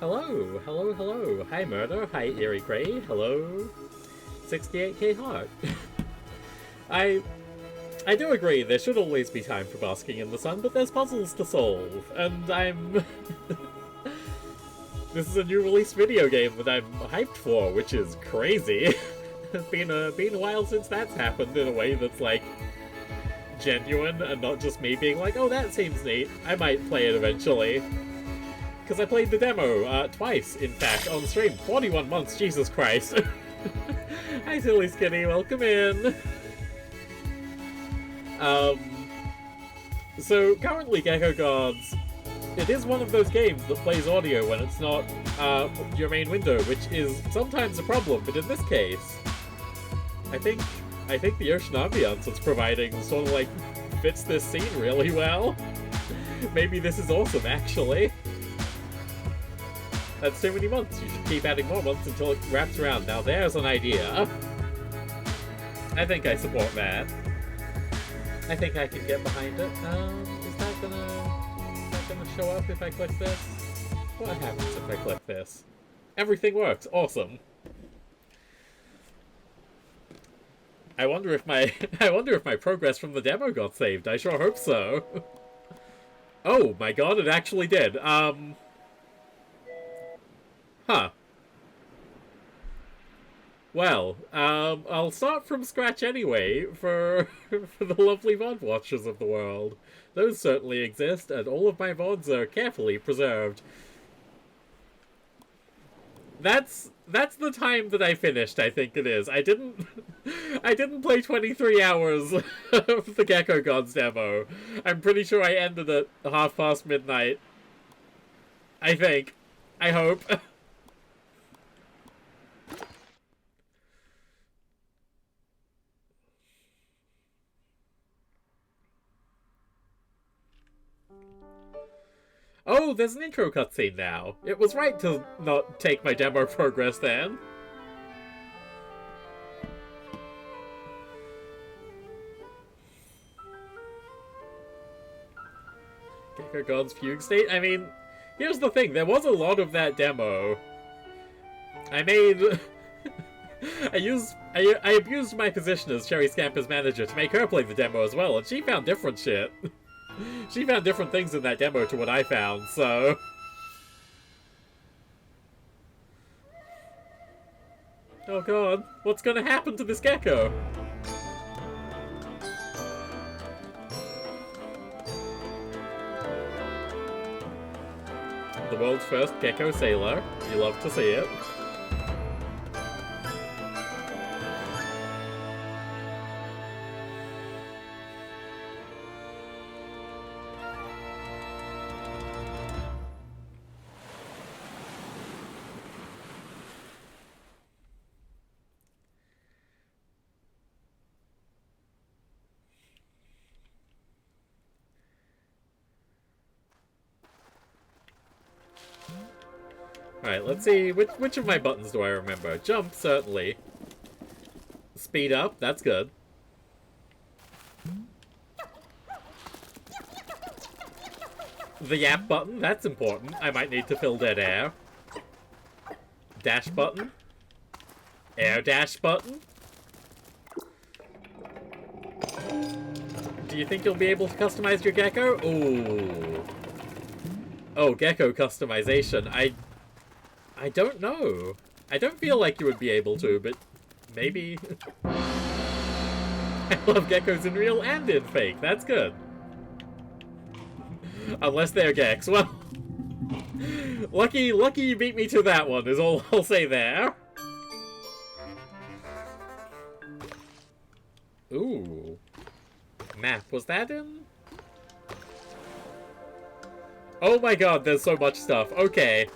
Hello, hello, hello. Hi, Murder. Hi, Eerie Gray. Hello, 68k Heart. I I do agree there should always be time for basking in the sun, but there's puzzles to solve, and I'm... This is a new release video game that I'm hyped for, which is crazy. It's been a while since that's happened in a way that's, like, genuine, and not just me being like, oh, that seems neat, I might play it eventually. Because I played the demo, twice, in fact, on stream. 41 months, Jesus Christ. Hi, Silly Skinny, welcome in. So currently Gecko Gods, it is one of those games that plays audio when it's not, your main window, which is sometimes a problem, but in this case, I think the ocean ambiance it's providing sort of, like, fits this scene really well. Maybe this is awesome, actually. That's so many months. You should keep adding more months until it wraps around. Now there's an idea. I think I support that. I think I can get behind it. Is that gonna show up if I click this? What happens if I click this? Everything works. Awesome. I wonder if my progress from the demo got saved. I sure hope so. Oh my god, it actually did. Huh. Well, I'll start from scratch anyway for the lovely VOD watchers of the world. Those certainly exist, and all of my VODs are carefully preserved. That's the time that I finished, I think it is. I didn't play 23 hours of the Gecko Gods demo. I'm pretty sure I ended at midnight. I think. I hope. Oh, there's an intro cutscene now. It was right to not take my demo progress then. Gecko Gods Fugue State? I mean, here's the thing. There was a lot of that demo. I made... I abused my position as Cherry Scamper's manager to make her play the demo as well, and she found different shit. She found different things in that demo to what I found, so... Oh god, what's gonna happen to this gecko? The world's first gecko sailor. You love to see it. Alright, let's see, which of my buttons do I remember? Jump, certainly. Speed up, that's good. The yap button, that's important. I might need to fill dead air. Dash button. Air dash button. Do you think you'll be able to customize your gecko? Ooh. Oh, gecko customization. I don't know. I don't feel like you would be able to, but maybe. I love geckos in real and in fake. That's good. Unless they're Gex. Well, lucky you beat me to that one, is all I'll say there. Ooh. Map, was that in? Oh my god, there's so much stuff. Okay.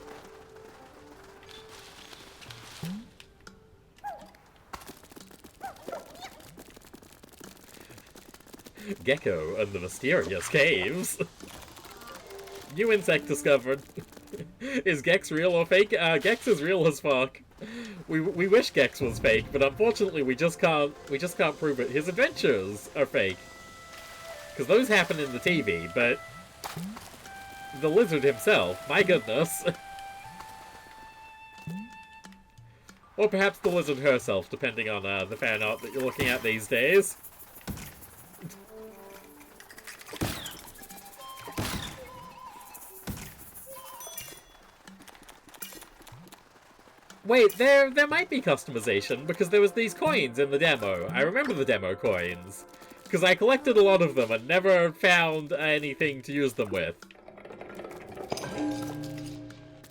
Gecko and the mysterious caves. New insect discovered. Is Gex real or fake? Gex is real as fuck. We wish Gex was fake, but unfortunately we just can't prove it. His adventures are fake. Because those happen in the TV, but the lizard himself, my goodness. Or perhaps the lizard herself, depending on the fan art that you're looking at these days. Wait, there might be customization, because there was these coins in the demo. I remember the demo coins. Because I collected a lot of them and never found anything to use them with.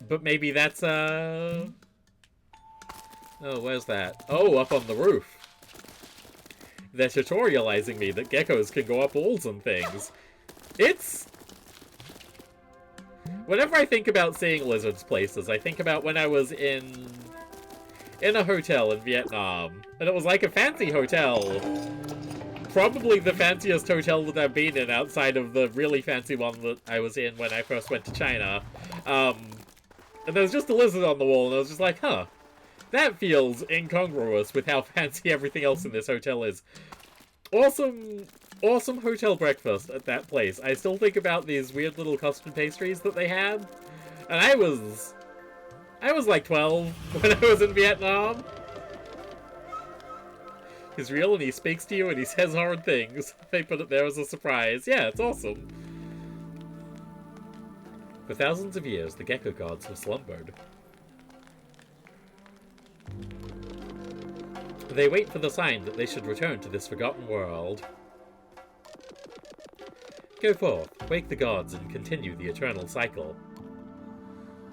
But maybe that's, Oh, where's that? Oh, up on the roof. They're tutorializing me that geckos can go up walls and things. It's... Whenever I think about seeing lizards places, I think about when I was in a hotel in Vietnam. And it was like a fancy hotel. Probably the fanciest hotel that I've been in outside of the really fancy one that I was in when I first went to China. And there was just a lizard on the wall, and I was just like, huh. That feels incongruous with how fancy everything else in this hotel is. Awesome hotel breakfast at that place. I still think about these weird little custard pastries that they had. And I was like 12 when I was in Vietnam. He's real and he speaks to you and he says hard things. They put it there as a surprise. Yeah, it's awesome. For thousands of years, the Gecko Gods have slumbered. They wait for the sign that they should return to this forgotten world. Go forth, wake the gods, and continue the eternal cycle.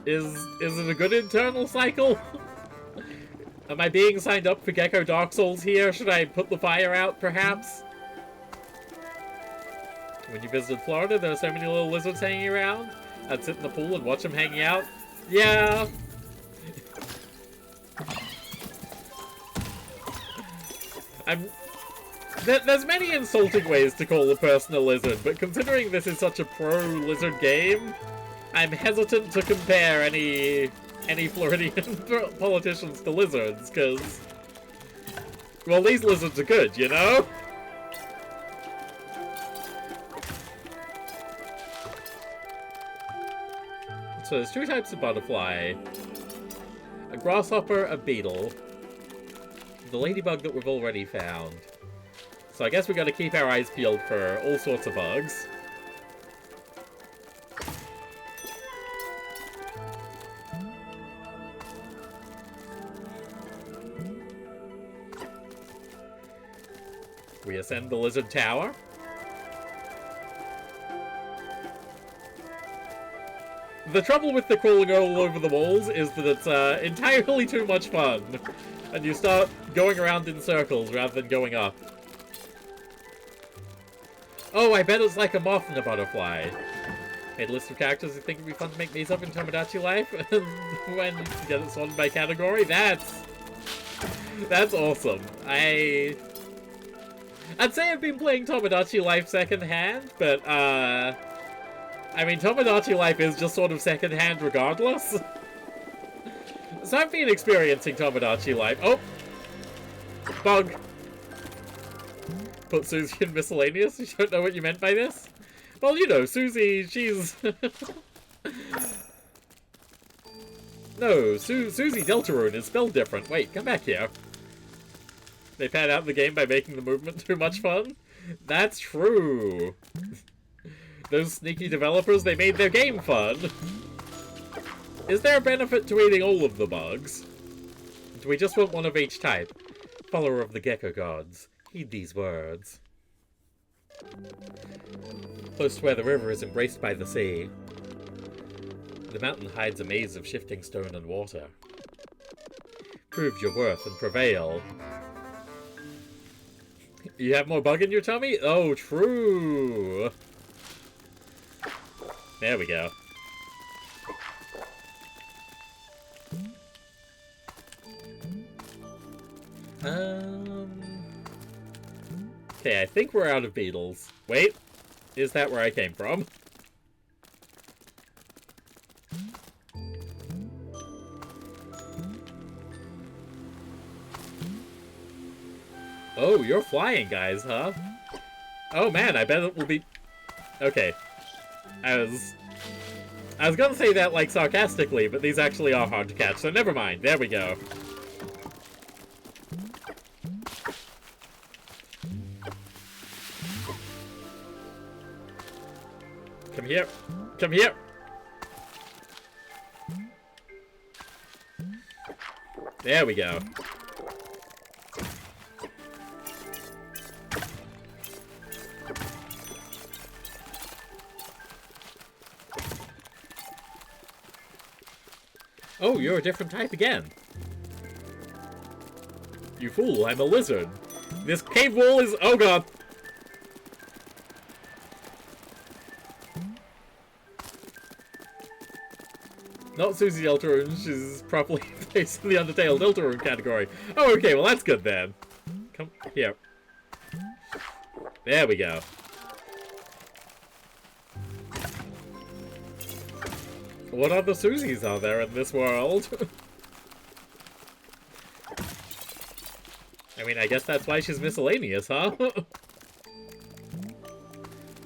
Is it a good eternal cycle? Am I being signed up for Gecko Dark Souls here? Should I put the fire out, perhaps? When you visited Florida, there were so many little lizards hanging around. I'd sit in the pool and watch them hanging out. Yeah! There's many insulting ways to call a person a lizard, but considering this is such a pro-lizard game, I'm hesitant to compare any Floridian politicians to lizards, because... well, these lizards are good, you know? So there's two types of butterfly. A grasshopper, a beetle. The ladybug that we've already found. So I guess we gotta keep our eyes peeled for all sorts of bugs. We ascend the lizard tower. The trouble with the crawling all over the walls is that it's entirely too much fun. And you start going around in circles rather than going up. Oh, I bet it's like a moth and a butterfly. Made a list of characters you think would be fun to make these up in Tomodachi Life. When you get it sorted by category. That's awesome. I'd say I've been playing Tomodachi Life secondhand, but I mean, Tomodachi Life is just sort of secondhand regardless. So I've been experiencing Tomodachi Life. Oh! Bug. Put Susie in miscellaneous? You don't know what you meant by this? Well, you know, Susie, she's... No, Susie Deltarune is spelled different. Wait, come back here. They pad out the game by making the movement too much fun? That's true. Those sneaky developers, they made their game fun. Is there a benefit to eating all of the bugs? Do we just want one of each type? Follower of the Gecko Gods, heed these words. Close to where the river is embraced by the sea, the mountain hides a maze of shifting stone and water. Prove your worth and prevail. You have more bug in your tummy? Oh, true. There we go. Okay, I think we're out of beetles. Wait, is that where I came from? Oh, you're flying, guys, huh? Oh man, I bet it will be... Okay. I was gonna say that, like, sarcastically, but these actually are hard to catch, so never mind. There we go. Come here. Come here. There we go. Oh, you're a different type again. You fool, I'm a lizard. This cave wall is... Oh god. Not Susie Deltarune, she's properly placed in the Undertale Deltarune category. Oh, okay, well that's good then. Come here. There we go. What other Susies are there in this world? I mean, I guess that's why she's miscellaneous, huh?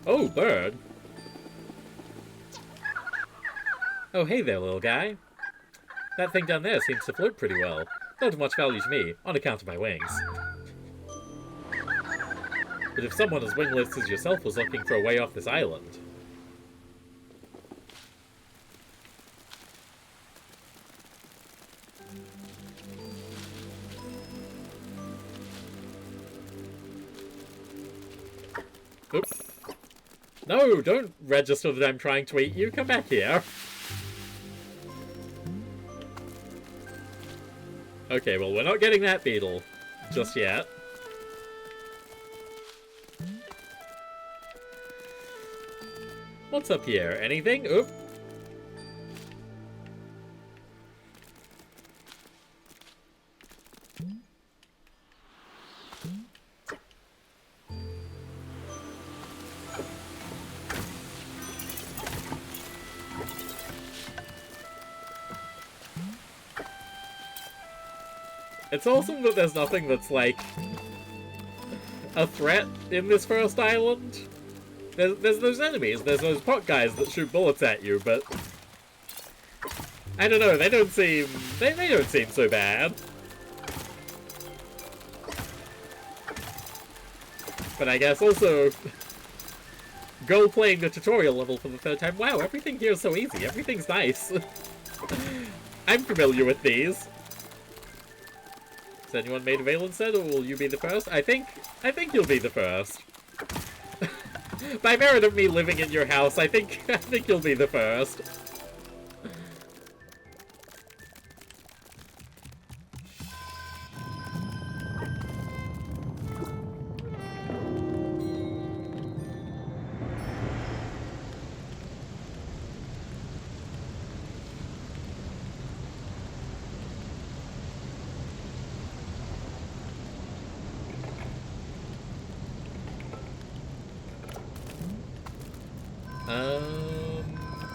Oh, bird. Oh, hey there, little guy. That thing down there seems to float pretty well. Not of much value to me, on account of my wings. But if someone as wingless as yourself was looking for a way off this island... Oops. No, don't register that I'm trying to eat you. Come back here. Okay, well, we're not getting that beetle just yet. What's up here? Anything? Oop. It's awesome that there's nothing that's, like, a threat in this first island. There's those enemies, there's those pot guys that shoot bullets at you, but... I don't know, they don't seem so bad. But I guess also... Go playing the tutorial level for the third time. Wow, everything here is so easy, everything's nice. I'm familiar with these. Has anyone made a Valen set, or will you be the first? I think you'll be the first. By merit of me living in your house, I think you'll be the first.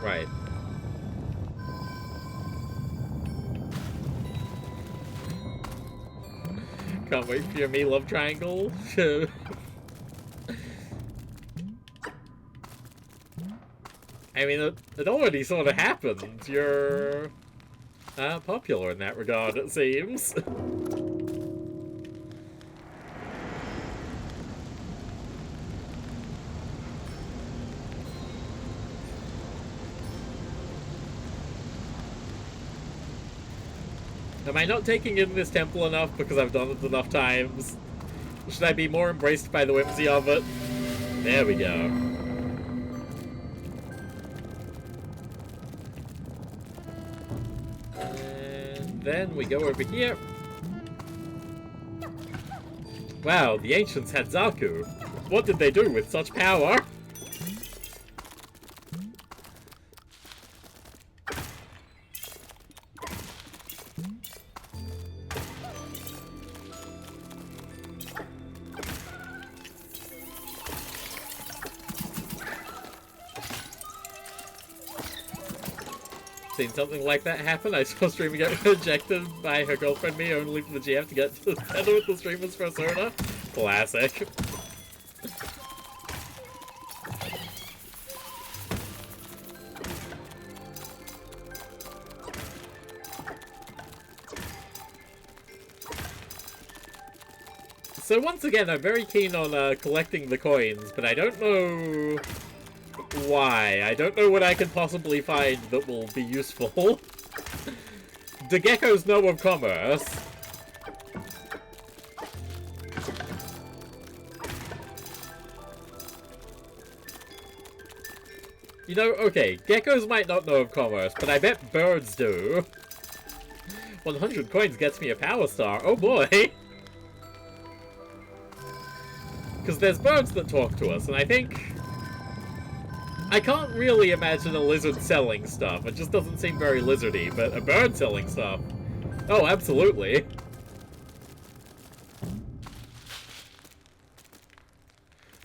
Right. Can't wait for your me love triangle. I mean, it already sort of happened. You're popular in that regard, it seems. Am I not taking in this temple enough because I've done it enough times? Should I be more embraced by the whimsy of it? There we go. And then we go over here. Wow, the ancients had Zaku. What did they do with such power? Seen something like that happen. I saw a streamer get rejected by her girlfriend me only for the GF to get together with the streamer's persona. Classic. So once again, I'm very keen on collecting the coins, but I don't know why. I don't know what I could possibly find that will be useful. Do geckos know of commerce? You know, okay, geckos might not know of commerce, but I bet birds do. 100 coins gets me a power star. Oh boy! Because there's birds that talk to us, and I think... I can't really imagine a lizard selling stuff. It just doesn't seem very lizardy, but a bird selling stuff... Oh, absolutely.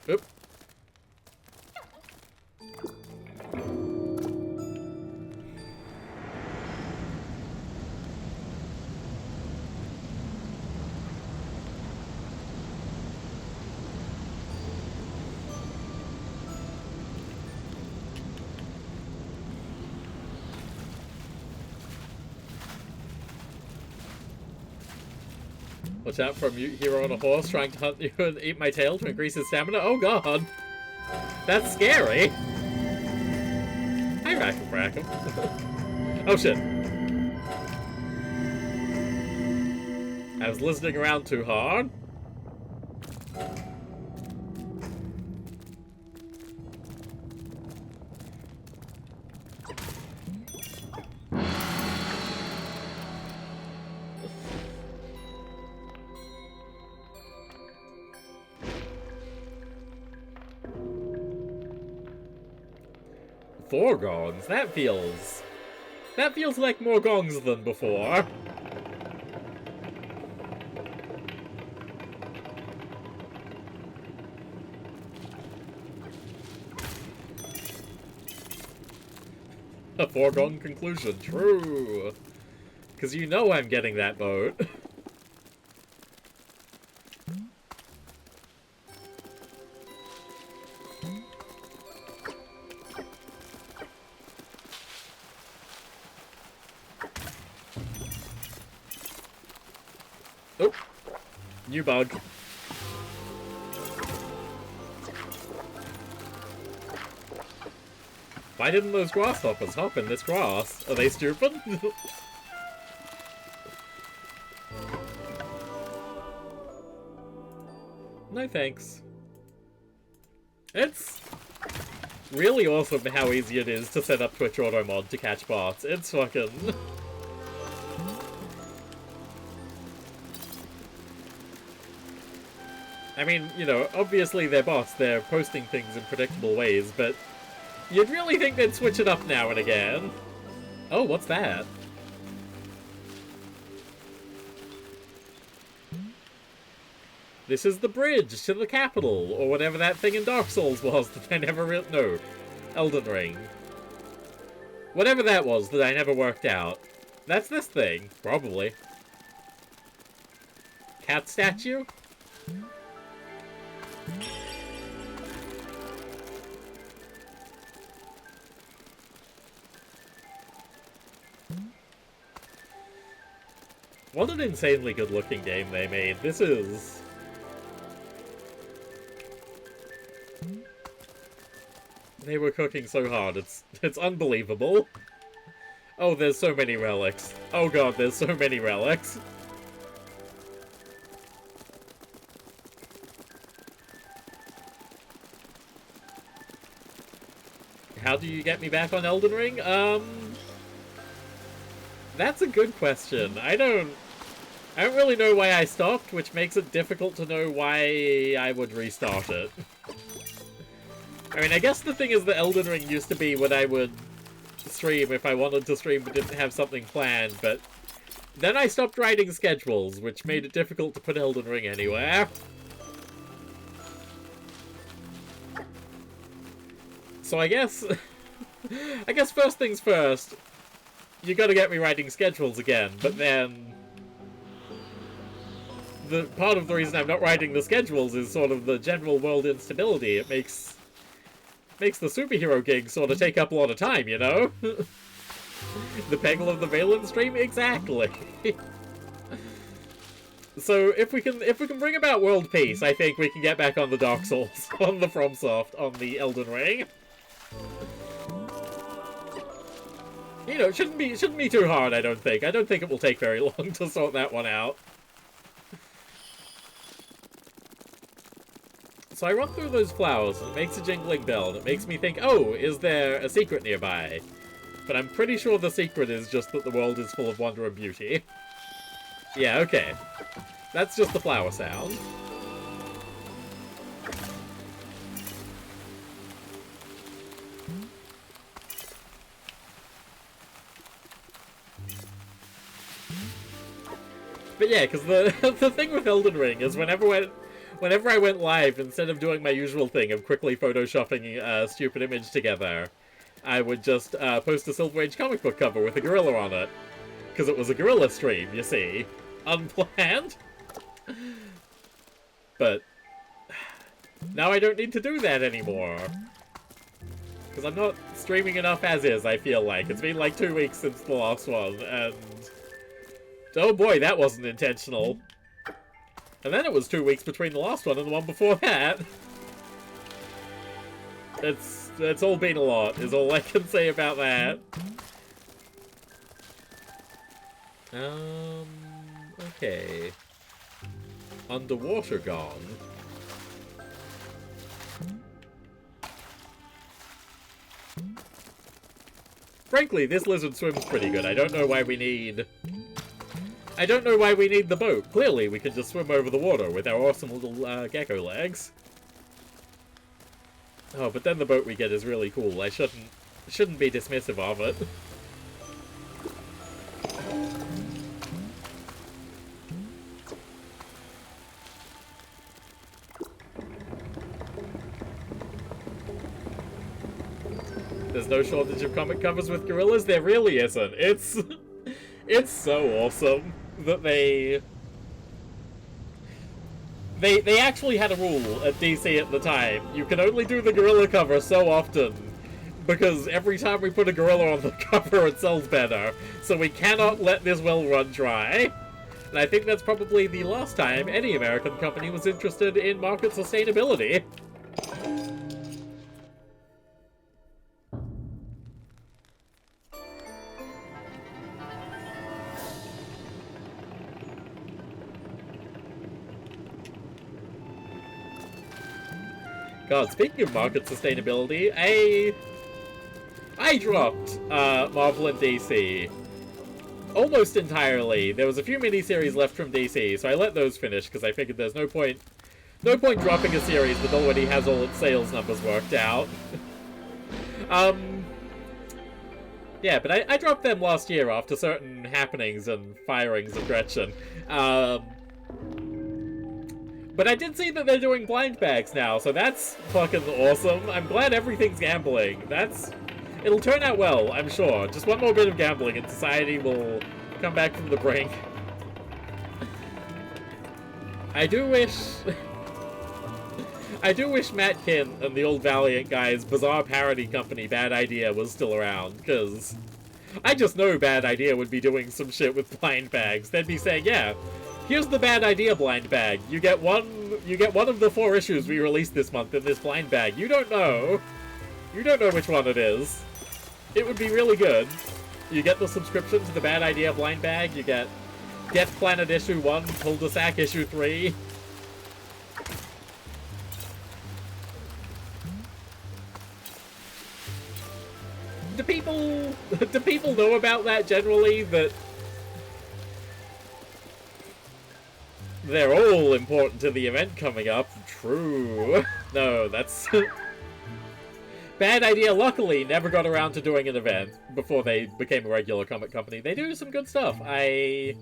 Oop. 'Watch out from a hero on a horse trying to hunt you and eat my tail to increase his stamina. Oh god! That's scary! Hi, Rackham Rackham. Oh shit. I was listening around too hard. Four gongs? That feels like more gongs than before. A foregone conclusion, true. Because you know I'm getting that boat. Oh, new bug. Why didn't those grasshoppers hop in this grass? Are they stupid? No thanks. It's really awesome how easy it is to set up Twitch Auto Mod to catch bots. It's fucking... I mean, you know, obviously they're bots, they're posting things in predictable ways, but you'd really think they'd switch it up now and again. Oh, what's that? This is the bridge to the capital, or whatever that thing in Dark Souls was that I never no, Elden Ring. Whatever that was that I never worked out. That's this thing, probably. Cat statue? What an insanely good-looking game they made. This is... They were cooking so hard, it's unbelievable. Oh, there's so many relics. Oh god, there's so many relics. How do you get me back on Elden Ring? That's a good question. I don't really know why I stopped, which makes it difficult to know why I would restart it. I mean, I guess the thing is that Elden Ring used to be what I would stream if I wanted to stream but didn't have something planned, but then I stopped writing schedules, which made it difficult to put Elden Ring anywhere. So I guess first things first, you gotta get me writing schedules again, but then the part of the reason I'm not writing the schedules is sort of the general world instability. It makes the superhero gig sort of take up a lot of time, you know? The Peggle of the Valen stream? Exactly. So if we can bring about world peace, I think we can get back on the Dark Souls, on the FromSoft, on the Elden Ring. You know, it shouldn't be too hard, I don't think. I don't think it will take very long to sort that one out. So I run through those flowers, and it makes a jingling bell, and it makes me think, oh, is there a secret nearby? But I'm pretty sure the secret is just that the world is full of wonder and beauty. Yeah, okay. That's just the flower sound. But yeah, because the thing with Elden Ring is whenever I went live, instead of doing my usual thing of quickly photoshopping a stupid image together, I would just post a Silver Age comic book cover with a gorilla on it. Because it was a gorilla stream, you see. Unplanned. But now I don't need to do that anymore. Because I'm not streaming enough as is, I feel like. It's been like 2 weeks since the last one, and... oh boy, that wasn't intentional. And then it was 2 weeks between the last one and the one before that. It's all been a lot, is all I can say about that. Okay. Underwater gone. Frankly, this lizard swims pretty good. I don't know why we need the boat. Clearly, we can just swim over the water with our awesome little gecko legs. Oh, but then the boat we get is really cool. I shouldn't be dismissive of it. There's no shortage of comic covers with gorillas. There really isn't. It's so awesome that they actually had a rule at DC at the time. You can only do the gorilla cover so often, because every time we put a gorilla on the cover it sells better. So we cannot let this well run dry. And I think that's probably the last time any American company was interested in market sustainability. God, speaking of market sustainability, I dropped Marvel and DC almost entirely. There was a few miniseries left from DC, so I let those finish because I figured there's no point dropping a series that already has all its sales numbers worked out. Yeah, but I dropped them last year after certain happenings and firings of Gretchen. But I did see that they're doing blind bags now, so that's fucking awesome. I'm glad everything's gambling. It'll turn out well, I'm sure. Just one more bit of gambling and society will come back from the brink. I do wish Matt Kint and the old Valiant guys' bizarre parody company Bad Idea was still around, because I just know Bad Idea would be doing some shit with blind bags. They'd be saying, yeah, here's the Bad Idea blind bag. You get one of the 4 issues we released this month in this blind bag. You don't know which one it is. It would be really good. You get the subscription to the Bad Idea blind bag, you get Death Planet issue 1, Cul-de-sac issue 3. Do people know about that generally? That they're all important to the event coming up. True. No, that's... Bad Idea, luckily, never got around to doing an event before they became a regular comic company. They do some good stuff. I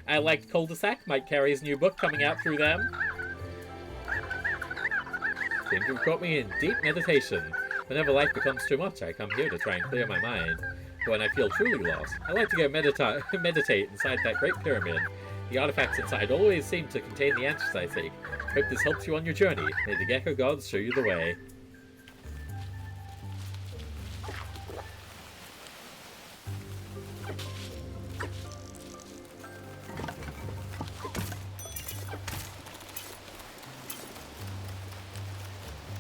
liked Cul-de-sac, Mike Carey's new book coming out through them. Seem to have caught me in deep meditation. Whenever life becomes too much, I come here to try and clear my mind. But when I feel truly lost, I like to go meditate inside that great pyramid. The artifacts inside always seem to contain the answers I seek. Hope this helps you on your journey. May the Gecko Gods show you the way.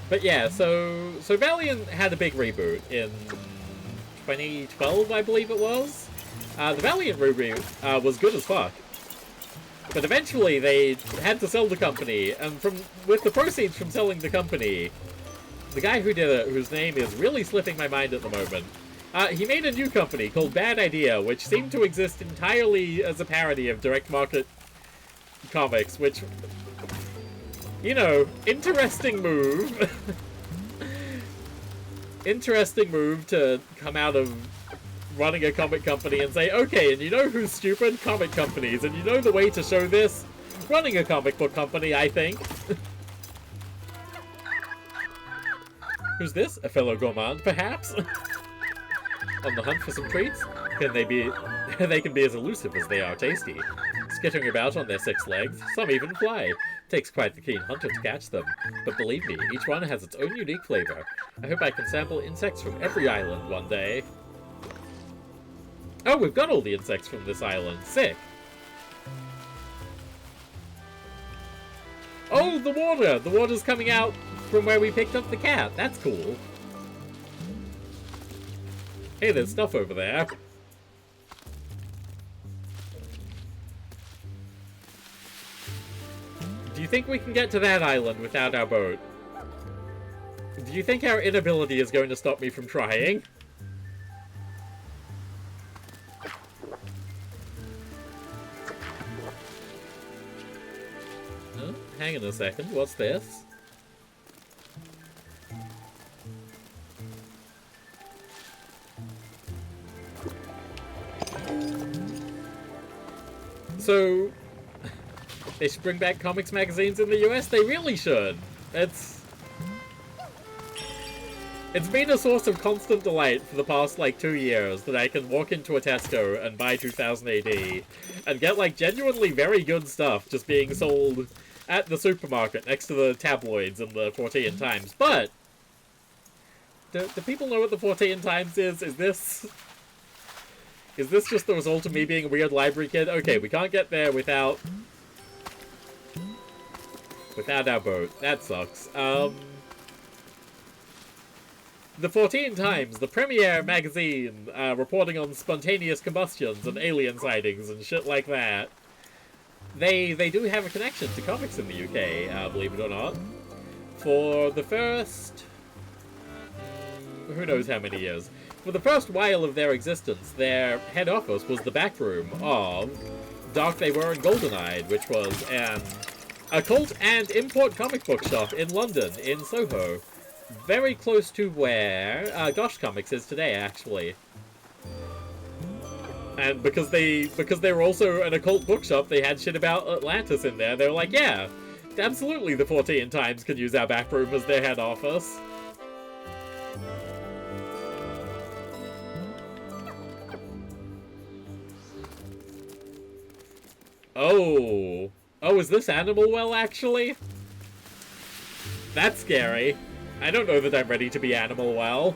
But yeah, so Valiant had a big reboot in 2012, I believe it was. The Valiant reboot was good as fuck. But eventually they had to sell the company, and with the proceeds from selling the company, the guy who did it, whose name is really slipping my mind at the moment, he made a new company called Bad Idea, which seemed to exist entirely as a parody of direct market comics, which, you know, interesting move. Interesting move to come out of running a comic company and say, okay, and you know who's stupid? Comic companies. And you know the way to show this? Running a comic book company, I think. Who's this? A fellow gourmand, perhaps? On the hunt for some treats? They can be as elusive as they are tasty. Skittering about on their 6 legs, some even fly. Takes quite the keen hunter to catch them. But believe me, each one has its own unique flavor. I hope I can sample insects from every island one day. Oh, we've got all the insects from this island. Sick. Oh, the water! The water's coming out from where we picked up the cat. That's cool. Hey, there's stuff over there. Do you think we can get to that island without our boat? Do you think our inability is going to stop me from trying? Hang on a second, what's this? So, they should bring back comics magazines in the US? They really should. It's been a source of constant delight for the past, like, 2 years that I can walk into a Tesco and buy 2000 AD and get, like, genuinely very good stuff just being sold at the supermarket next to the tabloids and the 14 Times. But, do people know what the 14 Times is? Is this just the result of me being a weird library kid? Okay, we can't get there without our boat. That sucks. The 14 Times, the premier magazine, reporting on spontaneous combustions and alien sightings and shit like that. They do have a connection to comics in the UK, believe it or not. For the first... who knows how many years. For the first while of their existence, their head office was the back room of Dark They Were and Golden-Eyed, which was an occult and import comic book shop in London, in Soho. Very close to where Gosh Comics is today, actually. And because they were also an occult bookshop, they had shit about Atlantis in there. They were like, yeah, absolutely the 14 Times can use our back room as their head office. Oh. Oh, is this Animal Well, actually? That's scary. I don't know that I'm ready to be Animal Well.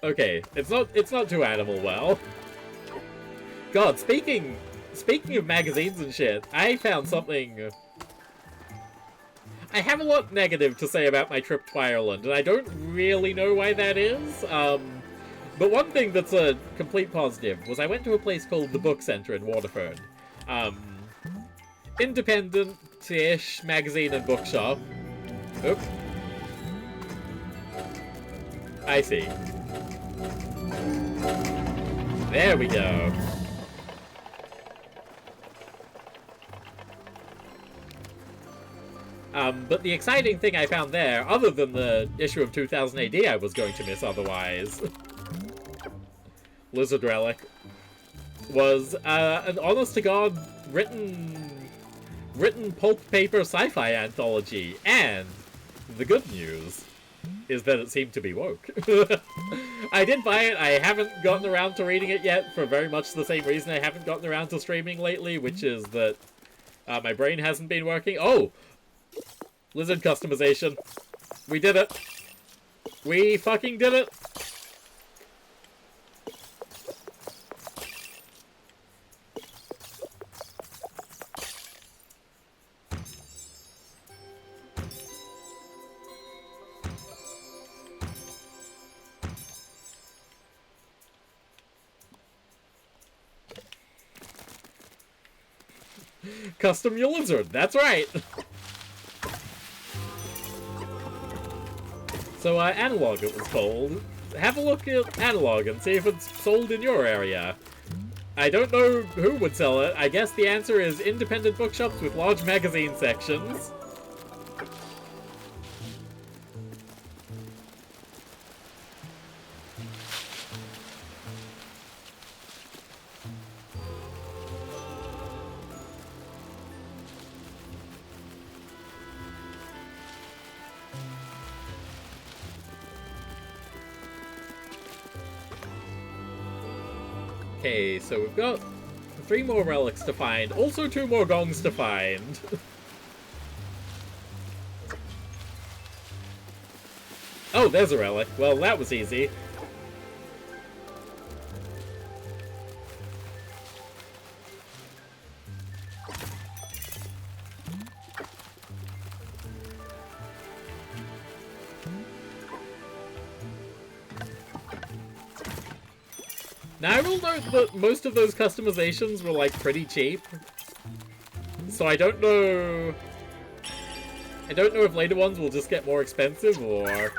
Okay, it's not too Animal Well. God, speaking of magazines and shit, I found something... I have a lot negative to say about my trip to Ireland, and I don't really know why that is. But one thing that's a complete positive was I went to a place called the Book Centre in Waterford. Independent-ish magazine and bookshop. Oop. I see. There we go. But the exciting thing I found there, other than the issue of 2000 AD I was going to miss otherwise, Lizard Relic, was an honest-to-God written pulp paper sci-fi anthology, and the good news is that it seemed to be woke. I did buy it. I haven't gotten around to reading it yet for very much the same reason I haven't gotten around to streaming lately, which is that my brain hasn't been working. Oh! Lizard customization. We did it. We fucking did it. Custom your lizard, that's right! So, Analog it was called. Have a look at Analog and see if it's sold in your area. I don't know who would sell it. I guess the answer is independent bookshops with large magazine sections. Okay, so we've got 3 more relics to find, also 2 more gongs to find. Oh, there's a relic. Well, that was easy. Now, I will note that most of those customizations were, like, pretty cheap. So I don't know... I don't know if later ones will just get more expensive, or...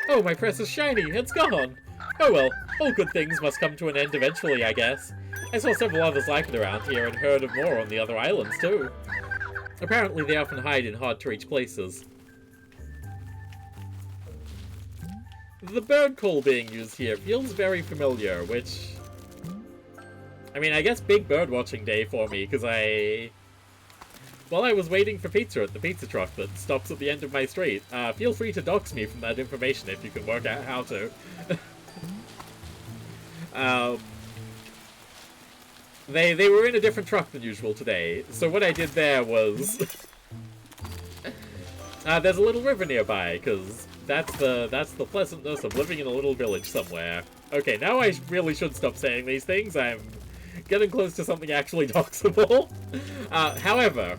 Oh, my press is shiny! It's gone! Oh well, all good things must come to an end eventually, I guess. I saw several others like it around here and heard of more on the other islands, too. Apparently they often hide in hard-to-reach places. The bird call being used here feels very familiar, which... I mean, I guess big bird watching day for me, because while I was waiting for pizza at the pizza truck that stops at the end of my street, feel free to dox me from that information if you can work out how to. They were in a different truck than usual today, so what I did there was... there's a little river nearby, because... That's the pleasantness of living in a little village somewhere. Okay, now I really should stop saying these things. I'm getting close to something actually doxable. However,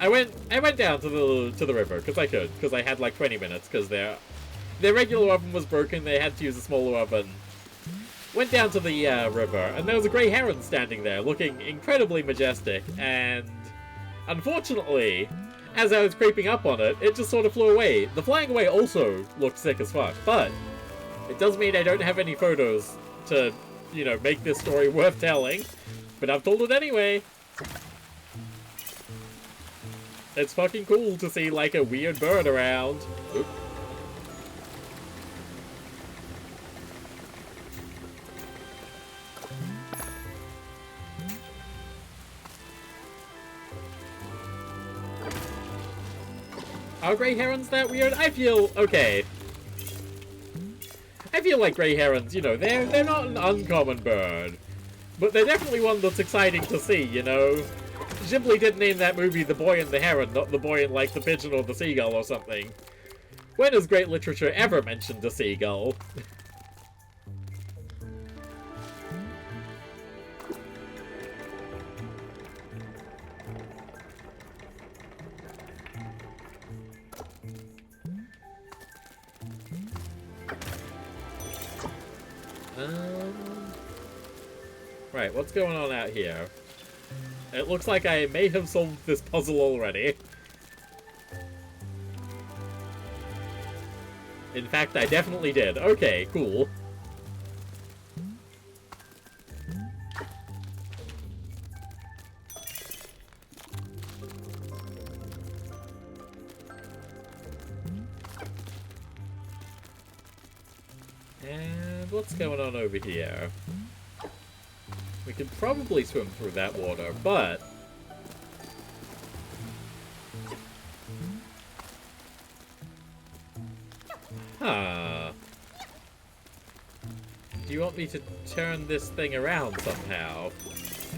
I went down to the river because I could, because I had like 20 minutes because their regular oven was broken. They had to use a smaller oven. Went down to the river, and there was a grey heron standing there, looking incredibly majestic. And unfortunately, as I was creeping up on it, it just sort of flew away. The flying away also looked sick as fuck, but it does mean I don't have any photos to, you know, make this story worth telling. But I've told it anyway. It's fucking cool to see, like, a weird bird around. Oop. Are grey herons that weird? I feel... okay. I feel like grey herons, you know, they're not an uncommon bird. But they're definitely one that's exciting to see, you know? Ghibli did name that movie The Boy and the Heron, not The Boy and, like, the Pigeon or the Seagull or something. When has great literature ever mentioned a seagull? Right, what's going on out here? It looks like I may have solved this puzzle already. In fact, I definitely did. Okay, cool. And what's going on over here? We could probably swim through that water, but... Huh. Do you want me to turn this thing around somehow?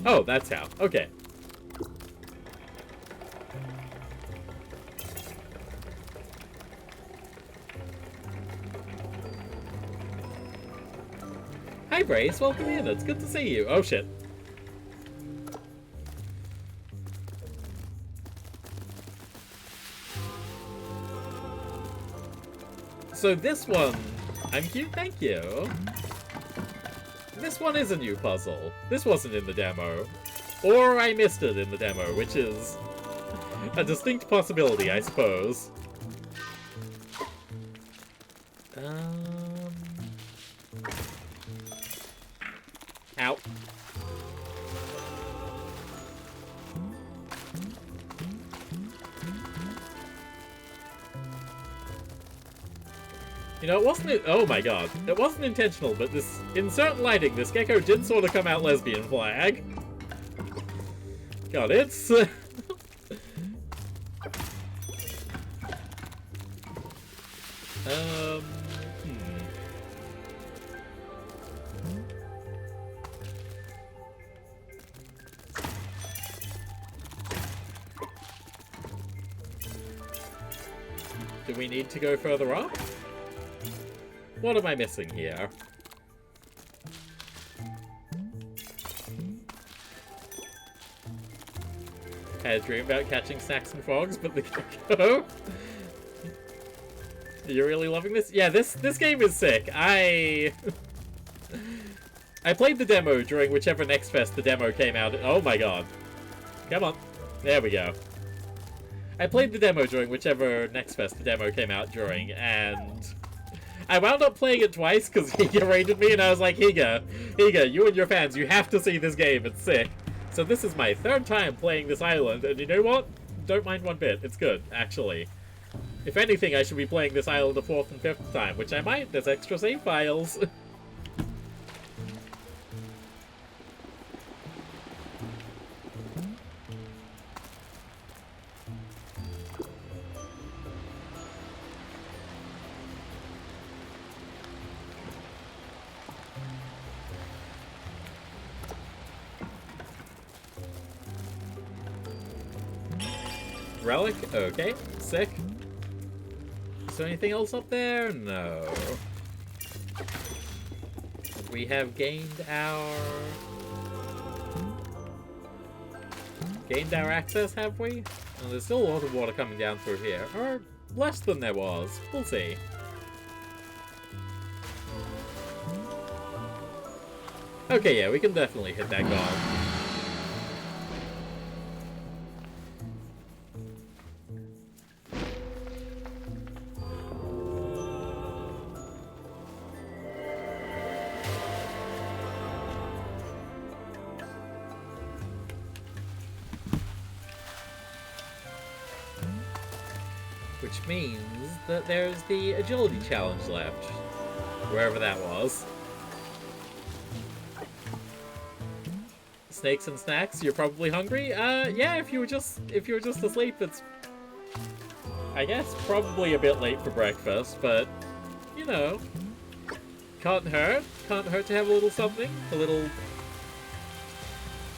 Oh, that's how. Okay. Hi, Brace. Welcome in. It's good to see you. Oh, shit. So this one... I'm cute, thank you. This one is a new puzzle. This wasn't in the demo. Or I missed it in the demo, which is a distinct possibility, I suppose. Ow. You know, it wasn't... Oh my god. It wasn't intentional, but this... In certain lighting, this gecko did sort of come out lesbian flag. God, it's... Do we need to go further up? What am I missing here? I had a dream about catching snacks and frogs, but the gecko... You're really loving this? Yeah, this game is sick. I played the demo during whichever Next Fest the demo came out. Oh my god. Come on. There we go. I played the demo during whichever Next Fest the demo came out during, and I wound up playing it twice because Higa rated me, and I was like, Higa, you and your fans, you have to see this game, it's sick. So this is my third time playing this island, and you know what? Don't mind one bit, it's good, actually. If anything, I should be playing this island a fourth and fifth time, which I might, there's extra save files. Relic? Okay, sick. Is there anything else up there? No. We have gained our access, have we? Oh, there's still a lot of water coming down through here. Or less than there was. We'll see. Okay, yeah, we can definitely hit that goal. Which means that there's the agility challenge left. Wherever that was. Snakes and snacks, you're probably hungry? Yeah, if you were just asleep, it's, I guess, probably a bit late for breakfast, but, you know, can't hurt. Can't hurt to have a little something. A little...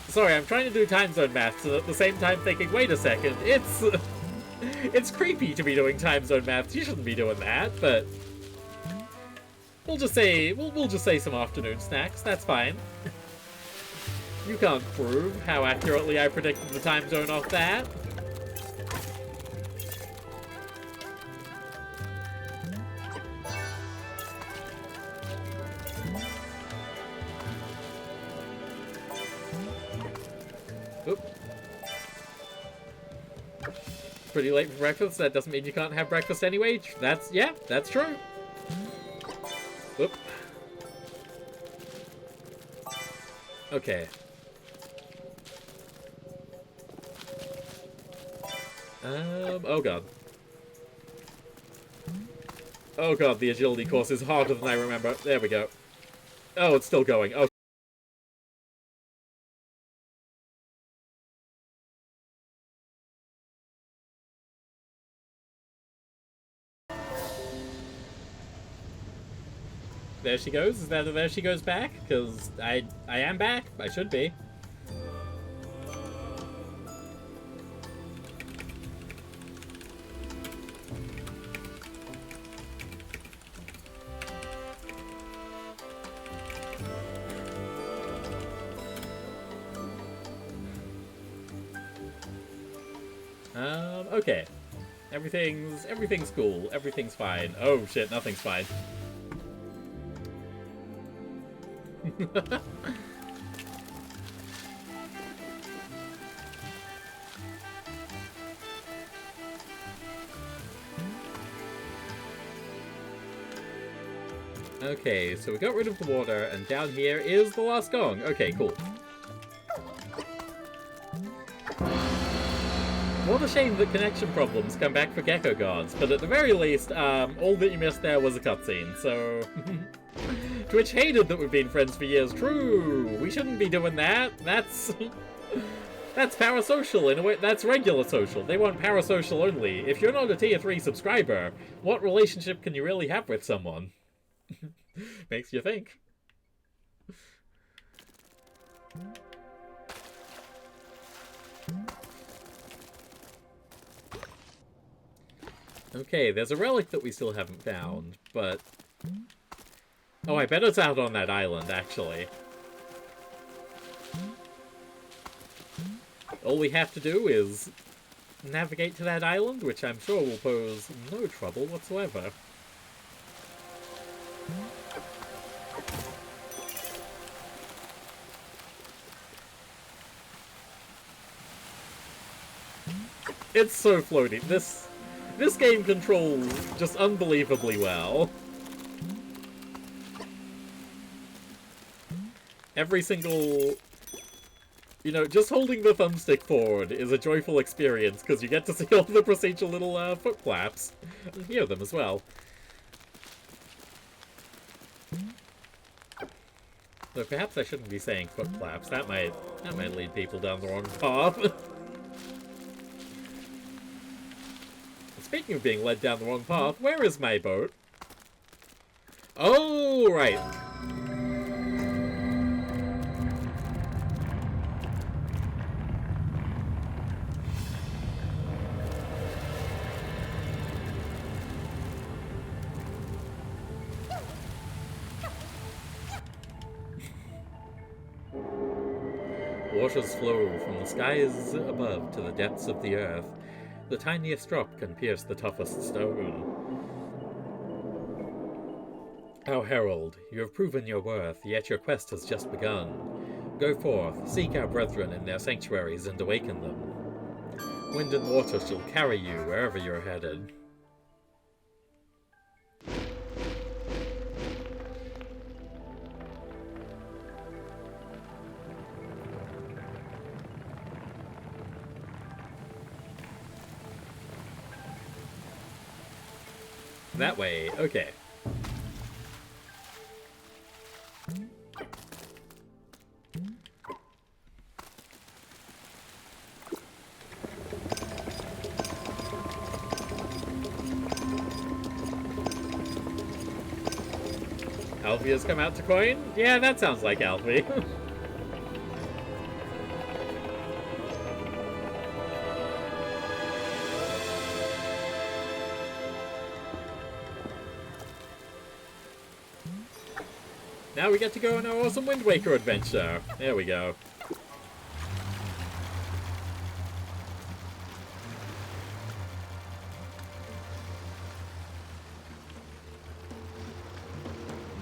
Sorry, I'm trying to do time zone maths, and at the same time thinking, wait a second, it's... It's creepy to be doing time zone maths. You shouldn't be doing that, but we'll just say some afternoon snacks. That's fine. You can't prove how accurately I predicted the time zone off that. Oop. Pretty late for breakfast. That doesn't mean you can't have breakfast anyway. That's true. Oop. Okay. Oh god. Oh god, the agility course is harder than I remember. There we go. Oh, it's still going. Oh. There she goes. Is that there she goes back? Because I am back. I should be. Okay. Everything's cool. Everything's fine. Oh shit, nothing's fine. Okay, so we got rid of the water, and down here is the last gong. Okay, cool. What a shame that connection problems come back for Gecko Gods, but at the very least, all that you missed there was a cutscene, so... Twitch hated that we've been friends for years. True! We shouldn't be doing that. That's... That's parasocial in a way. That's regular social. They want parasocial only. If you're not a tier 3 subscriber, what relationship can you really have with someone? Makes you think. Okay, there's a relic that we still haven't found, but... Oh, I bet it's out on that island, actually. All we have to do is navigate to that island, which I'm sure will pose no trouble whatsoever. It's so floaty. This game controls just unbelievably well. Every single... You know, just holding the thumbstick forward is a joyful experience, because you get to see all the procedural little foot flaps. And hear them as well. So perhaps I shouldn't be saying foot flaps. That might lead people down the wrong path. Speaking of being led down the wrong path, where is my boat? Oh, right. Waters flow from the skies above to the depths of the earth. The tiniest drop can pierce the toughest stone. Our herald, you have proven your worth, yet your quest has just begun. Go forth, seek our brethren in their sanctuaries and awaken them. Wind and water shall carry you wherever you're headed. That way, okay. Alfie has come out to coin? Yeah, that sounds like Alfie. Now we get to go on our awesome Wind Waker adventure. There we go.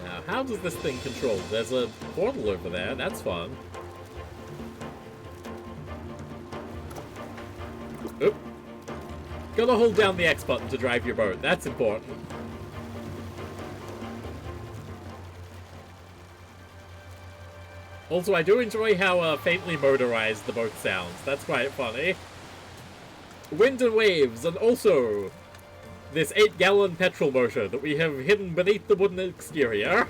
Now, how does this thing control? There's a portal over there. That's fun. Oop. Gotta hold down the X button to drive your boat. That's important. Also, I do enjoy how faintly motorized the boat sounds. That's quite funny. Wind and waves, and also this 8-gallon petrol motor that we have hidden beneath the wooden exterior.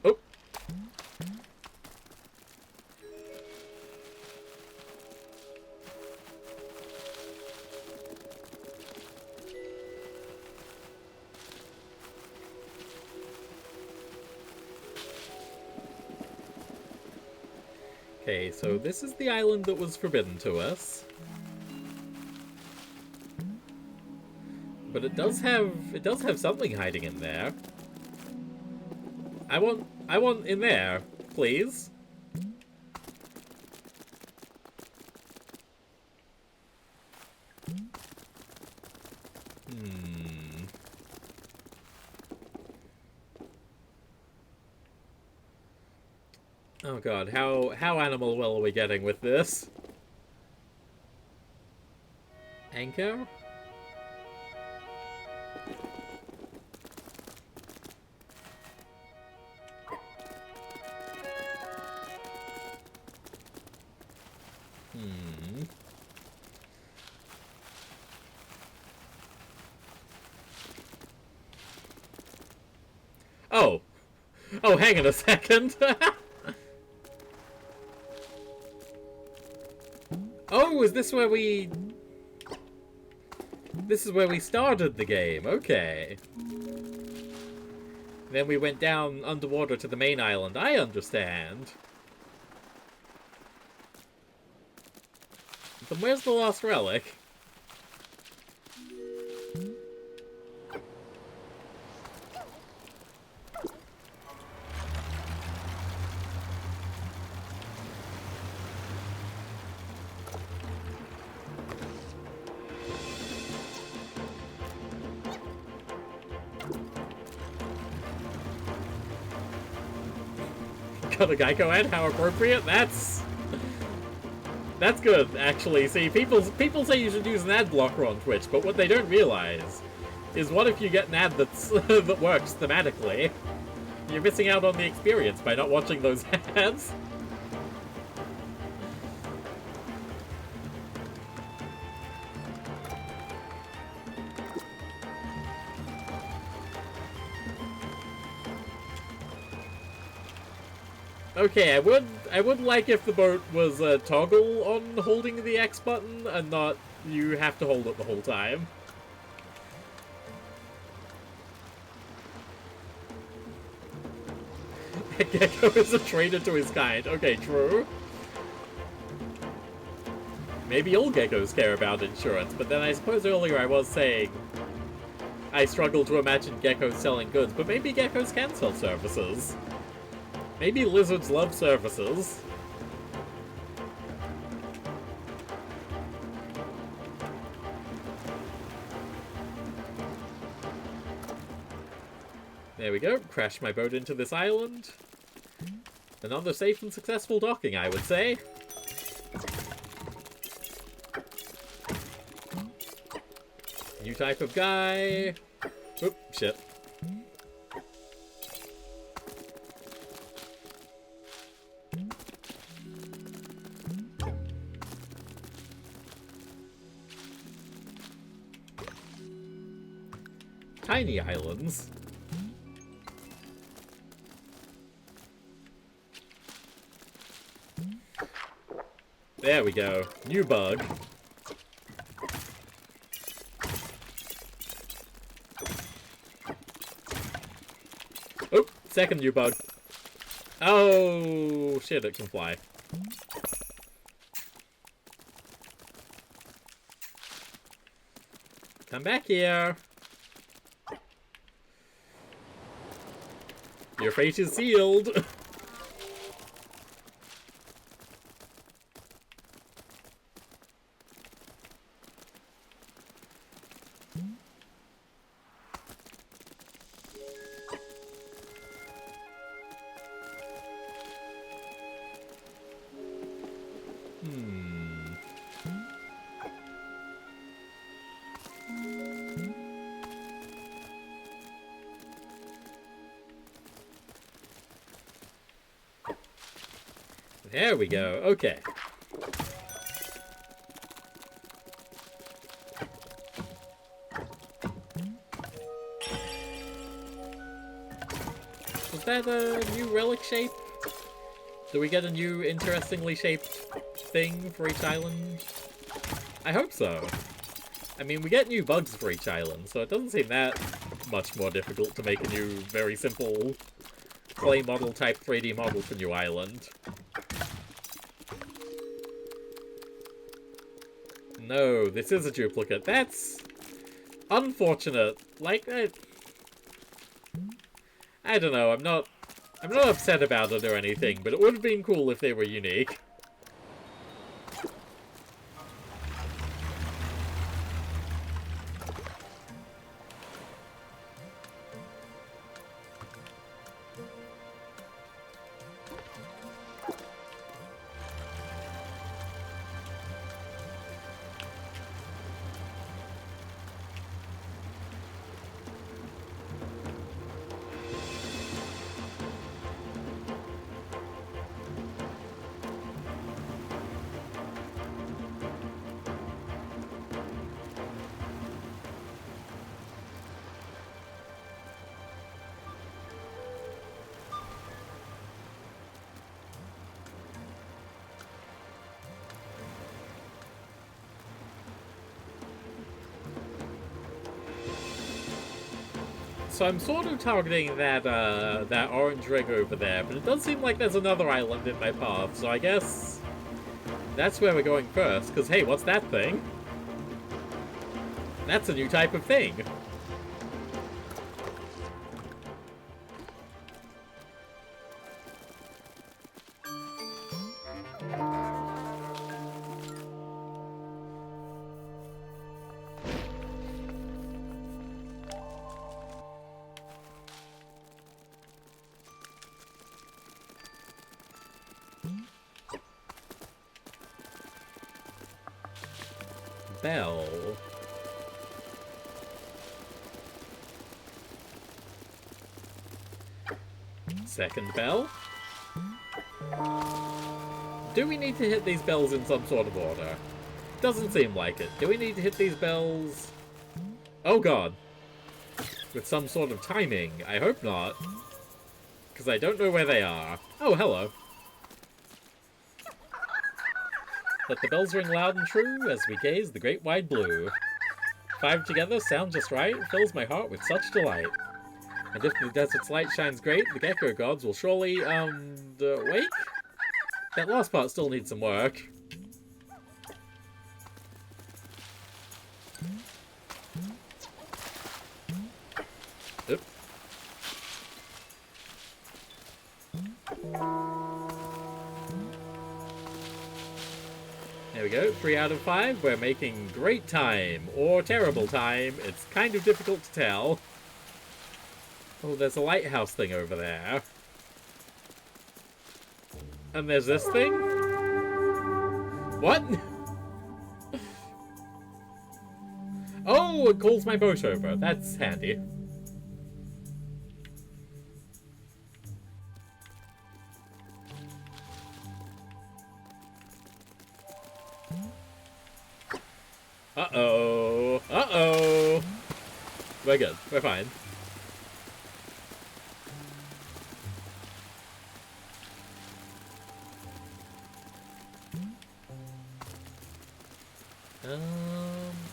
Oh. Okay, so this is the island that was forbidden to us. But it does have something hiding in there. I want in there, please. Oh god, how animal well are we getting with this? Anchor? Oh! Oh, hang on a second! Oh, is this where we... This is where we started the game, okay. Then we went down underwater to the main island, I understand. Then where's the lost relic? Got a Gecko head? How appropriate? That's good, actually. See, people say you should use an ad blocker on Twitch, but what they don't realize is what if you get an ad that's that works thematically? You're missing out on the experience by not watching those ads. Okay, I would like if the boat was a toggle on holding the X button and not you have to hold it the whole time. Gecko is a traitor to his kind. Okay, true. Maybe all geckos care about insurance, but then I suppose earlier I was saying I struggle to imagine geckos selling goods, but maybe geckos can sell services. Maybe lizards love services. There we go. Crashed my boat into this island. Another safe and successful docking, I would say. New type of guy. Oop, shit. Tiny islands. There we go. New bug. Oh, second new bug. Oh, shit, it can fly. Come back here. Your fate is sealed. There we go. Okay. Was that a new relic shape? Do we get a new interestingly shaped thing for each island? I hope so. I mean, we get new bugs for each island, so it doesn't seem that much more difficult to make a new, very simple clay model type 3D model for New Island. No, this is a duplicate. That's unfortunate. Like, I don't know, I'm not upset about it or anything, but it would have been cool if they were unique. So I'm sort of targeting that orange rig over there, but it does seem like there's another island in my path, so I guess that's where we're going first, because hey, what's that thing? That's a new type of thing. Bell. Second bell. Do we need to hit these bells in some sort of order? Doesn't seem like it. Do we need to hit these bells? Oh god. With some sort of timing. I hope not. Because I don't know where they are. Oh, hello. Let the bells ring loud and true as we gaze the great wide blue. 5 together sound just right, fills my heart with such delight. And if the desert's light shines great, the Gecko Gods will surely, wake? That last part still needs some work. Oop. There we go, 3 out of 5. We're making great time, or terrible time. It's kind of difficult to tell. Oh, there's a lighthouse thing over there. And there's this thing? What? Oh, it calls my boat over. That's handy. Uh-oh. Uh-oh. We're good. We're fine.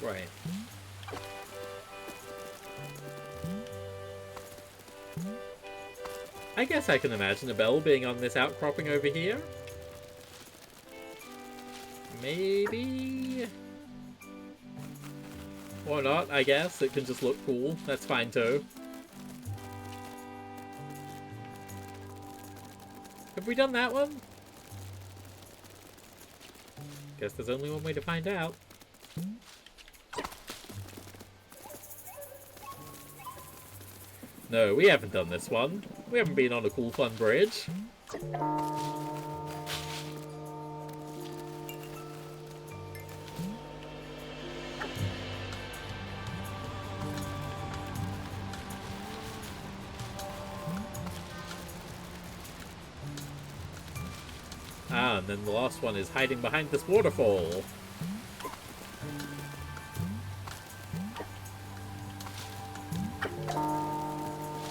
Right. I guess I can imagine a bell being on this outcropping over here. Maybe? Or not, I guess. It can just look cool. That's fine too. Have we done that one? Guess there's only one way to find out. No, we haven't done this one. We haven't been on a cool fun bridge. Ah, and then the last one is hiding behind this waterfall.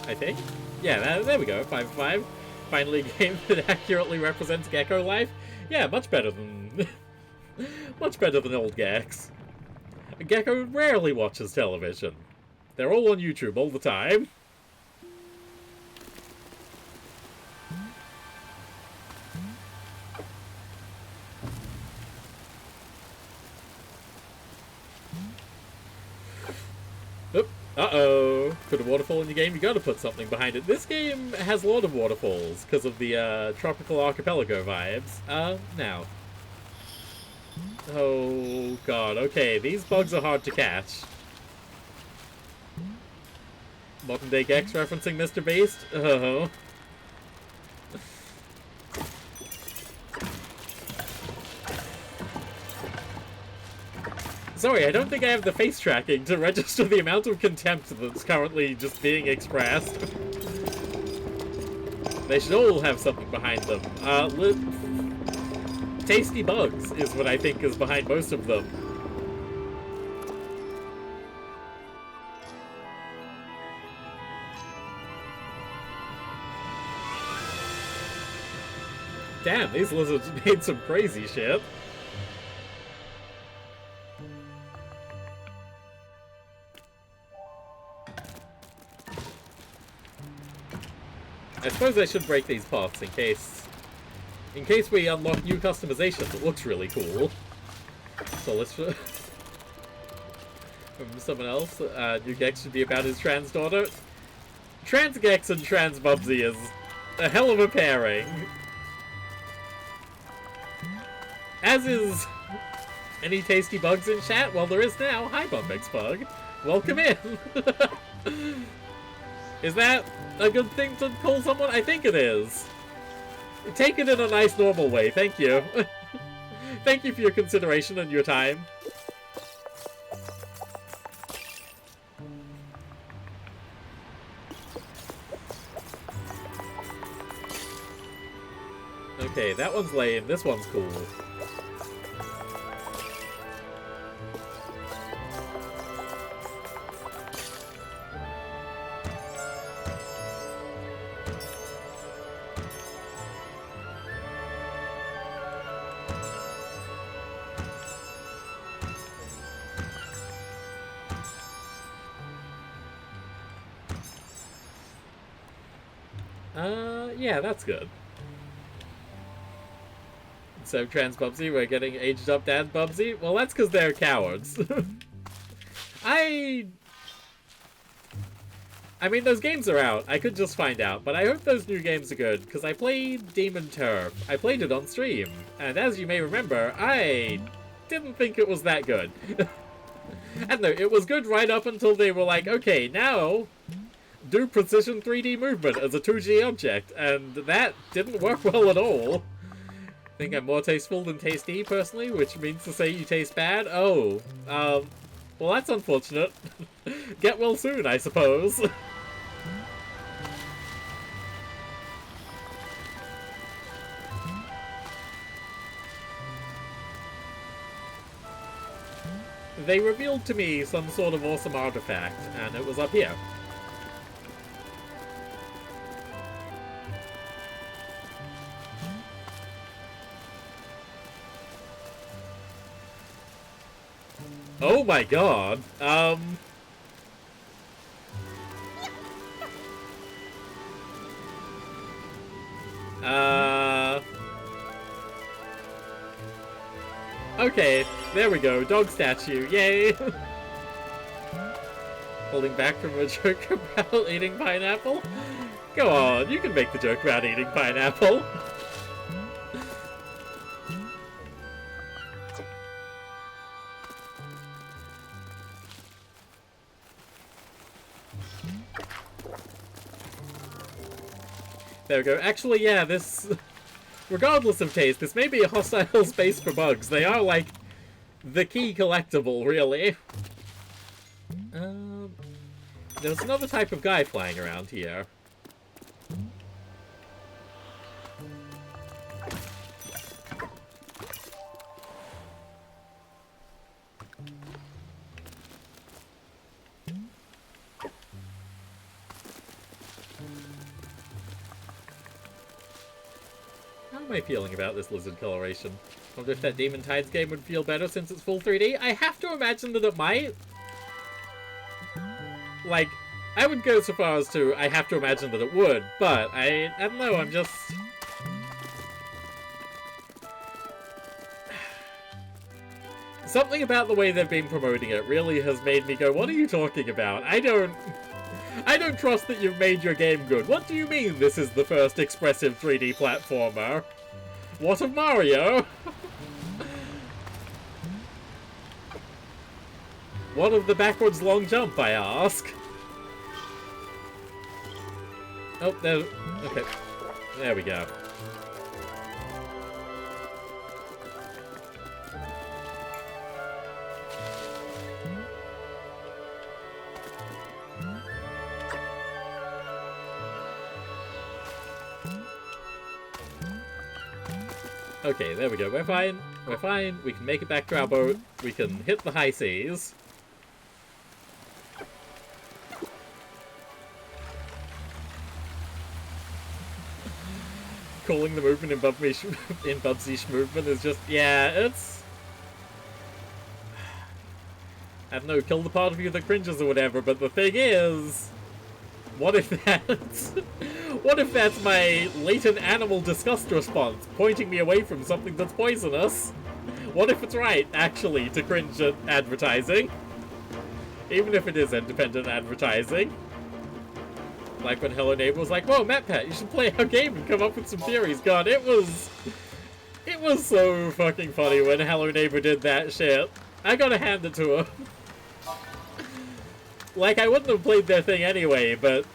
I think? Yeah, there we go, 5 for 5. Finally a game that accurately represents Gecko life. Yeah, much better than... much better than old Gex. Gecko rarely watches television. They're all on YouTube all the time. Oop. Uh-oh. Put a waterfall in your game, you gotta put something behind it. This game has a lot of waterfalls because of the tropical archipelago vibes. Now. Oh god, okay, these bugs are hard to catch. Modern day Gex referencing Mr. Beast? Oh. Sorry, I don't think I have the face tracking to register the amount of contempt that's currently just being expressed. They should all have something behind them. Tasty bugs is what I think is behind most of them. Damn, these lizards made some crazy shit. I suppose I should break these pots in case we unlock new customizations. It looks really cool. So let's from someone else. New Gex should be about his trans daughter. Trans Gex and Trans Bubsy is a hell of a pairing. As is any tasty bugs in chat. Well, there is now. Hi, Bumbix Bug. Welcome in. Is that a good thing to call someone? I think it is. Take it in a nice, normal way. Thank you. Thank you for your consideration and your time. Okay, that one's lame. This one's cool. Yeah, that's good. So, Trans Bubsy, we're getting aged up Dad Bubsy? Well, that's because they're cowards. I mean, those games are out. I could just find out, but I hope those new games are good, because I played Demon Turf. I played it on stream, and as you may remember, I didn't think it was that good. And no, it was good right up until they were like, okay, now do precision 3D movement as a 2D object, and that didn't work well at all. I think I'm more tasteful than tasty, personally, which means to say you taste bad? Oh, well, that's unfortunate. Get well soon, I suppose. They revealed to me some sort of awesome artifact, and it was up here. Oh my god. Okay, there we go. Dog statue. Yay! Holding back from a joke about eating pineapple? Go on, you can make the joke about eating pineapple. There we go. Actually, yeah, this... Regardless of taste, this may be a hostile space for bugs. They are, like, the key collectible, really. There's another type of guy flying around here. How am I feeling about this lizard coloration? I wonder if that Demon Tides game would feel better since it's full 3D. I have to imagine that it might. Like, I would go so far as to, I have to imagine that it would, but I don't know, I'm just... Something about the way they've been promoting it really has made me go, what are you talking about? I don't trust that you've made your game good. What do you mean this is the first expressive 3D platformer? What of Mario? What of the backwards long jump, I ask? Oh, there... Okay. There we go. Okay, there we go. We're fine. We're fine. We can make it back to our boat. We can hit the high seas. Calling the movement in Bubsy movement is just... Yeah, it's... I don't know, kill the part of you that cringes or whatever, but the thing is... What if that's... What if that's my latent animal disgust response, pointing me away from something that's poisonous? What if it's right, actually, to cringe at advertising? Even if it is independent advertising. Like when Hello Neighbor was like, whoa, MatPat, you should play our game and come up with some theories. God, it was so fucking funny when Hello Neighbor did that shit. I gotta hand it to her. Like, I wouldn't have played their thing anyway, but...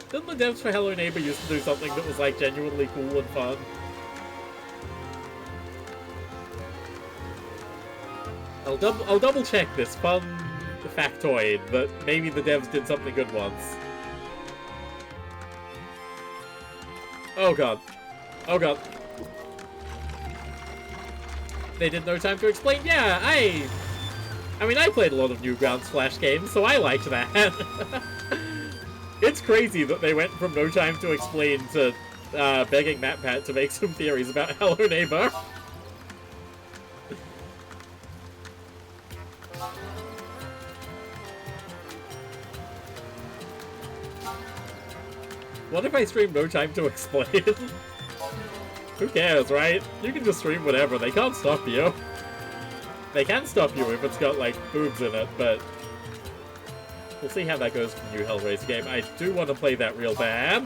Didn't the devs for Hello Neighbor used to do something that was, like, genuinely cool and fun? I'll double check this fun factoid, but maybe the devs did something good once. Oh god. Oh god. They did No Time to Explain? Yeah, I mean, I played a lot of Newgrounds Flash games, so I liked that. It's crazy that they went from No Time to Explain to begging MatPat to make some theories about Hello Neighbor. What if I stream No Time to Explain? Who cares, right? You can just stream whatever, they can't stop you. They can stop you if it's got, like, boobs in it, but... We'll see how that goes for the new Hellraiser game. I do want to play that real bad.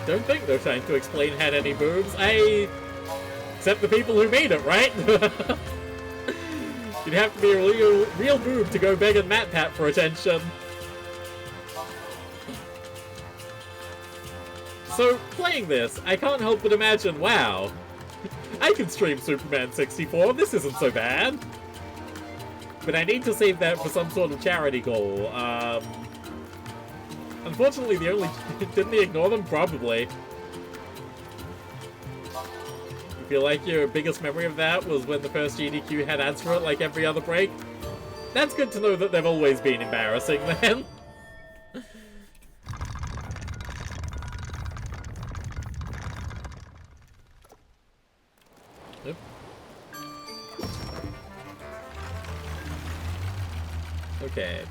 Don't think No Time to Explain had any boobs. Except the people who made it, right? You'd have to be a real boob to go begging MatPat for attention. So, playing this, I can't help but imagine, wow, I can stream Superman 64, this isn't so bad. But I need to save that for some sort of charity goal. Unfortunately, didn't they ignore them? Probably. You feel like your biggest memory of that was when the first GDQ had ads for it like every other break? That's good to know that they've always been embarrassing then. Nope. Okay.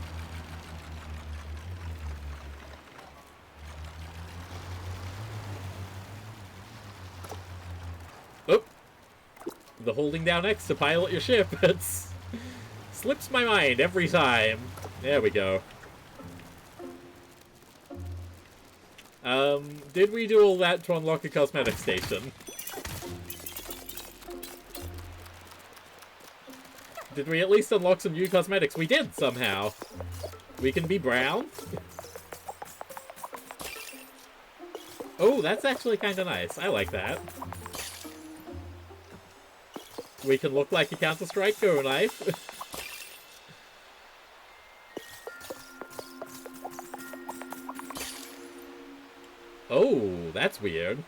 Oh! The holding down X to pilot your ship, it's... slips my mind every time. There we go. Did we do all that to unlock a cosmetic station? Did we at least unlock some new cosmetics? We did, somehow. We can be brown. Oh, that's actually kind of nice. I like that. We can look like a Counter-Strike Go Knife. Oh, that's weird.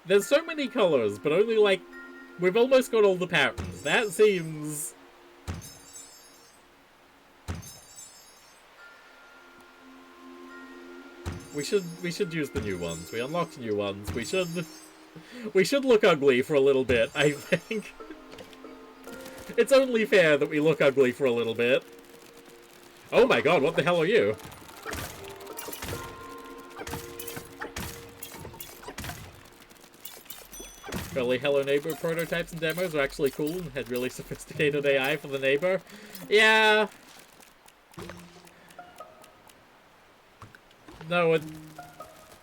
There's so many colors, but only, like, we've almost got all the patterns. That seems... We should use the new ones. We unlocked new ones. We should look ugly for a little bit, I think. It's only fair that we look ugly for a little bit. Oh my god, what the hell are you? Early Hello Neighbor prototypes and demos were actually cool and had really sophisticated AI for the neighbor. Yeah. No,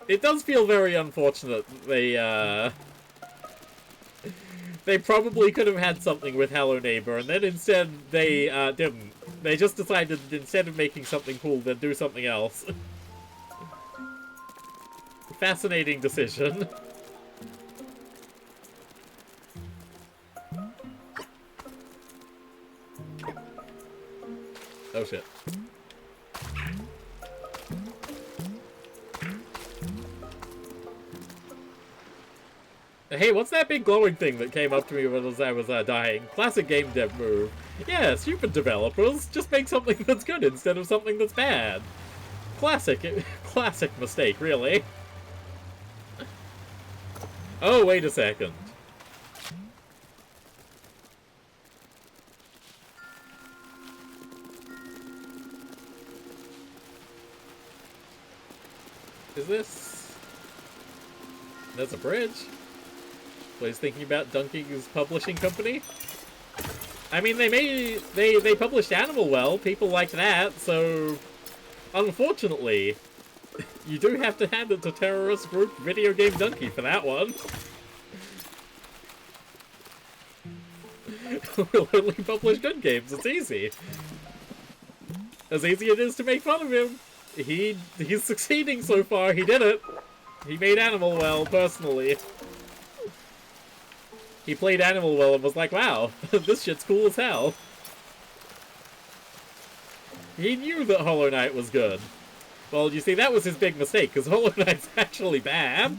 it does feel very unfortunate. They probably could have had something with Hello Neighbor, and then instead they didn't. They just decided instead of making something cool, then do something else. fascinating decision. Oh shit. Hey, what's that big glowing thing that came up to me as I was dying? Classic game dev move. Yeah, stupid developers. Just make something that's good instead of something that's bad. Classic mistake, really. Oh, wait a second. Is this... There's a bridge? Was thinking about Dunking's publishing company? I mean, they published Animal Well, people like that, so... Unfortunately, you do have to hand it to terrorist group Video Game Donkey for that one. We'll only publish good games, it's easy. As easy it is to make fun of him. He's succeeding so far, he did it. He made Animal Well, personally. He played Animal Well and was like, wow, this shit's cool as hell. He knew that Hollow Knight was good. Well, you see, that was his big mistake, because Hollow Knight's actually bad.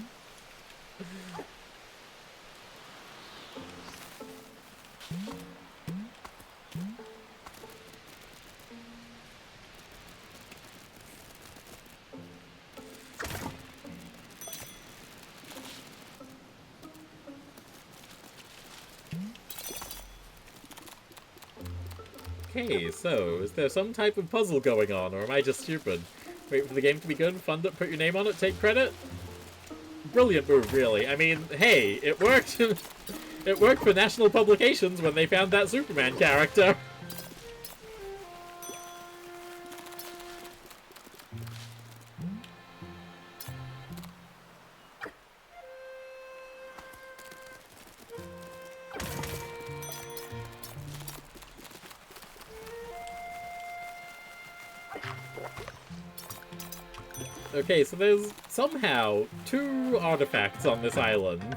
Okay, so, is there some type of puzzle going on, or am I just stupid? Wait for the game to be good, fund it, put your name on it, take credit? Brilliant move, really. I mean, hey, it worked. It worked for national publications when they found that Superman character. Okay, so there's somehow 2 artifacts on this island.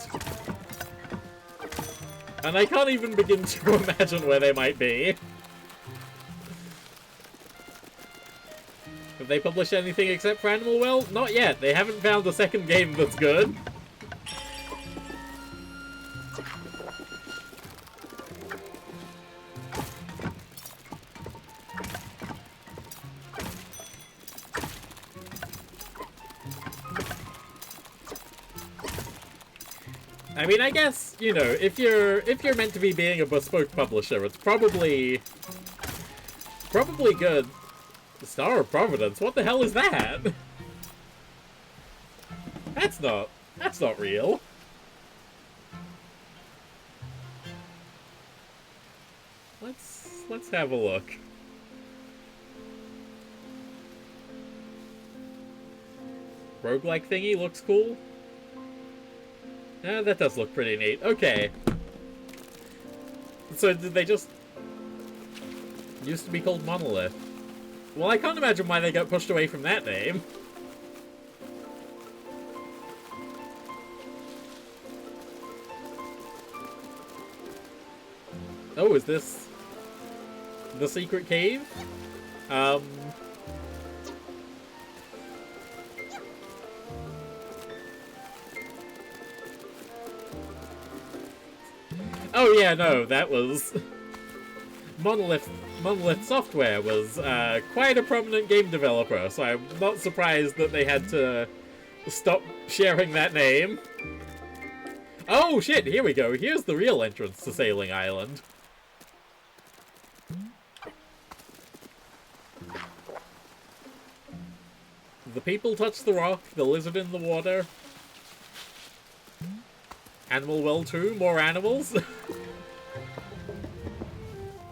And I can't even begin to imagine where they might be. Have they published anything except for Animal Well? Not yet. They haven't found a second game that's good. I mean, I guess, you know, if you're meant to be being a bespoke publisher, it's probably good. Star of Providence, what the hell is that? That's not real. Let's have a look. Roguelike thingy looks cool. That does look pretty neat. Okay. So did they just... Used to be called Monolith. Well, I can't imagine why they got pushed away from that name. Oh, is this... the secret cave? Oh yeah, no, that was... Monolith Software was quite a prominent game developer, so I'm not surprised that they had to stop sharing that name. Oh shit, here we go. Here's the real entrance to Sailing Island. The people touch the rock, the lizard in the water. Animal Well 2, more animals.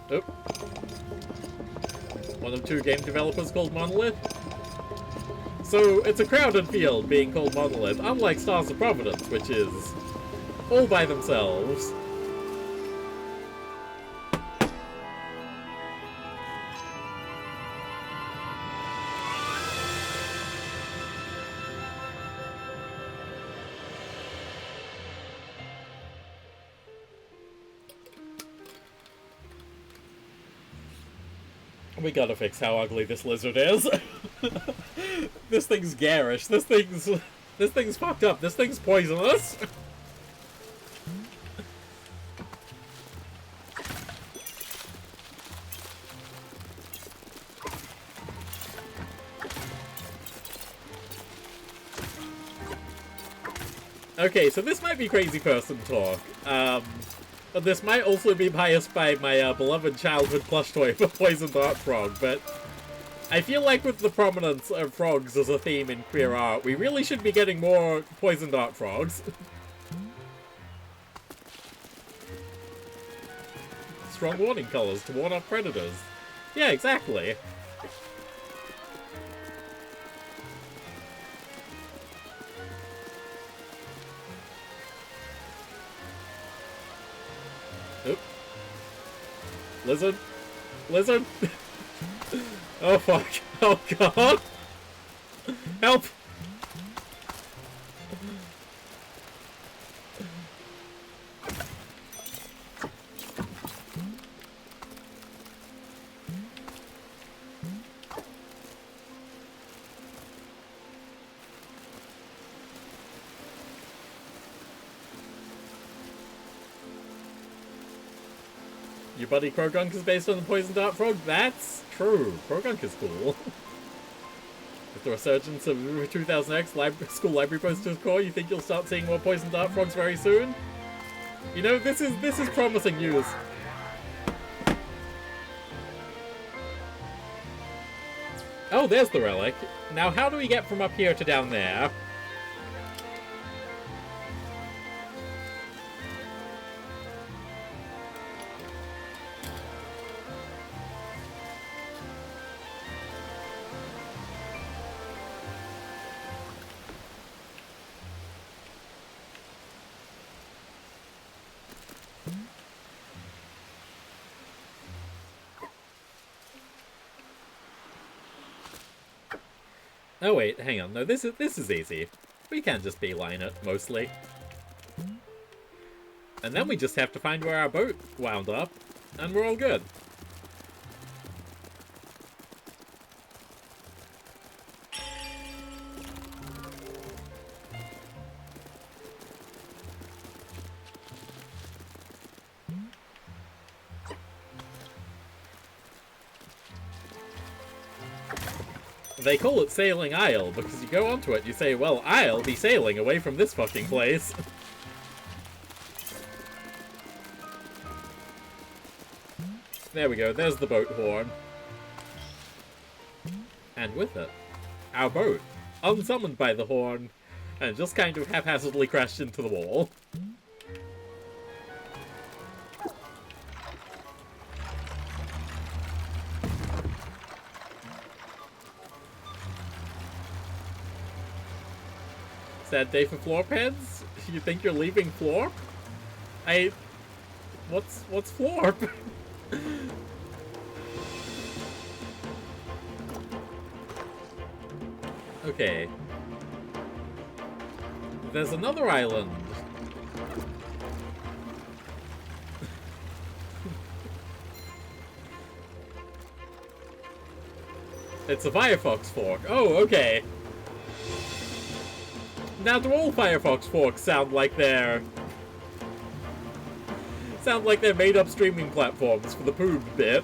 Oh. One of 2 game developers called Monolith. So, it's a crowded field being called Monolith, unlike Stars of Providence, which is all by themselves. We gotta fix how ugly this lizard is. This thing's garish. This thing's fucked up. This thing's poisonous. Okay, so this might be crazy person talk. But this might also be biased by my beloved childhood plush toy for Poison Dart Frog, but I feel like with the prominence of frogs as a theme in queer art, we really should be getting more Poison Dart Frogs. Strong warning colors to warn off predators. Yeah, exactly. Oop. Lizard? Lizard? Oh fuck. Oh god. Help! Your buddy Krogunk is based on the Poison Dart Frog? That's true. Krogunk is cool. With the resurgence of 2000X school library posters core, you think you'll start seeing more Poison Dart Frogs very soon? You know, this is promising news. Oh, there's the relic. Now, how do we get from up here to down there? Oh wait, hang on. No, this is easy. We can just beeline it, mostly. And then we just have to find where our boat wound up, and we're all good. They call it Sailing Isle, because you go onto it and you say, well, I'll be sailing away from this fucking place. There we go, there's the boat horn. And with it, our boat, unsummoned by the horn, and just kind of haphazardly crashed into the wall. Sad day for Florp heads? You think you're leaving Florp? What's Florp? Okay. There's another island. It's a Firefox fork. Oh, okay. Now, do all Firefox forks sound like they're made-up streaming platforms for the poob bit?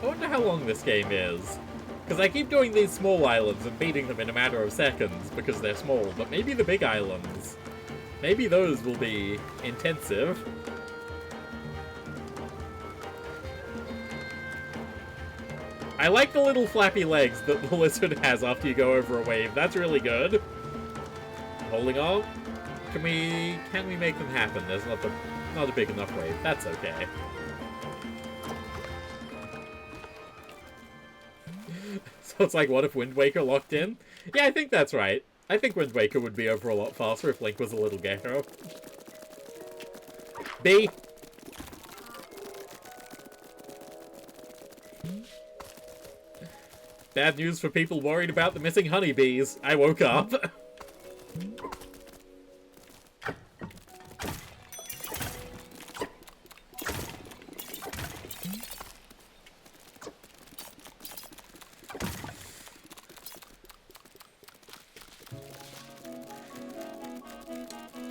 I wonder how long this game is. Because I keep doing these small islands and beating them in a matter of seconds because they're small, but maybe the big islands, maybe those will be intensive. I like the little flappy legs that the lizard has after you go over a wave. That's really good. Holding on. Can we make them happen? There's not a big enough wave. That's okay. So it's like, what if Wind Waker locked in? Yeah, I think that's right. I think Wind Waker would be over a lot faster if Link was a little gecko. B. Bad news for people worried about the missing honeybees. I woke up.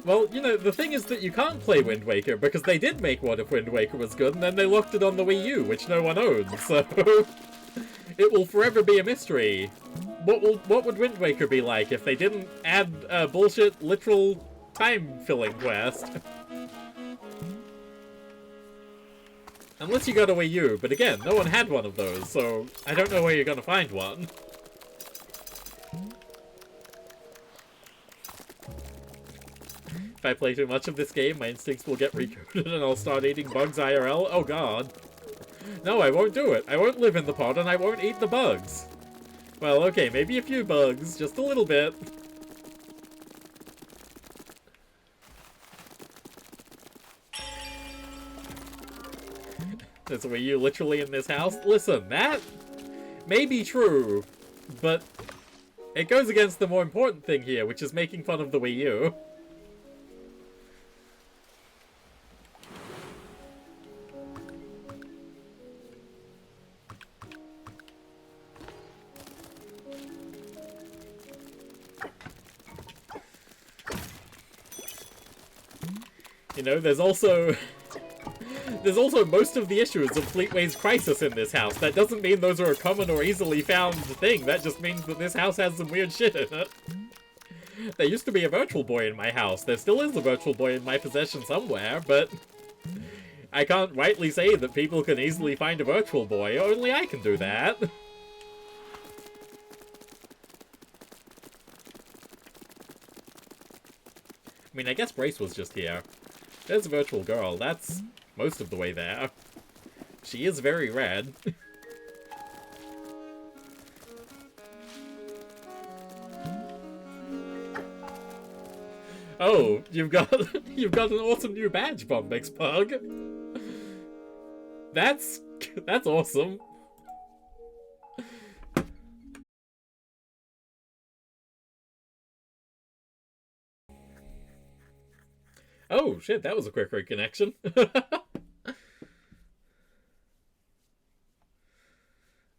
Well, you know, the thing is that you can't play Wind Waker, because they did make one if Wind Waker was good, and then they locked it on the Wii U, which no one owns, so... it will forever be a mystery. What would Wind Waker be like if they didn't add a bullshit, literal, time-filling quest? Unless you got a Wii U, but again, no one had one of those, so I don't know where you're gonna find one. If I play too much of this game, my instincts will get recoded and I'll start eating bugs IRL. Oh god. No, I won't do it. I won't live in the pod and I won't eat the bugs. Well, okay, maybe a few bugs. Just a little bit. There's a Wii U literally in this house. Listen, that may be true, but it goes against the more important thing here, which is making fun of the Wii U. You know, there's also most of the issues of Fleetway's Crisis in this house. That doesn't mean those are a common or easily found thing. That just means that this house has some weird shit in it. There used to be a Virtual Boy in my house. There still is a Virtual Boy in my possession somewhere, but I can't rightly say that people can easily find a Virtual Boy. Only I can do that. I mean, I guess Brace was just here. There's a virtual girl. That's most of the way there. She is very red. Oh, you've got an awesome new badge, Bombix Pug. That's awesome. Oh, shit, that was a quick reconnection.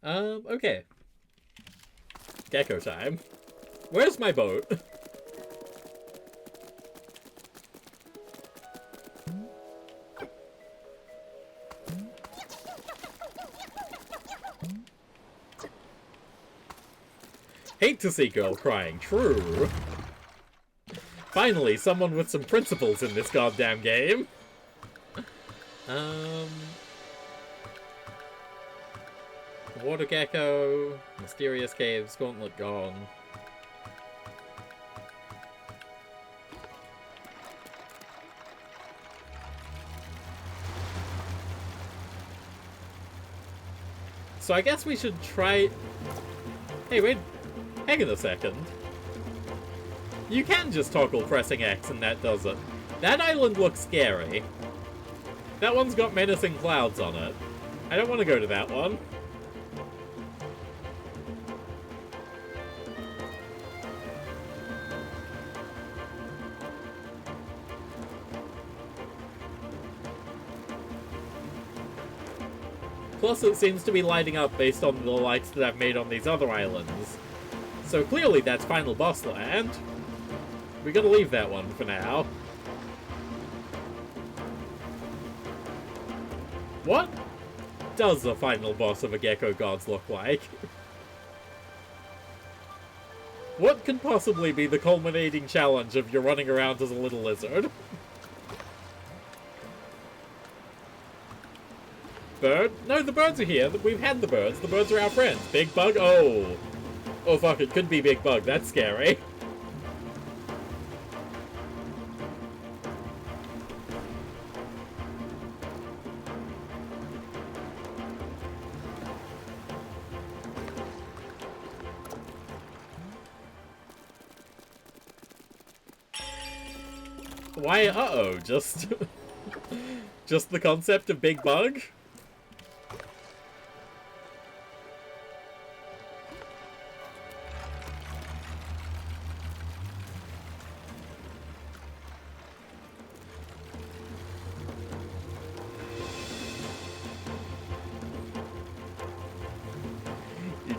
Okay. Gecko time. Where's my boat? Hate to see girl crying, true. Finally, someone with some principles in this goddamn game. Water Gecko, Mysterious Caves, Gauntlet gone. So I guess we should try... Hey, wait. Hang on a second. You can just toggle pressing X and that does it. That island looks scary. That one's got menacing clouds on it. I don't want to go to that one. Plus it seems to be lighting up based on the lights that I've made on these other islands. So clearly that's Final Boss Land. We gotta leave that one for now. What does the final boss of a Gecko Gods look like? What can possibly be the culminating challenge of you running around as a little lizard? Bird? No, the birds are here. We've had the birds. The birds are our friends. Big Bug? Oh. Oh fuck, it could be Big Bug. That's scary. Why, uh-oh, just the concept of Big Bug?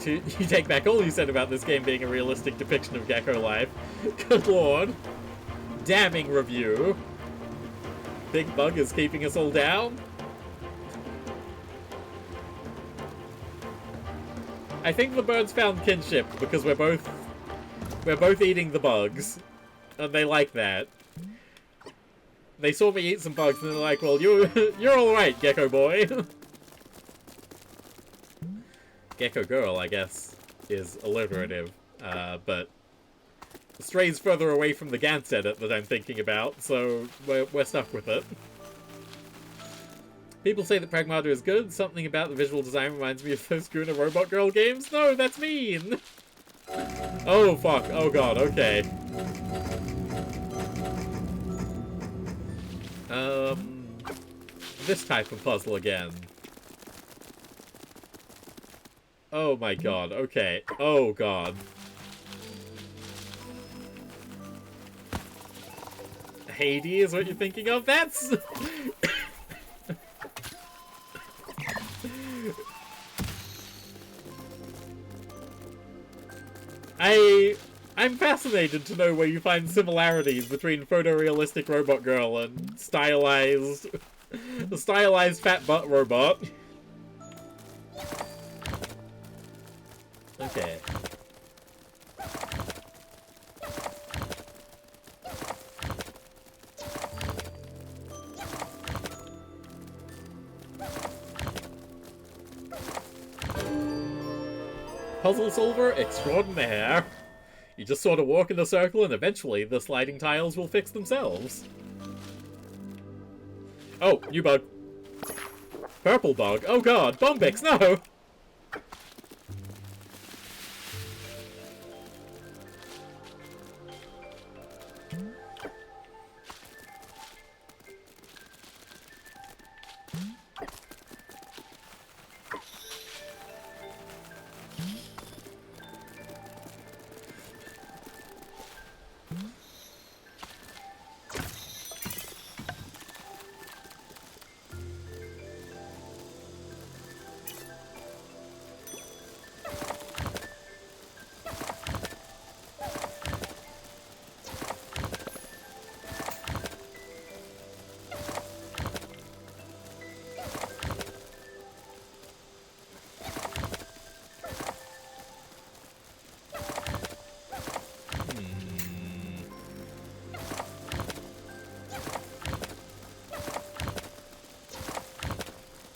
You take back all you said about this game being a realistic depiction of Gecko life. Good lord. Damning review. Big Bug is keeping us all down. I think the birds found kinship because we're both eating the bugs, and they like that. They saw me eat some bugs, and they're like, "Well, you're all right, Gecko boy." Gecko girl, I guess, is alliterative, but strays further away from the Gantz edit that I'm thinking about, so we're stuck with it. People say that Pragmata is good. Something about the visual design reminds me of those Guna Robot Girl games. No, that's mean! Oh, fuck. Oh, God. Okay. This type of puzzle again. Oh, my God. Okay. Oh, God. Hades is what you're thinking of? That's... I'm fascinated to know where you find similarities between photorealistic robot girl and stylized fat butt robot. Okay. Puzzle solver extraordinaire. You just sort of walk in a circle and eventually the sliding tiles will fix themselves. Oh, new bug. Purple bug. Oh god, Bombix, no!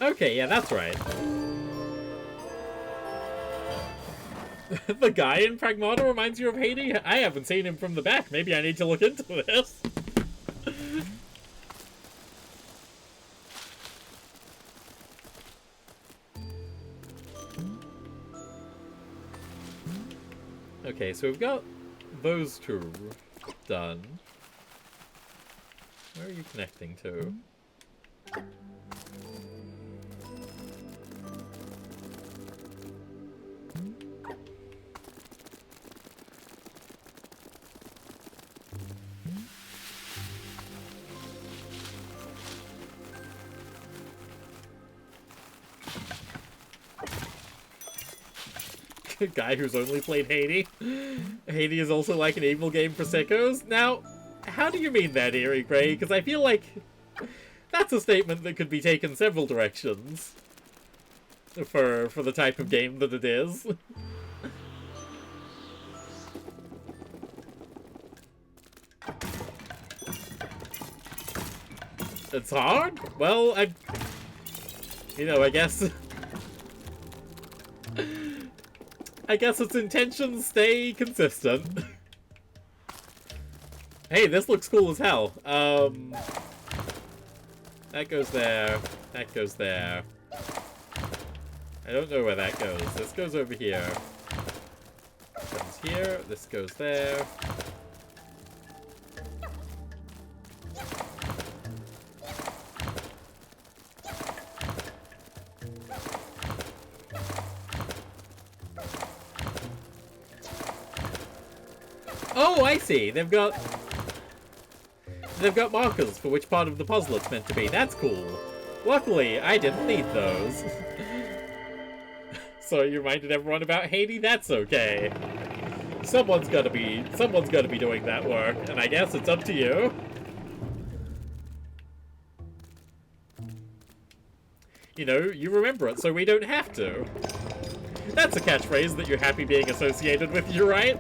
Okay, yeah, that's right. The guy in Pragmata reminds you of Hades? I haven't seen him from the back. Maybe I need to look into this. Okay, so we've got those two done. Where are you connecting to? Guy who's only played Hades. Hades is also like an evil game for sickos. Now, how do you mean that, Eerie Gray? Because I feel like that's a statement that could be taken several directions for the type of game that it is. It's hard? Well, I guess... I guess its intentions stay consistent. Hey, this looks cool as hell. That goes there. That goes there. I don't know where that goes. This goes over here. This goes here. This goes there. Oh, I see. They've got markers for which part of the puzzle it's meant to be. That's cool. Luckily, I didn't need those. So you reminded everyone about Haiti? That's okay. Someone's gotta be doing that work, and I guess it's up to you. You know, you remember it, so we don't have to. That's a catchphrase that you're happy being associated with, you're right?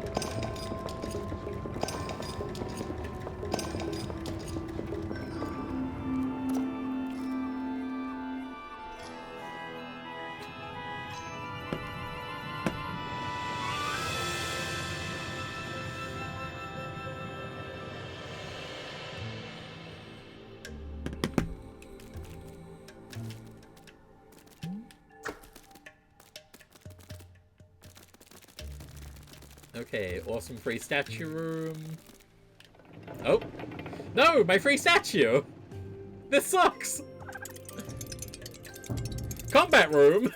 Okay, awesome free statue room. Oh! No! My free statue! This sucks! Combat room!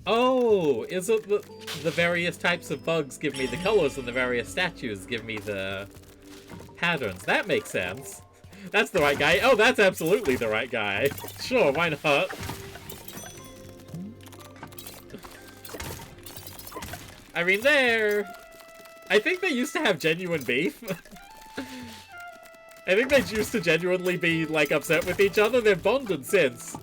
Oh, is it the various types of bugs give me the colors and the various statues give me the patterns? That makes sense. That's the right guy. Oh, that's absolutely the right guy. Sure, why not? I mean, I think they used to have genuine beef. I think they used to genuinely be, like, upset with each other. They've bonded since.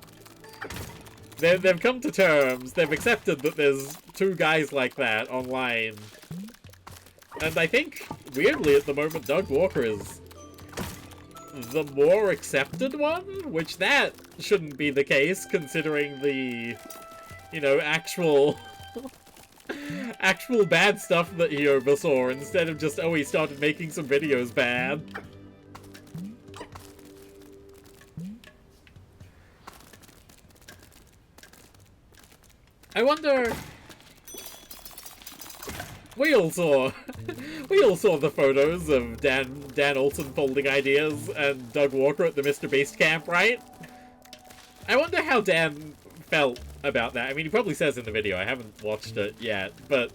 They've come to terms. They've accepted that there's two guys like that online. And I think, weirdly, at the moment, Doug Walker is the more accepted one? Which that shouldn't be the case, considering the, you know, actual bad stuff that he oversaw, instead of just, oh, he started making some videos bad. I wonder... We all saw the photos of Dan Olsen folding ideas and Doug Walker at the Mr. Beast camp, right? I wonder how Dan felt about that. I mean, he probably says in the video, I haven't watched it yet, but...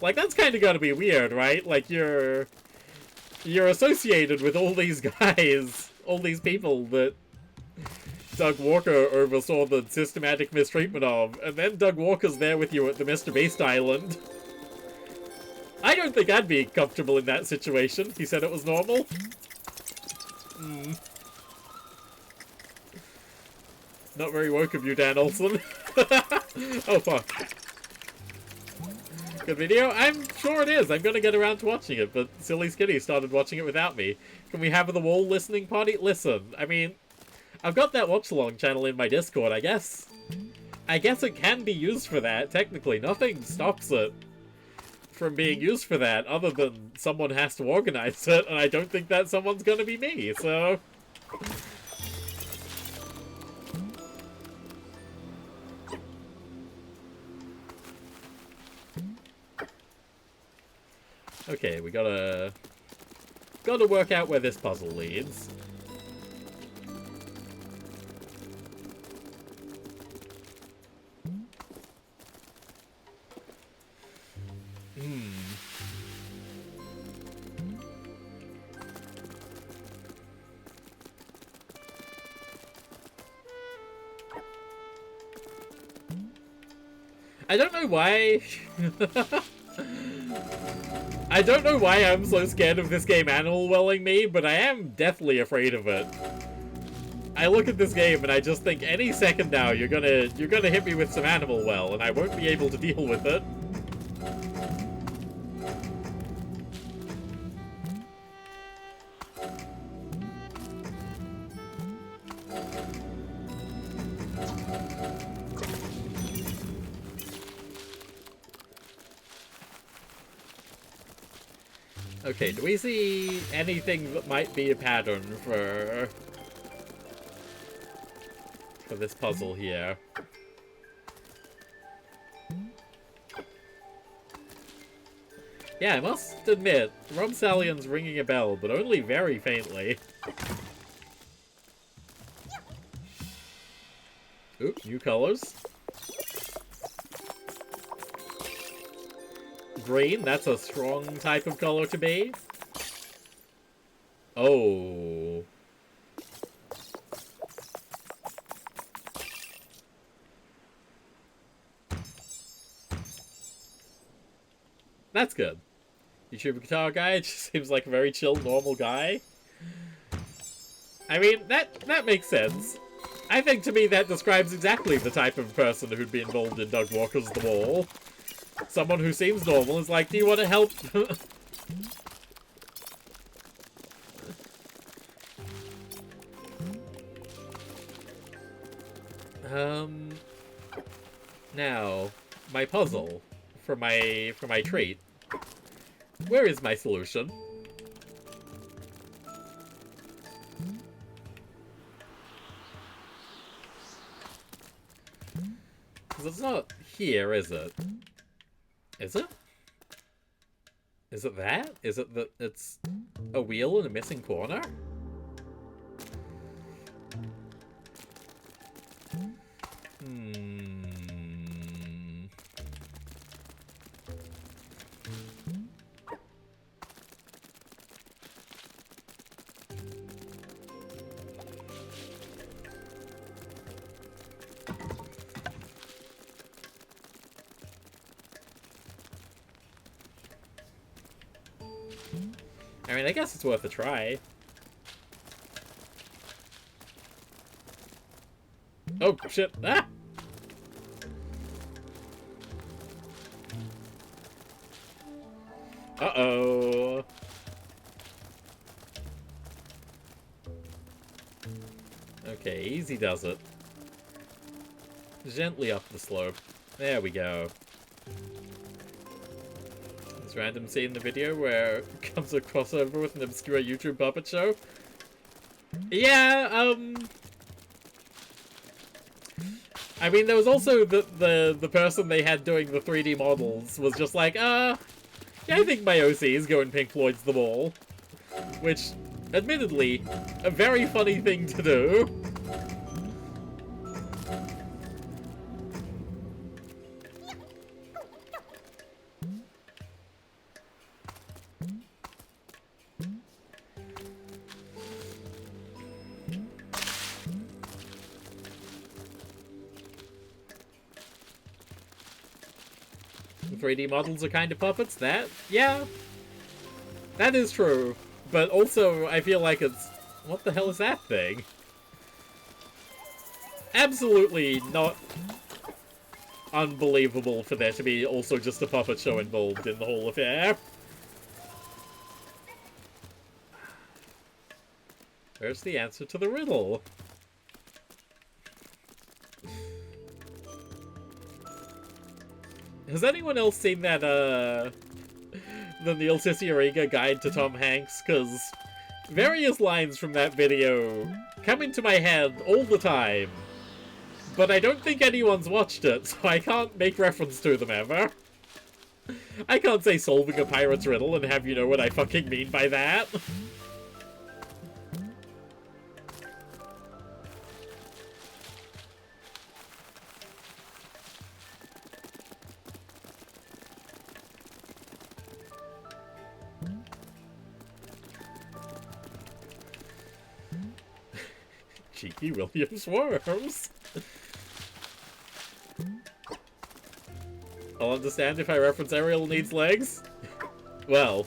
Like, that's kind of gotta be weird, right? Like, you're associated with all these guys, all these people that Doug Walker oversaw the systematic mistreatment of, and then Doug Walker's there with you at the Mr. Beast Island. I don't think I'd be comfortable in that situation. He said it was normal. Not very woke of you, Dan Olsen. Oh, fuck. Good video? I'm sure it is. I'm gonna get around to watching it, but Silly Skinny started watching it without me. Can we have the wall listening party? Listen, I mean, I've got that watch-along channel in my Discord, I guess. I guess it can be used for that, technically. Nothing stops it from being used for that, other than someone has to organize it, and I don't think that someone's gonna be me, so... Okay, we gotta work out where this puzzle leads. I don't know why... I don't know why I'm so scared of this game animal welling me, but I am deathly afraid of it. I look at this game and I just think any second now you're gonna hit me with some animal well, and I won't be able to deal with it. Okay, do we see anything that might be a pattern for this puzzle here? Yeah, I must admit, Rob Salion's ringing a bell, but only very faintly. Ooh, new colors. Green, that's a strong type of color to be. Oh. That's good. YouTube guitar guy just seems like a very chill, normal guy. I mean, that makes sense. I think to me that describes exactly the type of person who'd be involved in Doug Walker's The Wall. Someone who seems normal is like, do you want to help? Now, my puzzle for my treat. Where is my solution? Because it's not here, is it? Is it? Is it that? Is it that it's a wheel in a missing corner? I mean, I guess it's worth a try. Oh, shit. Ah! Uh-oh. Okay, easy does it. Gently up the slope. There we go. This random scene in the video where it comes a crossover with an obscure YouTube puppet show. Yeah, I mean, there was also the person they had doing the 3D models was just like, yeah, I think my OC is going Pink Floyd's The Wall. Which, admittedly, a very funny thing to do. The 3D models are kind of puppets, yeah. That is true. But also, I feel like it's... What the hell is that thing? Absolutely not unbelievable for there to be also just a puppet show involved in the whole affair. Where's the answer to the riddle? Has anyone else seen that, the Neil Cicierega guide to Tom Hanks? Because various lines from that video come into my head all the time. But I don't think anyone's watched it, so I can't make reference to them ever. I can't say solving a pirate's riddle and have you know what I fucking mean by that. Cheeky Williams worms. I'll understand if I reference Ariel needs legs. Well,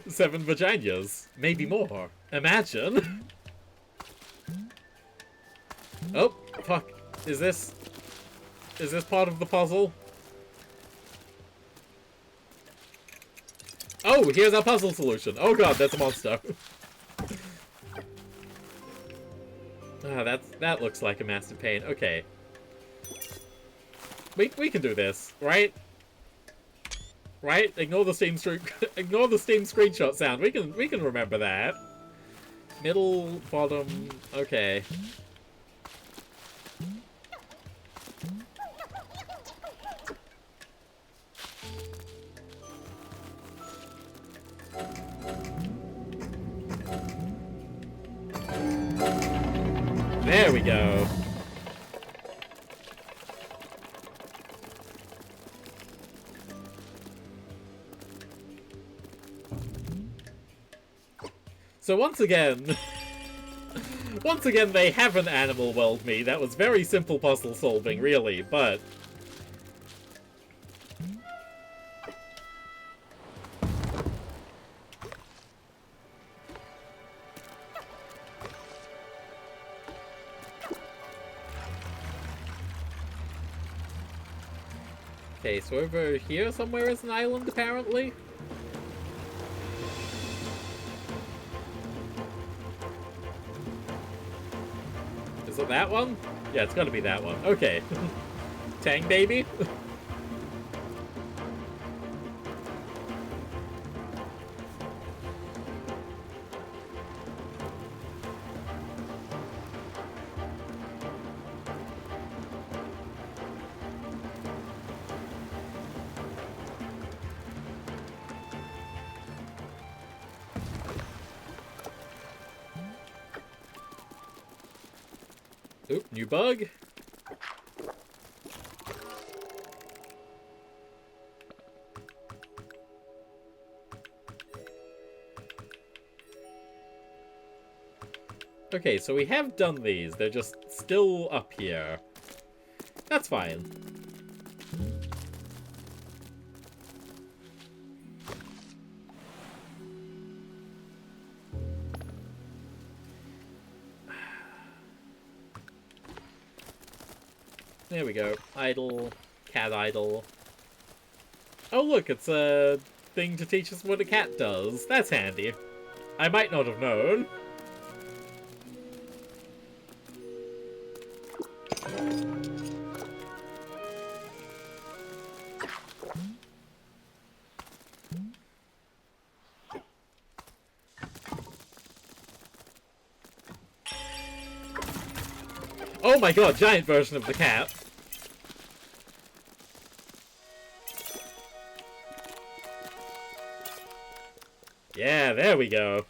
7 vaginas, maybe more. Imagine. Oh, fuck. Is this part of the puzzle? Oh, here's our puzzle solution. Oh god, that's a monster. Ah, that looks like a massive pain. Okay. We can do this, right? Right? Ignore the Steam screenshot sound. We can remember that. Middle, bottom, okay. There we go. So once again, they haven't Animal World me. That was very simple puzzle solving, really, but... Okay, so over here somewhere is an island, apparently? Is it that one? Yeah, it's gotta be that one. Okay. Tang baby? Oop, new bug. Okay, so we have done these. They're just still up here. That's fine. There we go. Idle. Cat idle. Oh look, it's a thing to teach us what a cat does. That's handy. I might not have known. Oh my god, giant version of the cat. Yeah, there we go.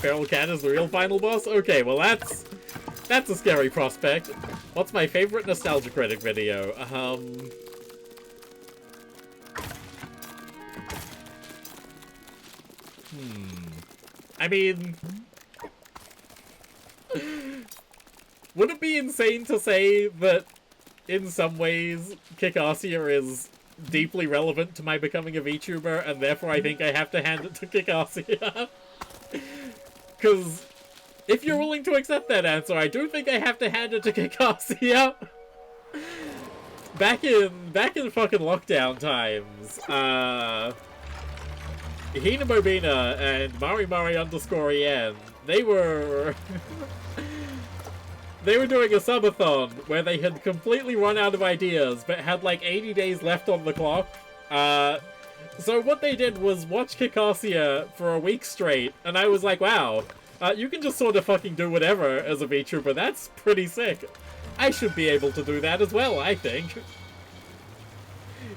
Feral cat is the real final boss? Okay, well that's a scary prospect. What's my favorite Nostalgia Critic video? I mean... would it be insane to say that, in some ways, Kickasia is deeply relevant to my becoming a VTuber, and therefore I think I have to hand it to Kickasia? Because... if you're willing to accept that answer, I do think I have to hand it to Kickasia. Back in fucking lockdown times, Hinamobina and Mari_En, they were they were doing a subathon where they had completely run out of ideas, but had like 80 days left on the clock. So what they did was watch Kickasia for a week straight, and I was like, wow. You can just sort of fucking do whatever as a VTuber. That's pretty sick. I should be able to do that as well, I think.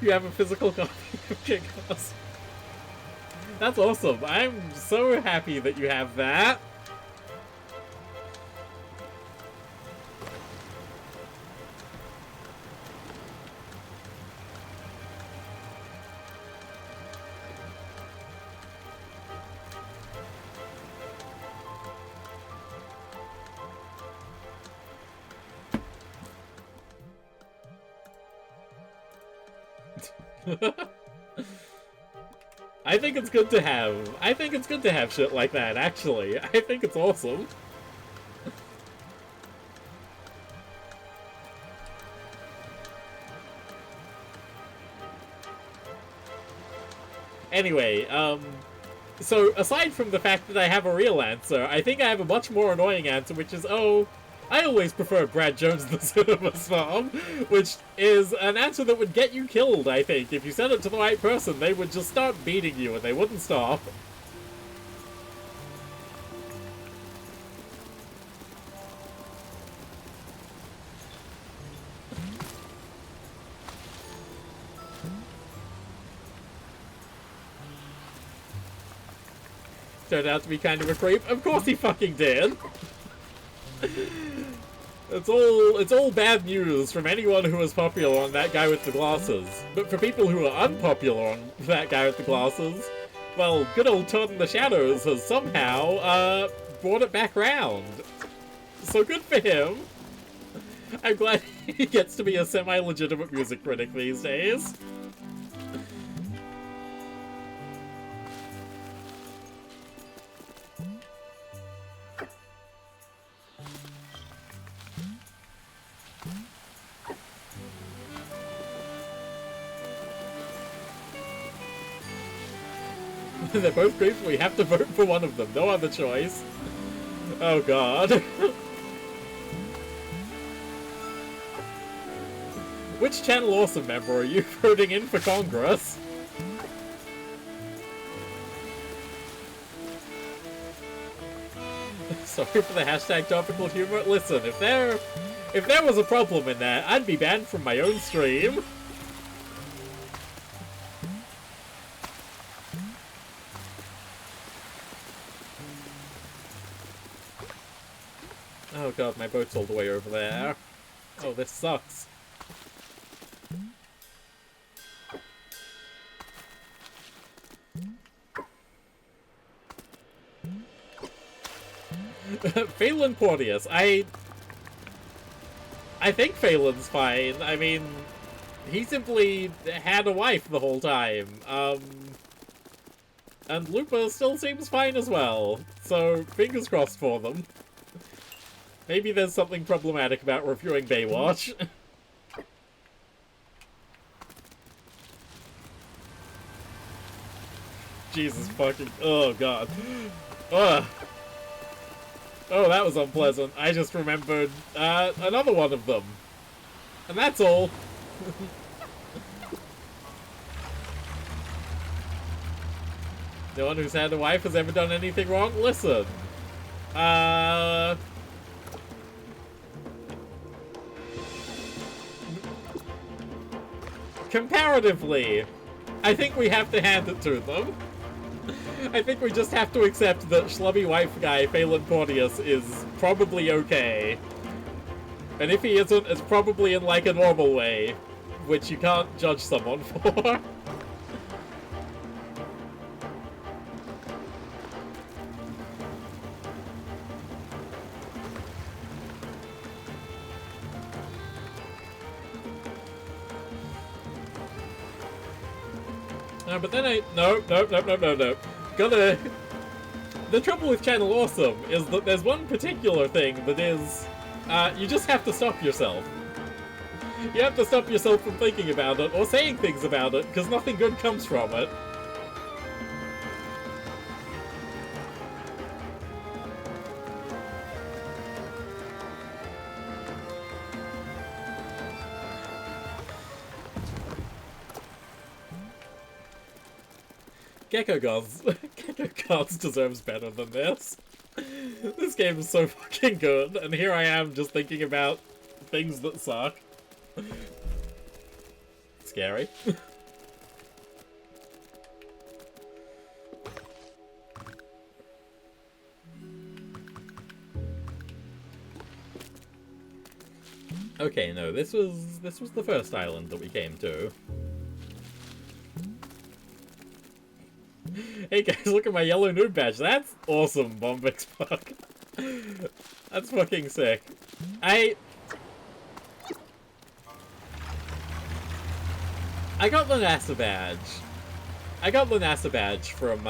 You have a physical copy of Kickass. That's awesome. I'm so happy that you have that. I think it's good to have. I think it's good to have shit like that, actually. I think it's awesome. Anyway, so aside from the fact that I have a real answer, I think I have a much more annoying answer, which is, oh, I always prefer Brad Jones' The Cinema Farm, which is an answer that would get you killed, I think. If you sent it to the right person, they would just start beating you and they wouldn't stop. Turned out to be kind of a creep. Of course he fucking did. It's all bad news from anyone who was popular on That Guy with the Glasses. But for people who are unpopular on That Guy with the Glasses, well, good old Todd in the Shadows has somehow, brought it back round. So good for him. I'm glad he gets to be a semi-legitimate music critic these days. They're both great, we have to vote for one of them. No other choice. Oh god. Which Channel Awesome member are you voting in for Congress? Sorry for the hashtag topical humor. Listen, if there was a problem in that, I'd be banned from my own stream. Oh god, my boat's all the way over there. Oh, this sucks. Phelan Porteous, I think Phelan's fine. I mean, he simply had a wife the whole time. And Lupa still seems fine as well. So, fingers crossed for them. Maybe there's something problematic about reviewing Baywatch. Jesus fucking... Oh, God. Ugh. Oh, that was unpleasant. I just remembered, another one of them. And that's all. No one who's had a wife has ever done anything wrong? Listen. Comparatively, I think we have to hand it to them. I think we just have to accept that schlubby wife guy Phelan Porteous is probably okay. And if he isn't, it's probably in like a normal way, which you can't judge someone for. No, but then no. The trouble with Channel Awesome is that there's one particular thing that is, you just have to stop yourself. You have to stop yourself from thinking about it, or saying things about it, because nothing good comes from it. Gecko Gods deserves better than this. This game is so fucking good, and here I am just thinking about things that suck. Scary. Okay, no, this was the first island that we came to. Hey guys, look at my yellow noob badge. That's awesome, Bombix Puck. That's fucking sick. I got the NASA badge. I got the NASA badge from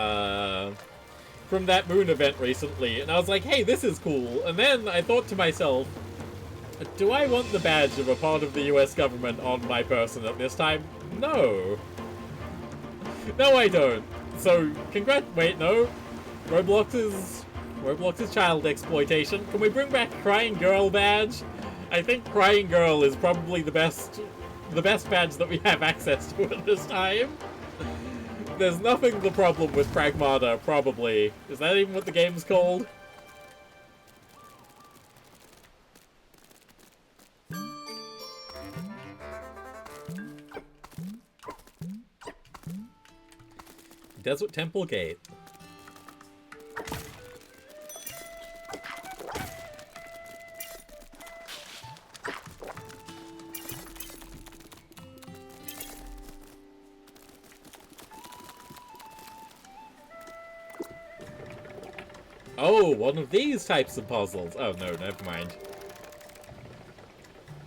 that moon event recently, and I was like, hey, this is cool. And then I thought to myself, do I want the badge of a part of the US government on my person at this time? No. No, I don't. So, wait, no. Roblox is child exploitation. Can we bring back Crying Girl badge? I think Crying Girl is probably the best badge that we have access to at this time. There's nothing the problem with Pragmata, probably. Is that even what the game's called? Desert Temple Gate. Oh, one of these types of puzzles. Oh, no, never mind.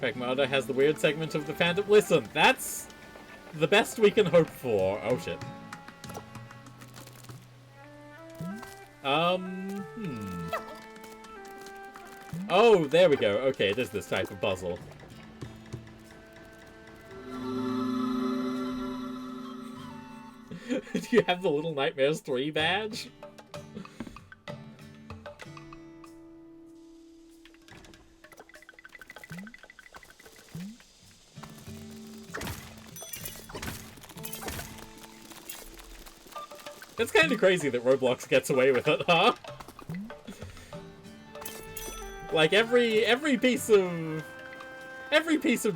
Pragmata has the weird segment of the fandom. Listen, that's the best we can hope for. Oh, shit. Oh, there we go. Okay, it is this type of puzzle. Do you have the Little Nightmares 3 badge? It's kind of crazy that Roblox gets away with it, huh? Like, every piece of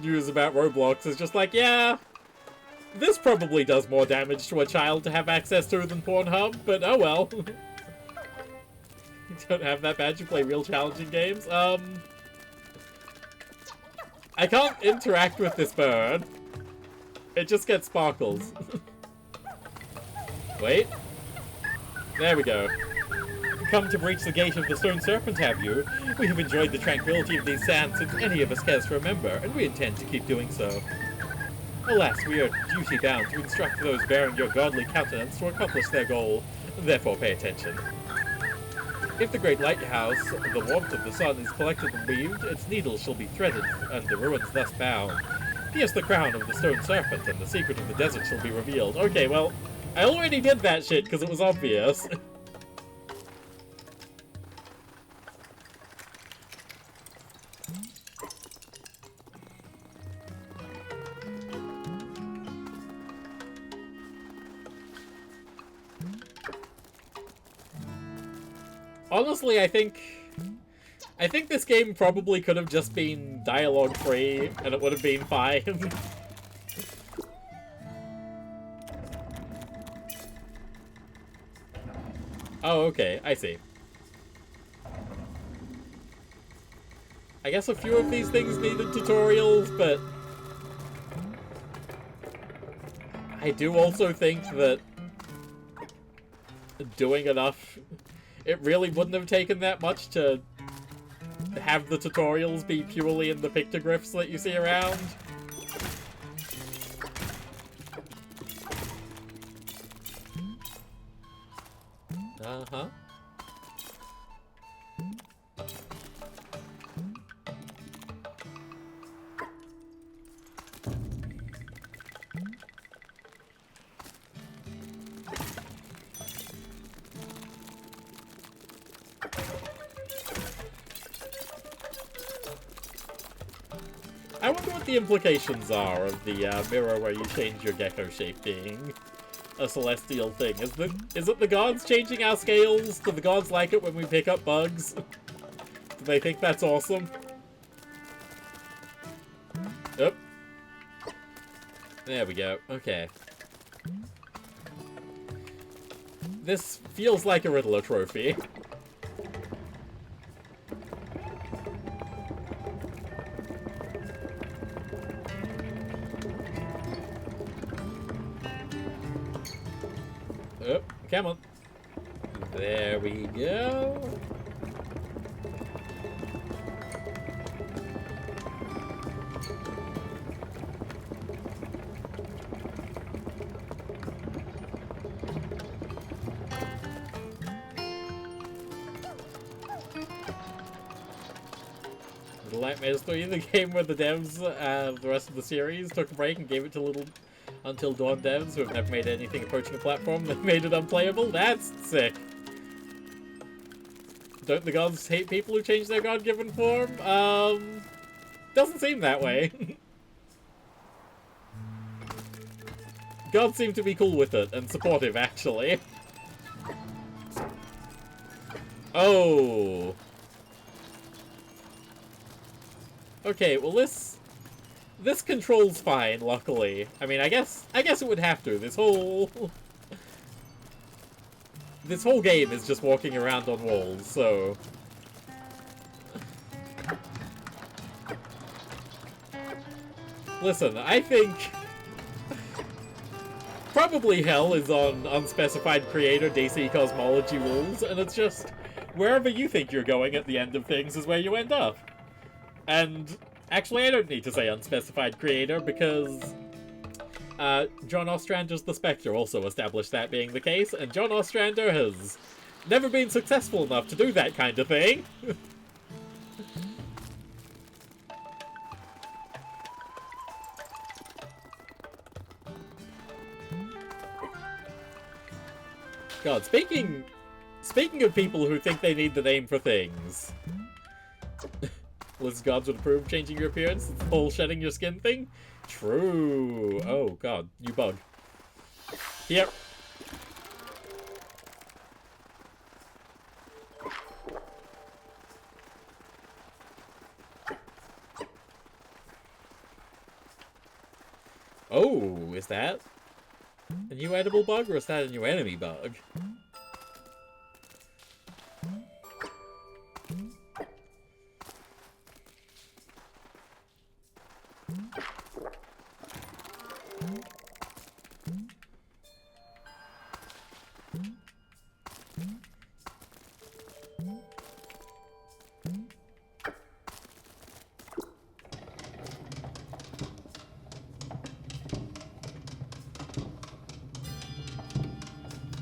news about Roblox is just like, yeah, this probably does more damage to a child to have access to than Pornhub, but oh well. You don't have that badge, you play real challenging games? I can't interact with this bird. It just gets sparkles. Wait. There we go. Come to breach the gate of the Stone Serpent, have you? We have enjoyed the tranquility of these sands since any of us cares to remember, and we intend to keep doing so. Alas, we are duty-bound to instruct those bearing your godly countenance to accomplish their goal, therefore pay attention. If the great lighthouse, the warmth of the sun, is collected and weaved, its needles shall be threaded, and the ruins thus bound. Pierce the crown of the Stone Serpent, and the secret of the desert shall be revealed. Okay, well, I already did that shit because it was obvious. Honestly, I think this game probably could have just been dialogue-free, and it would have been fine. Oh, okay, I see. I guess a few of these things needed tutorials, but I do also think that doing enough, it really wouldn't have taken that much to have the tutorials be purely in the pictographs that you see around. Uh-huh. I wonder what the implications are of the mirror where you change your gecko shape being a celestial thing. Is it the gods changing our scales? Do the gods like it when we pick up bugs? Do they think that's awesome? Yep. There we go. Okay. This feels like a Riddler trophy. Oh, come on. There we go. Little Nightmares 3, the game where the devs of the rest of the series took a break and gave it to Little Until Dawn devs who have never made anything approaching a platform that made it unplayable? That's sick. Don't the gods hate people who change their god-given form? Doesn't seem that way. Gods seem to be cool with it, and supportive, actually. Oh. Okay, well this controls fine, luckily. I mean, I guess it would have to. This whole game is just walking around on walls, so listen, I think probably hell is on unspecified creator DC Cosmology rules, and it's just wherever you think you're going at the end of things is where you end up. And actually, I don't need to say unspecified creator because John Ostrander's The Spectre also established that being the case, and John Ostrander has never been successful enough to do that kind of thing. God, speaking of people who think they need the name for things. Liz Gods would approve changing your appearance, the whole shedding your skin thing? True. Oh god, you bug. Here. Oh, is that a new edible bug, or is that a new enemy bug?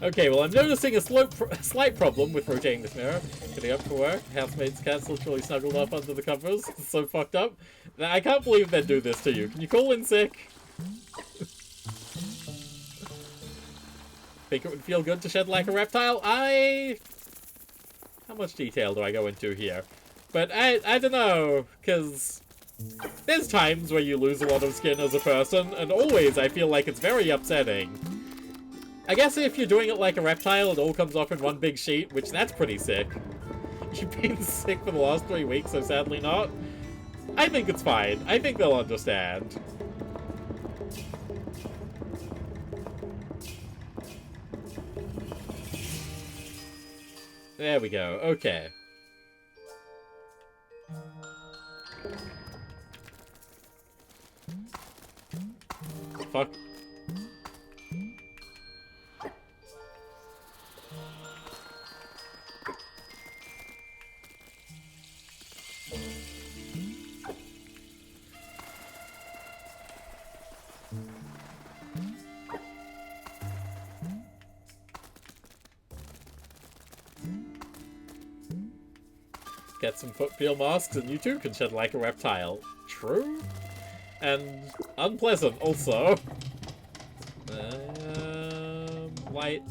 Okay, well, I'm noticing a slight problem with rotating this mirror. Getting up for work, housemate's cat's literally snuggled up under the covers. It's so fucked up. I can't believe they'd do this to you. Can you call in sick? Think it would feel good to shed like a reptile? How much detail do I go into here? But I don't know, because there's times where you lose a lot of skin as a person, and always I feel like it's very upsetting. I guess if you're doing it like a reptile, it all comes off in one big sheet, which that's pretty sick. You've been sick for the last 3 weeks, so sadly not. I think it's fine. I think they'll understand. There we go. Okay. Fuck. Get some foot peel masks and you too can shed like a reptile. True? And unpleasant also. Light.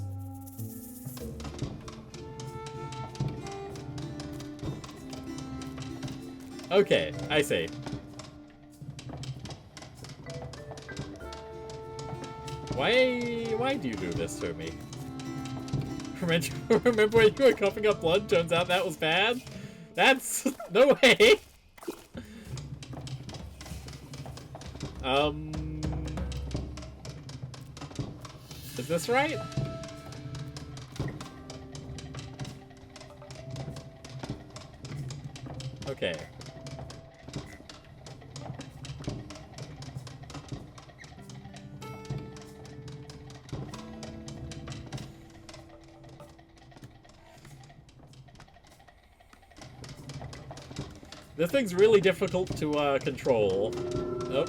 Okay, I see. Why do you do this to me? Remember when you were coughing up blood? Turns out that was bad? That's... no way! Is this right? Okay. This thing's really difficult to control. Oh.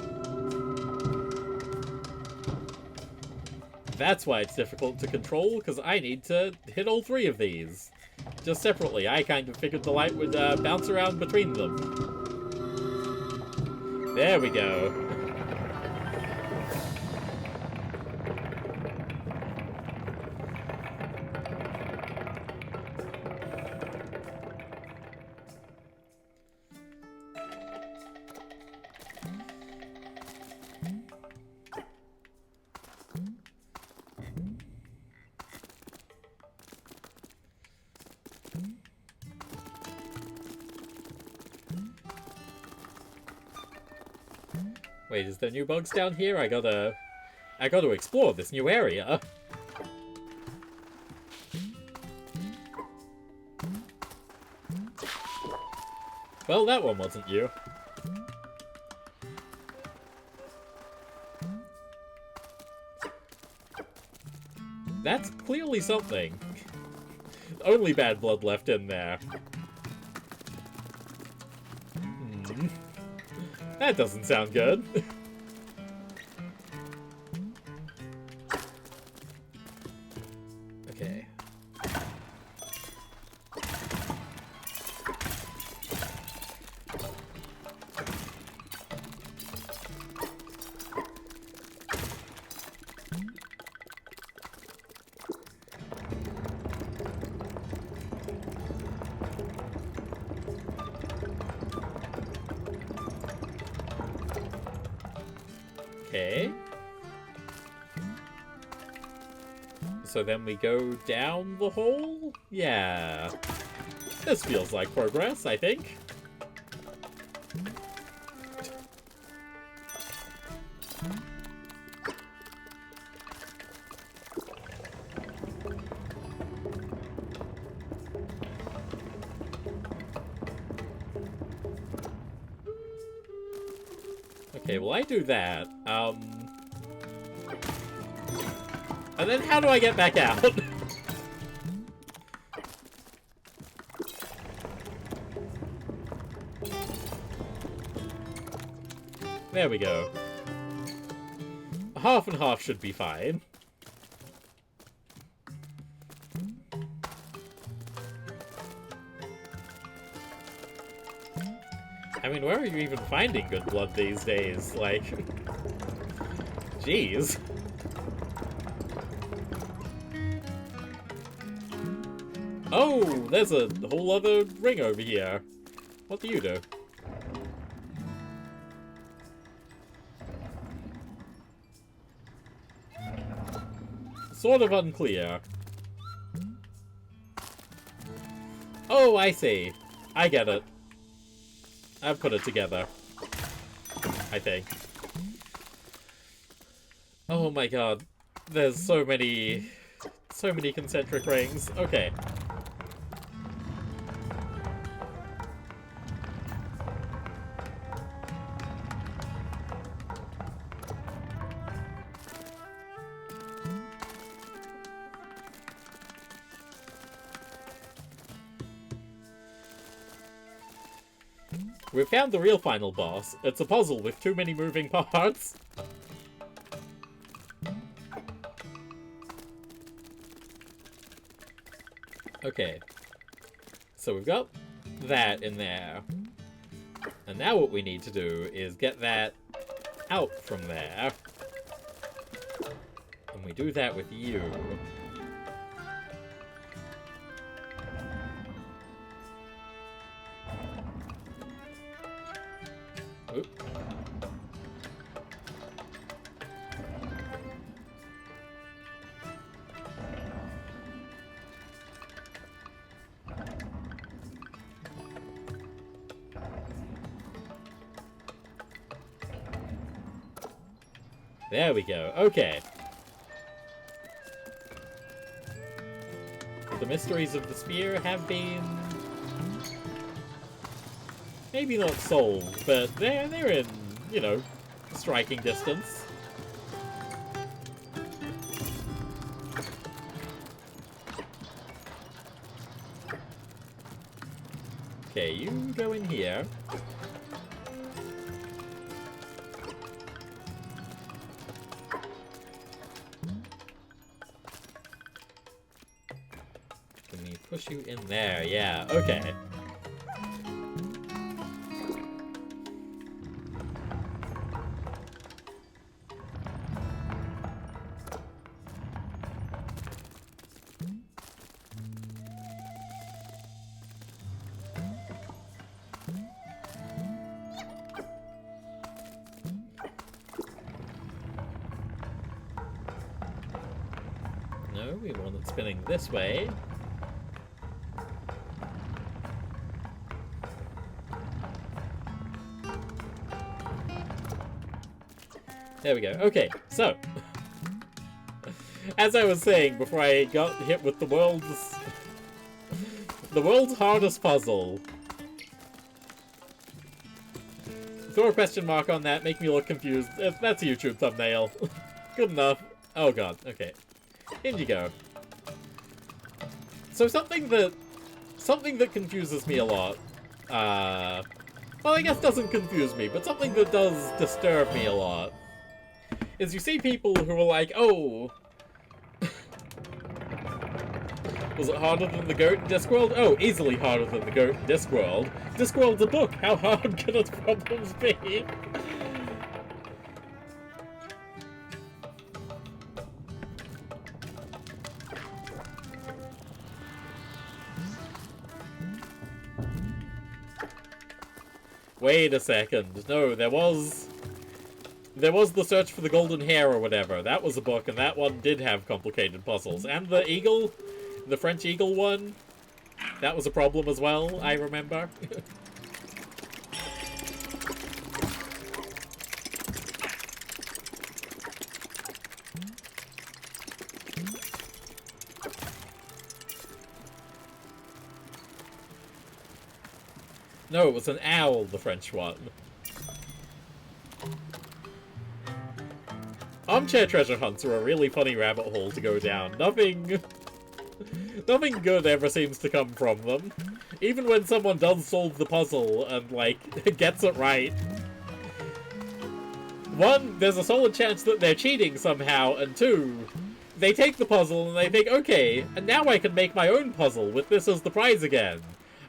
That's why it's difficult to control, because I need to hit all 3 of these. Just separately. I kind of figured the light would bounce around between them. There we go. Wait, is there new bugs down here? I gotta explore this new area. Well, that one wasn't you. That's clearly something. only bad blood left in there. That doesn't sound good. Okay. Okay. So then we go down the hole? Yeah. This feels like progress, I think. Okay, well I do that. And then how do I get back out? There we go. Half and half should be fine. I mean, where are you even finding good blood these days? Like, jeez. Oh, there's a whole other ring over here. What do you do? Sort of unclear. Oh, I see. I get it. I've put it together. I think. Oh my god. There's so many concentric rings. Okay. We've found the real final boss. It's a puzzle with too many moving parts. Okay. So we've got that in there. And now what we need to do is get that out from there. And we do that with you. Oop. There we go. Okay. The mysteries of the sphere have been maybe not solved, but they're in, you know, striking distance. Okay, you go in here. Can we push you in there? Yeah, okay. No, we want it spinning this way. There we go. Okay, so as I was saying before I got hit with the world's hardest puzzle. Throw a question mark on that, make me look confused. That's a YouTube thumbnail. Good enough. Oh god, okay. In you go. So something that confuses me a lot, well, I guess doesn't confuse me, but something that does disturb me a lot, is you see people who are like, oh, was it harder than the Goat in Discworld? Oh, easily harder than the Goat in Discworld. Discworld's a book, how hard can its problems be? Wait a second. No, there was the Search for the Golden Hair or whatever. That was a book, and that one did have complicated puzzles. And the Eagle, the French Eagle one, that was a problem as well, I remember. No, it was an owl, the French one. Armchair treasure hunts are a really funny rabbit hole to go down. Nothing good ever seems to come from them. Even when someone does solve the puzzle and, like, gets it right. One, there's a solid chance that they're cheating somehow, and two, they take the puzzle and they think, okay, and now I can make my own puzzle with this as the prize again.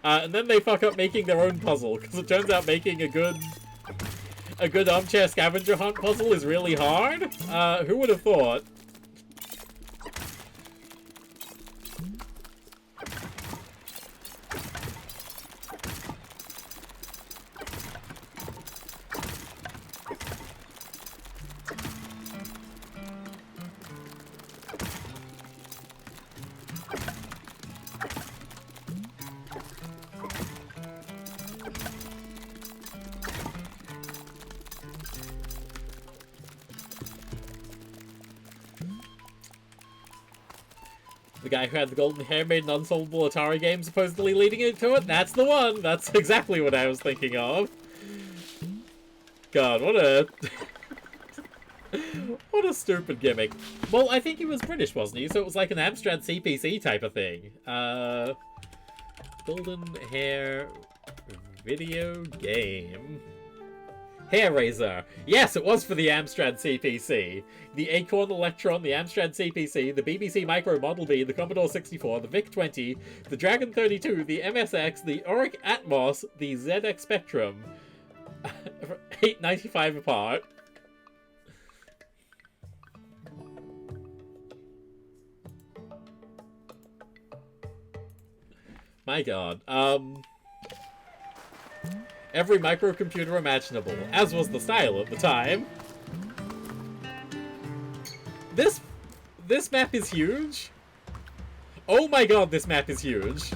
And then they fuck up making their own puzzle, because it turns out making a good armchair scavenger hunt puzzle is really hard? Who would have thought? The guy who had the golden hair made an unsolvable Atari game supposedly leading into it? That's the one! That's exactly what I was thinking of. God, what a... what a stupid gimmick. Well, I think he was British, wasn't he? So it was like an Amstrad CPC type of thing. Golden hair video game. Hair Razor. Yes, it was for the Amstrad CPC. The Acorn Electron, the Amstrad CPC, the BBC Micro Model B, the Commodore 64, the VIC-20, the Dragon 32, the MSX, the Auric Atmos, the ZX Spectrum. $8.95 apart. My god. Every microcomputer imaginable, as was the style at the time. This map is huge. Oh my god, this map is huge.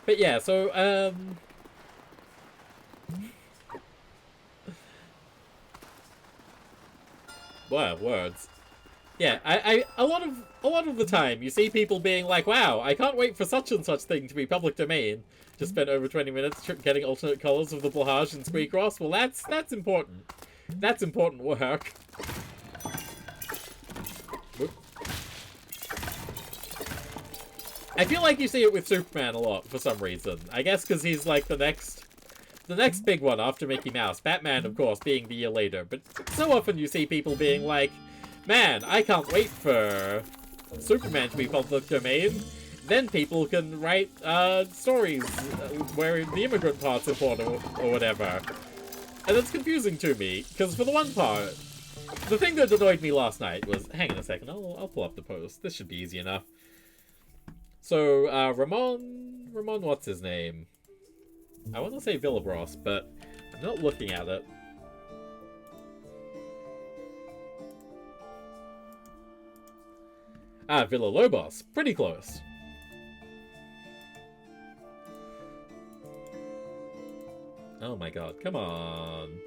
But yeah, so, wow, words. Yeah, a lot of the time you see people being like, wow, I can't wait for such and such thing to be public domain. Just spent over 20 minutes getting alternate colors of the Blahage and Squeecross. Well, that's important. That's important work. I feel like you see it with Superman a lot for some reason. I guess because he's like the next big one after Mickey Mouse. Batman, of course, being the year later. But so often you see people being like, man, I can't wait for Superman to be public domain. Then people can write stories where the immigrant part's important or whatever. And it's confusing to me, because for the one part, the thing that annoyed me last night was... Hang on a second, I'll pull up the post. This should be easy enough. So, Ramon, what's his name? I want to say Villabros, but I'm not looking at it. Ah, Villalobos. Pretty close. Oh my god, come on.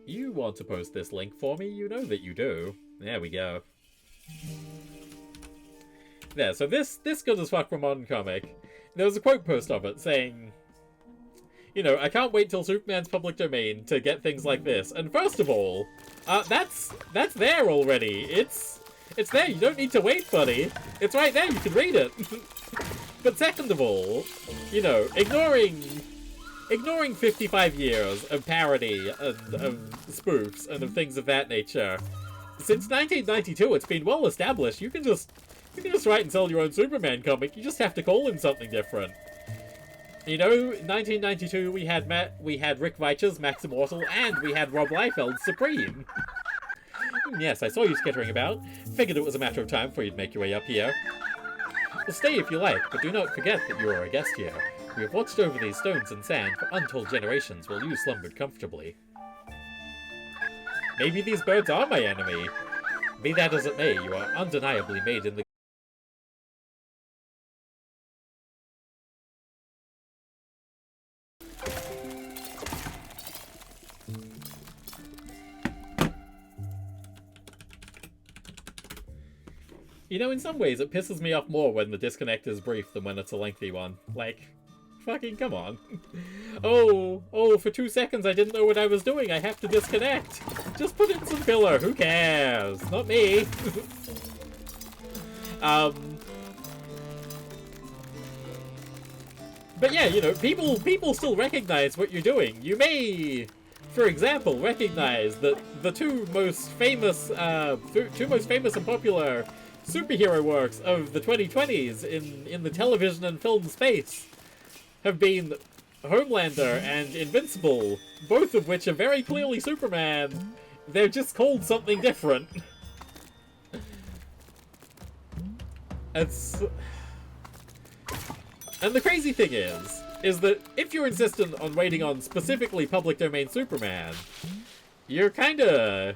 You want to post this link for me? You know that you do. There we go. There, so this good as fuck Ramon comic, there was a quote post of it saying, You know, I can't wait till Superman's public domain to get things like this. And first of all, that's there already. It's there. You don't need to wait, buddy. It's right there. You can read it. But second of all, you know, ignoring 55 years of parody and of spoofs and of things of that nature, since 1992, it's been well established. You can just write and sell your own Superman comic. You just have to call him something different. You know, in 1992 we had Rick Veitch's Max Immortal, and we had Rob Liefeld's Supreme. Yes, I saw you skittering about. Figured it was a matter of time for you to make your way up here. Well, stay if you like, but do not forget that you are a guest here. We have watched over these stones and sand for untold generations while you slumbered comfortably. Maybe these birds are my enemy. Be that as it may, you are undeniably made in the... You know, in some ways, it pisses me off more when the disconnect is brief than when it's a lengthy one. Like, fucking come on. Oh, for 2 seconds I didn't know what I was doing. I have to disconnect. Just put in some filler. Who cares? Not me. But yeah, you know, people still recognize what you're doing. You may, for example, recognize that the two most famous and popular superhero works of the 2020s in the television and film space have been Homelander and Invincible, both of which are very clearly Superman. They're just called something different. And the crazy thing is that if you're insistent on waiting on specifically public domain Superman, you're kinda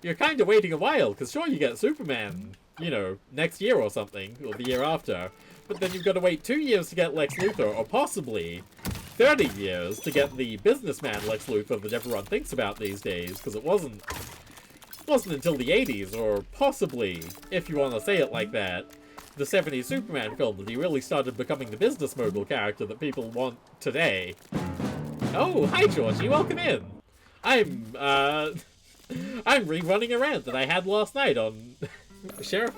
waiting a while, because sure, you get Superman, you know, next year or something, or the year after, but then you've got to wait 2 years to get Lex Luthor, or possibly 30 years to get the businessman Lex Luthor that everyone thinks about these days, because it wasn't until the 80s, or possibly, if you want to say it like that, the 70s Superman film that he really started becoming the business mogul character that people want today. Oh, hi Georgie, welcome in! I'm rerunning a rant that I had last night on Sheriff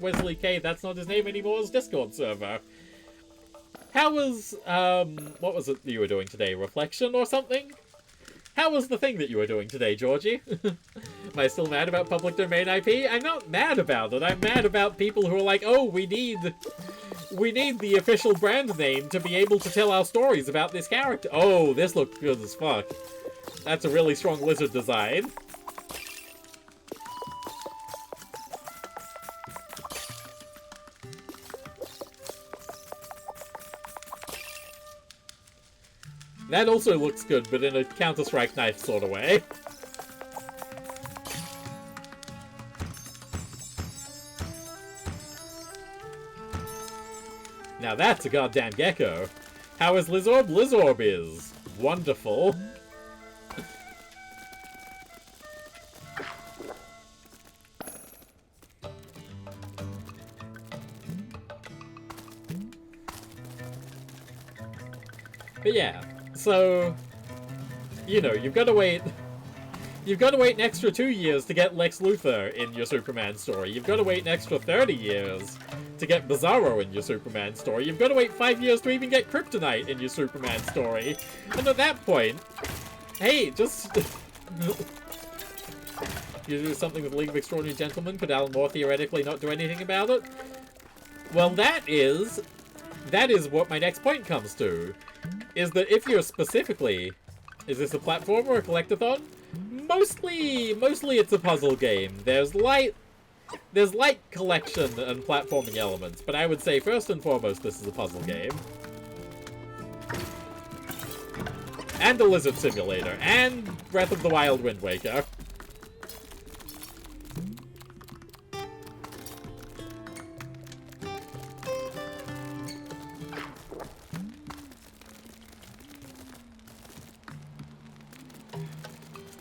Wesley K, that's not his name anymore, Discord server. How was, what was it that you were doing today? Reflection or something? How was the thing that you were doing today, Georgie? Am I still mad about public domain IP? I'm not mad about it. I'm mad about people who are like, oh, we need the official brand name to be able to tell our stories about this character. Oh, this looks good as fuck. That's a really strong lizard design. That also looks good, but in a Counter-Strike knife sort of way. Now that's a goddamn gecko. How is Lizorb? Lizorb is wonderful. But yeah. So, you know, you've got to wait an extra 2 years to get Lex Luthor in your Superman story. You've got to wait an extra 30 years to get Bizarro in your Superman story. You've got to wait 5 years to even get Kryptonite in your Superman story. And at that point, hey, just... you do something with League of Extraordinary Gentlemen, could Alan Moore theoretically not do anything about it? Well, that is what my next point comes to. Is that if you're specifically... Is this a platformer or a collectathon? Mostly it's a puzzle game. There's light collection and platforming elements, but I would say first and foremost this is a puzzle game. And a lizard simulator. And Breath of the Wild Wind Waker.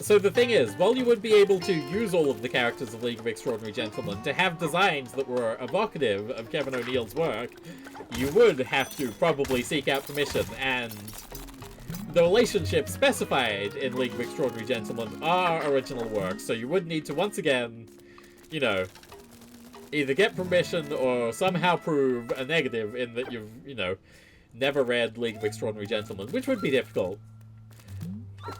So the thing is, while you would be able to use all of the characters of League of Extraordinary Gentlemen to have designs that were evocative of Kevin O'Neill's work, you would have to probably seek out permission and the relationships specified in League of Extraordinary Gentlemen are original works, so you would need to once again, you know, either get permission or somehow prove a negative in that you've, you know, never read League of Extraordinary Gentlemen, which would be difficult.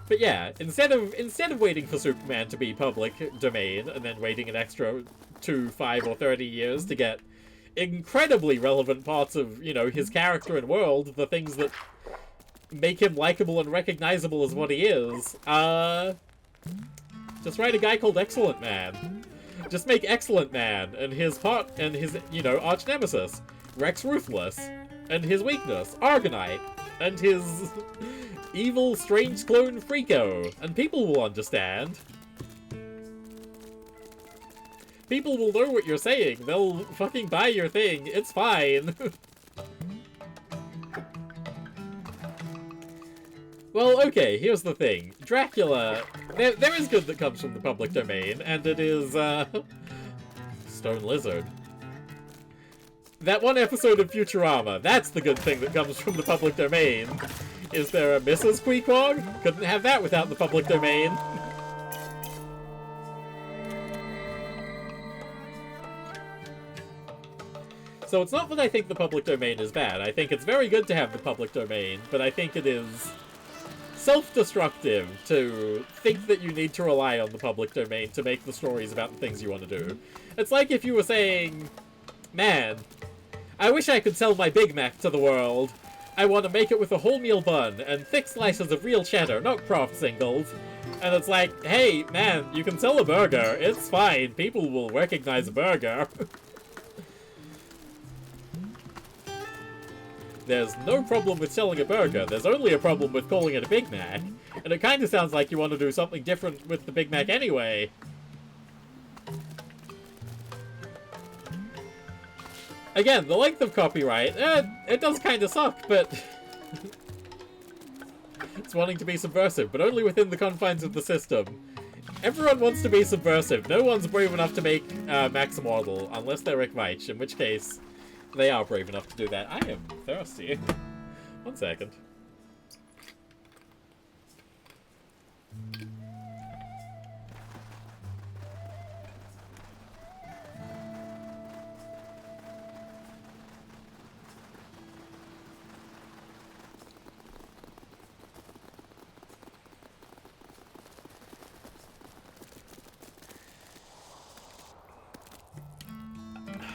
But yeah, instead of waiting for Superman to be public domain and then waiting an extra 2, 5, or 30 years to get incredibly relevant parts of, you know, his character and world, the things that make him likable and recognizable as what he is, just write a guy called Excellent Man. Just make Excellent Man and his you know, arch nemesis, Rex Ruthless, and his weakness, Argonite, and his evil, strange clone, Freako, and people will understand. People will know what you're saying. They'll fucking buy your thing. It's fine. Well, okay, here's the thing. Dracula, there is good that comes from the public domain, and it is, Stone Lizard. That one episode of Futurama, that's the good thing that comes from the public domain. Is there a Mrs. Queequeg? Couldn't have that without the public domain. So it's not that I think the public domain is bad. I think it's very good to have the public domain, but I think it is self-destructive to think that you need to rely on the public domain to make the stories about the things you want to do. It's like if you were saying, man, I wish I could sell my Big Mac to the world. I want to make it with a wholemeal bun and thick slices of real cheddar, not Kraft singles. And it's like, hey, man, you can sell a burger. It's fine. People will recognize a burger. There's no problem with selling a burger. There's only a problem with calling it a Big Mac. And it kind of sounds like you want to do something different with the Big Mac anyway. Again, the length of copyright, it does kind of suck, but it's wanting to be subversive, but only within the confines of the system. Everyone wants to be subversive. No one's brave enough to make Max Immortal, unless they're Rick Veitch, in which case they are brave enough to do that. I am thirsty. 1 second.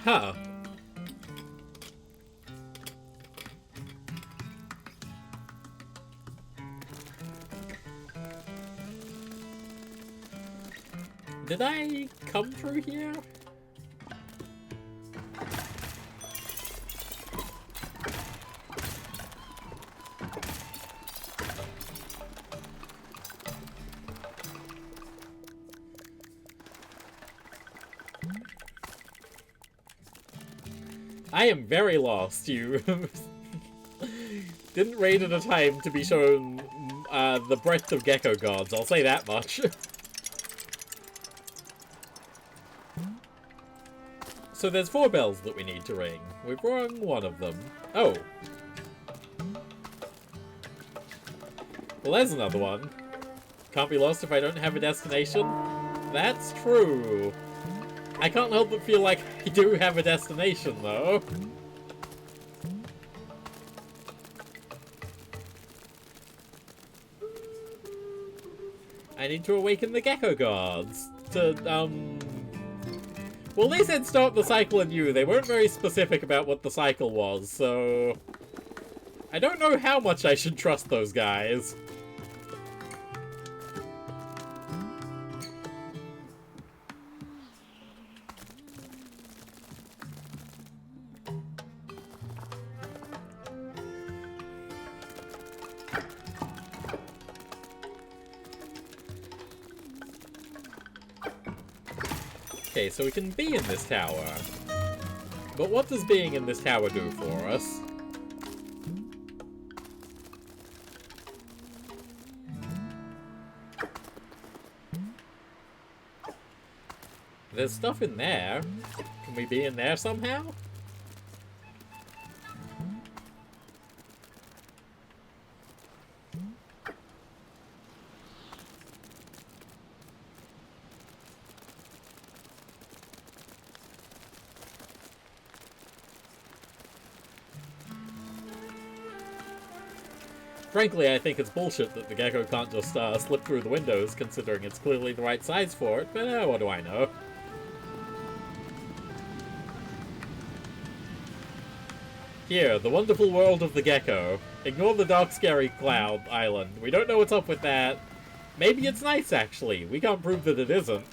Huh. Did I come through here? I am very lost. You didn't raid at a time to be shown the breadth of Gecko Gods, I'll say that much. So there's 4 bells that we need to ring. We've rung one of them. Oh. Well, there's another one. Can't be lost if I don't have a destination. That's true. I can't help but feel like I do have a destination, though. I need to awaken the Gecko Gods to, well, they said start the cycle anew. They weren't very specific about what the cycle was, so I don't know how much I should trust those guys. Okay, so we can be in this tower. But what does being in this tower do for us? There's stuff in there. Can we be in there somehow? Frankly, I think it's bullshit that the gecko can't just slip through the windows, considering it's clearly the right size for it, but what do I know? Here, the wonderful world of the gecko. Ignore the dark, scary cloud island. We don't know what's up with that. Maybe it's nice, actually. We can't prove that it isn't.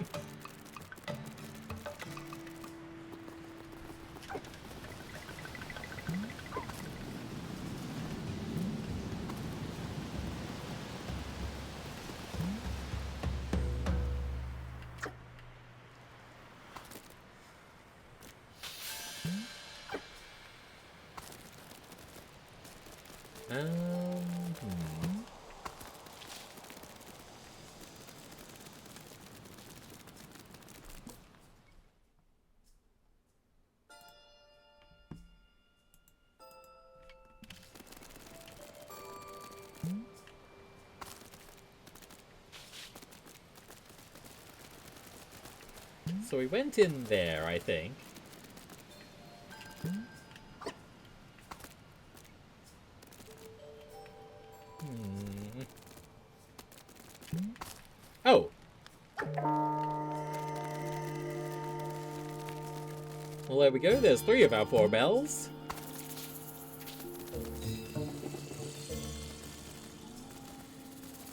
So we went in there, I think. Oh! Well, there we go. There's 3 of our 4 bells.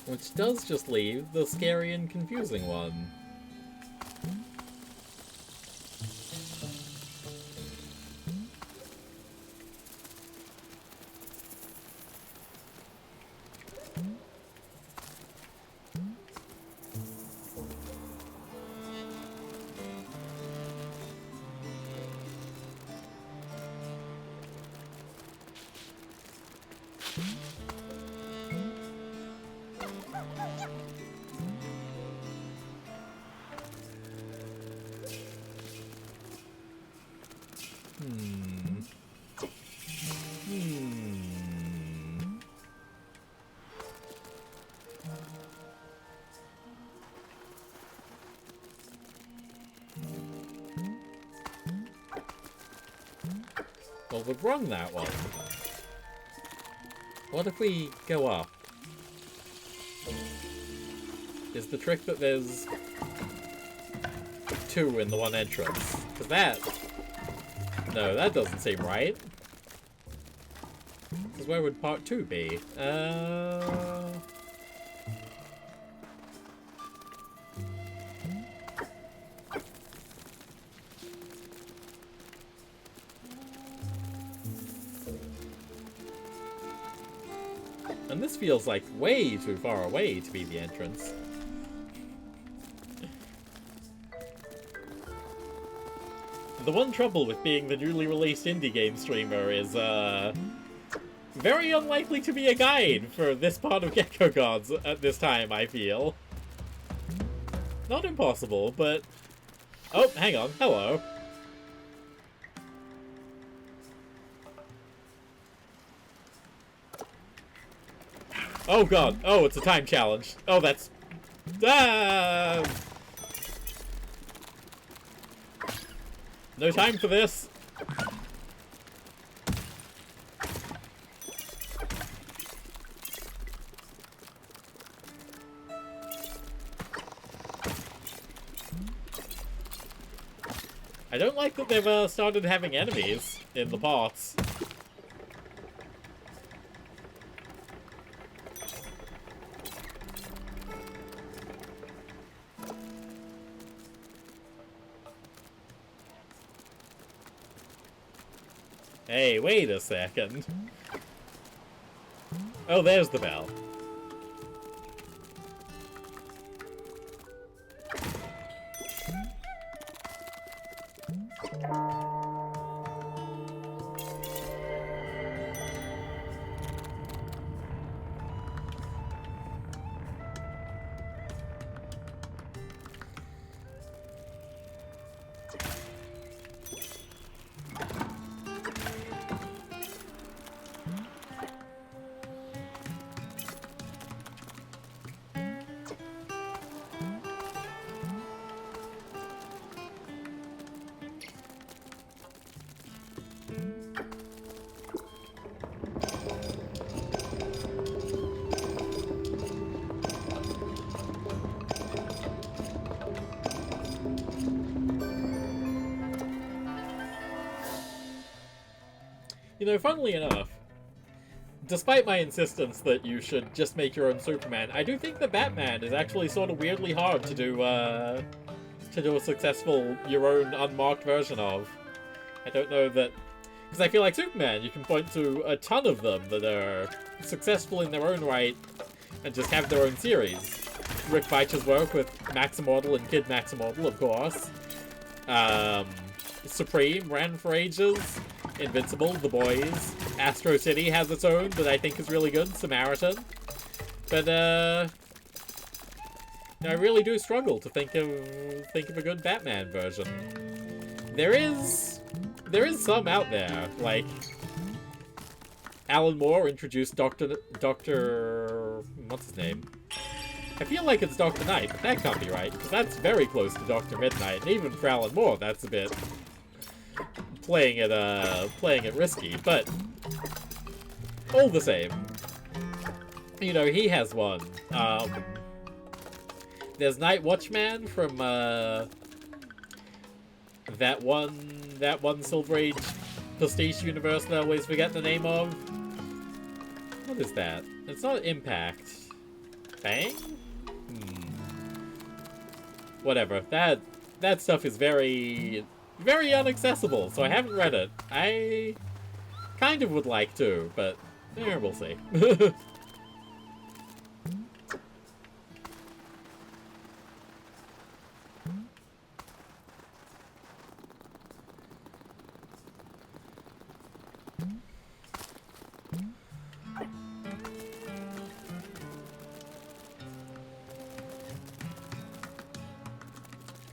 Which does just leave the scary and confusing one. Well, we've rung that one. What if we go up? Is the trick that there's 2 in the one entrance? Because that... No, that doesn't seem right. Because where would part 2 be? And this feels like way too far away to be the entrance. The one trouble with being the newly released indie game streamer is, very unlikely to be a guide for this part of Gecko Gods at this time, I feel. Not impossible, but... Oh, hang on. Hello. Oh god. Oh, it's a time challenge. Oh, that's... Ah! No time for this. I don't like that they've started having enemies in the parts. Hey, wait a second. Oh, there's the bell. You know, funnily enough, despite my insistence that you should just make your own Superman, I do think that Batman is actually sort of weirdly hard to do a successful, your own unmarked version of. I don't know that... Because I feel like Superman, you can point to a ton of them that are successful in their own right and just have their own series. Rick Veitch's work with Maximortal and Kid Maximortal, of course. Supreme ran for ages. Invincible, The Boys. Astro City has its own that I think is really good, Samaritan. But, I really do struggle to think of a good Batman version. There is some out there, like Alan Moore introduced Dr. What's his name? I feel like it's Dr. Knight, but that can't be right, because that's very close to Dr. Midnight, and even for Alan Moore, that's a bit playing it risky, but all the same, you know, he has one. There's Night Watchman from that one Silver Age Prestige universe that I always forget the name of. What is that? It's not Impact. Bang? Whatever. That stuff is very, very inaccessible, so I haven't read it. I kind of would like to, but we'll see.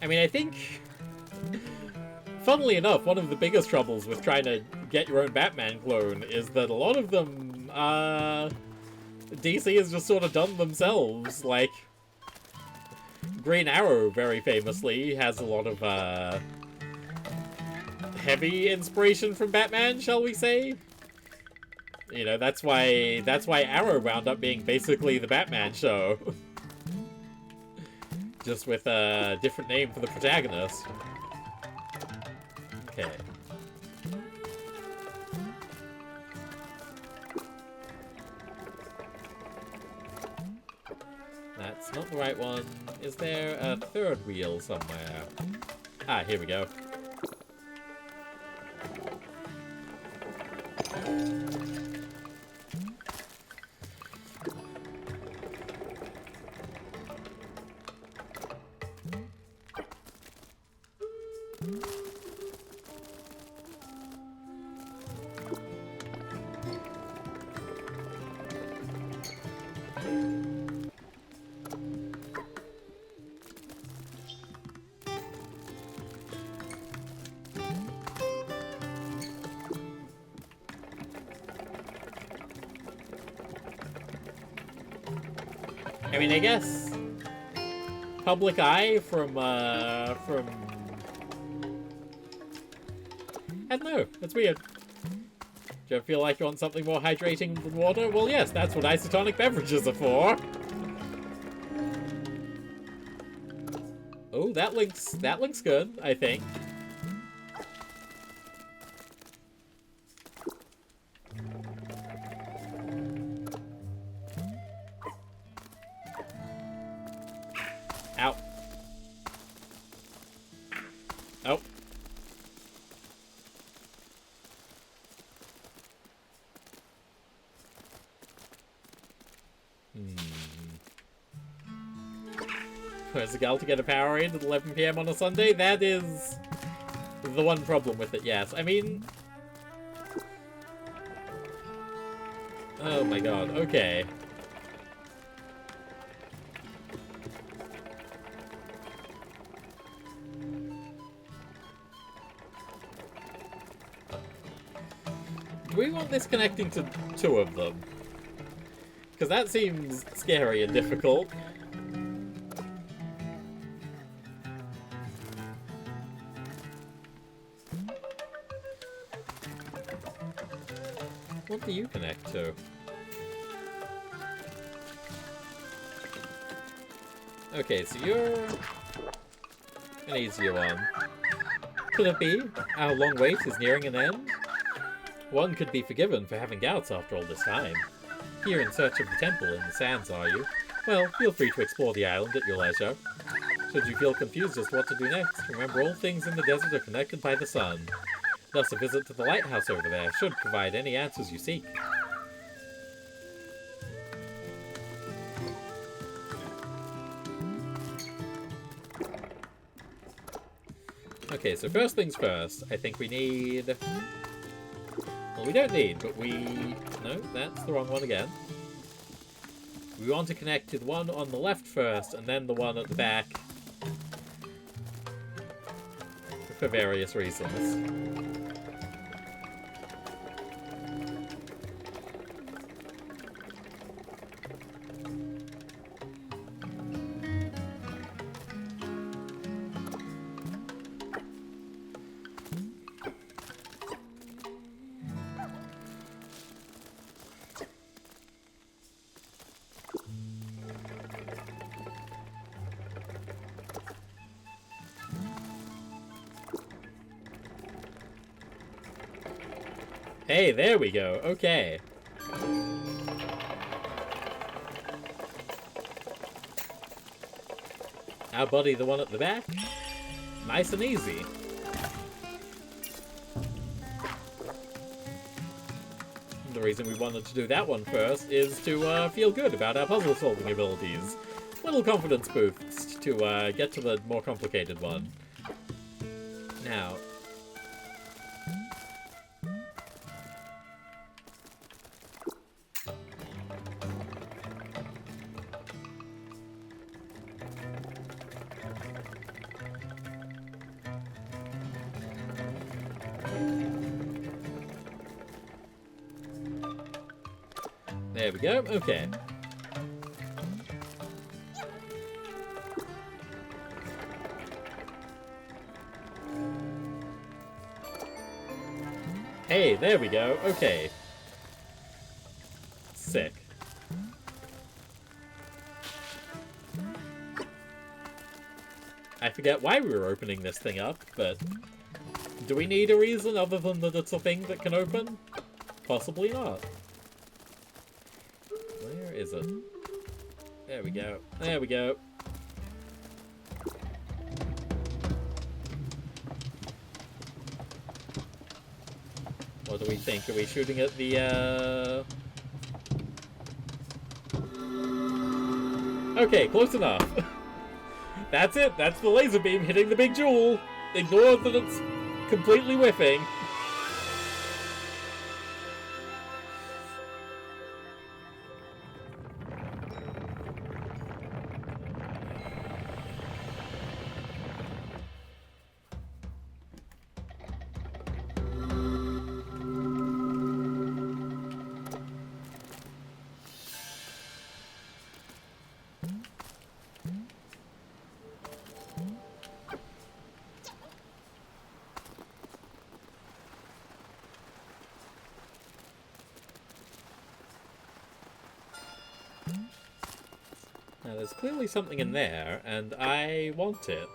I mean, I think, funnily enough, one of the biggest troubles with trying to get your own Batman clone is that a lot of them, DC has just sort of done themselves. Like, Green Arrow, very famously, has a lot of, heavy inspiration from Batman, shall we say? You know, that's why Arrow wound up being basically the Batman show. Just with a different name for the protagonist. Okay. That's not the right one. Is there a third wheel somewhere? Ah, here we go. I mean, I guess Public Eye from I don't know, it's weird. Do you ever feel like you want something more hydrating than water? Well, yes, that's what isotonic beverages are for. Oh, that looks good, I think. Ow. Oh. Where's the gal to get a Powerade at 11 PM on a Sunday? That is the one problem with it, yes. I mean... Oh my god, okay. Do we want this connecting to two of them? Because that seems scary and difficult. What do you connect to? Okay, so you're an easier one. Could it be our long wait is nearing an end? One could be forgiven for having doubts after all this time. Here in search of the temple in the sands, are you? Well, feel free to explore the island at your leisure. Should you feel confused as to what to do next, remember all things in the desert are connected by the sun. Thus, a visit to the lighthouse over there should provide any answers you seek. Okay, so first things first, I think we need... Well, we don't need, but we... No, that's the wrong one again. We want to connect to the one on the left first, and then the one at the back. For various reasons. Hey, there we go. Okay. Our buddy, the one at the back. Nice and easy. The reason we wanted to do that one first is to feel good about our puzzle-solving abilities. Little confidence boost to get to the more complicated one. Now... There we go, okay. Hey, there we go, okay. Sick. I forget why we were opening this thing up, but... Do we need a reason other than that it's a thing that can open? Possibly not. Where is it? There we go. There we go. What do we think? Are we shooting at the, Okay, close enough. That's it. That's the laser beam hitting the big jewel. Ignore that it's completely whiffing. Now, there's clearly something in there, and I want it.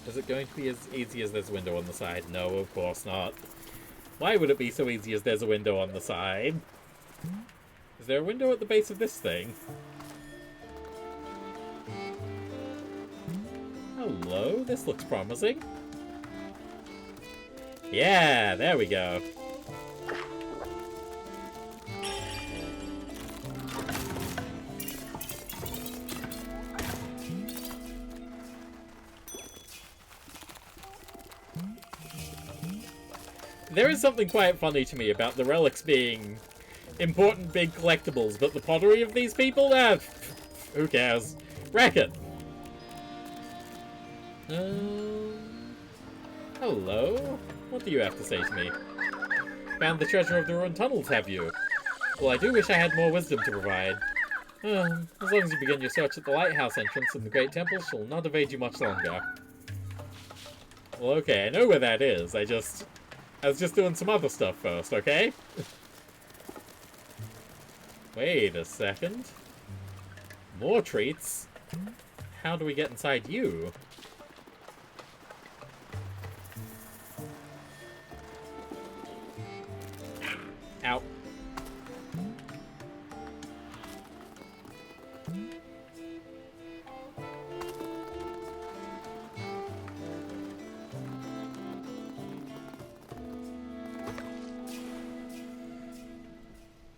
Is it going to be as easy as there's a window on the side? No, of course not. Why would it be so easy as there's a window on the side? Is there a window at the base of this thing? Hello, this looks promising. Yeah, there we go. There is something quite funny to me about the relics being important big collectibles, but the pottery of these people? Who cares? Racket! Hello? What do you have to say to me? Found the treasure of the ruined tunnels, have you? Well, I do wish I had more wisdom to provide. As long as you begin your search at the lighthouse entrance in the Great Temple, she'll not evade you much longer. Well, okay, I know where that is. I was just doing some other stuff first, okay? Wait a second. More treats? How do we get inside you? Ow.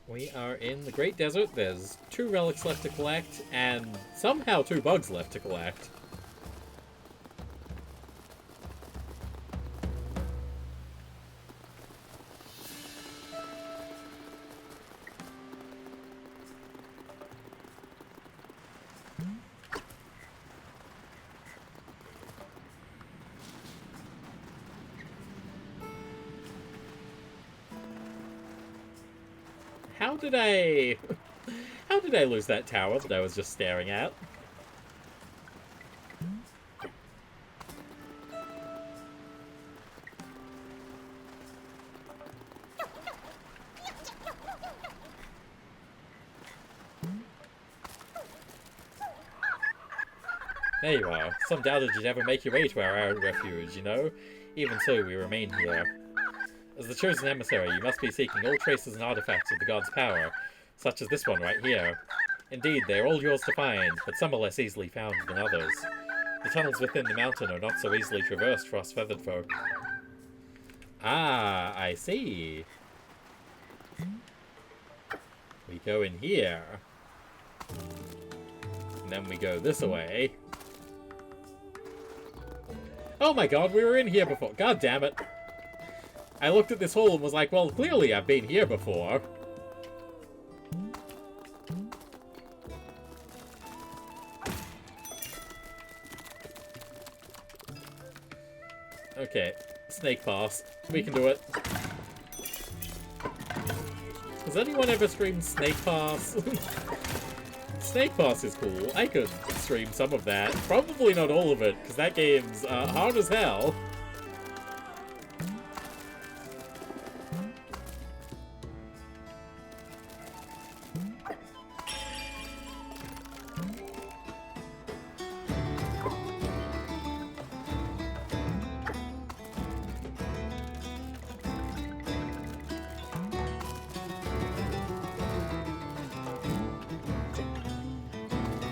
We are in the Great Desert. There's 2 relics left to collect, and somehow 2 bugs left to collect. How did I lose that tower that I was just staring at? There you are. Some doubted you'd ever make your way to our island refuge, you know? Even so, we remain here. As the chosen emissary, you must be seeking all traces and artifacts of the god's power, such as this one right here. Indeed, they are all yours to find, but some are less easily found than others. The tunnels within the mountain are not so easily traversed for us feathered folk. Ah, I see. We go in here. And then we go this way. Oh my god, we were in here before. God damn it. I looked at this hole and was like, well, clearly I've been here before. Okay, snake pass. We can do it. Has anyone ever streamed Snake Pass? Snake Pass is cool. I could stream some of that. Probably not all of it, because that game's hard as hell.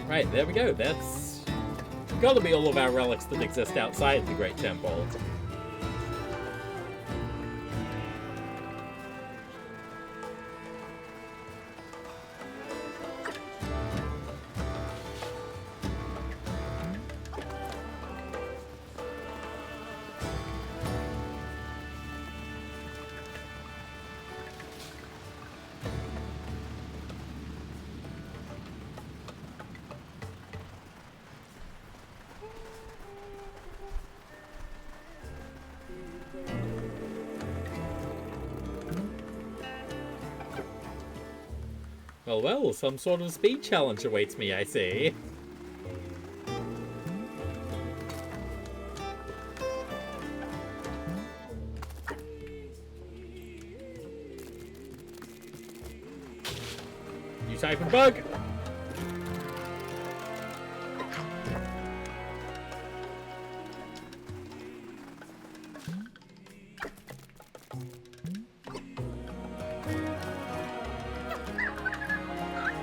Right, there we go. That's gotta be all of our relics that exist outside the Great Temple. Well, some sort of speed challenge awaits me, I see. You type in bug!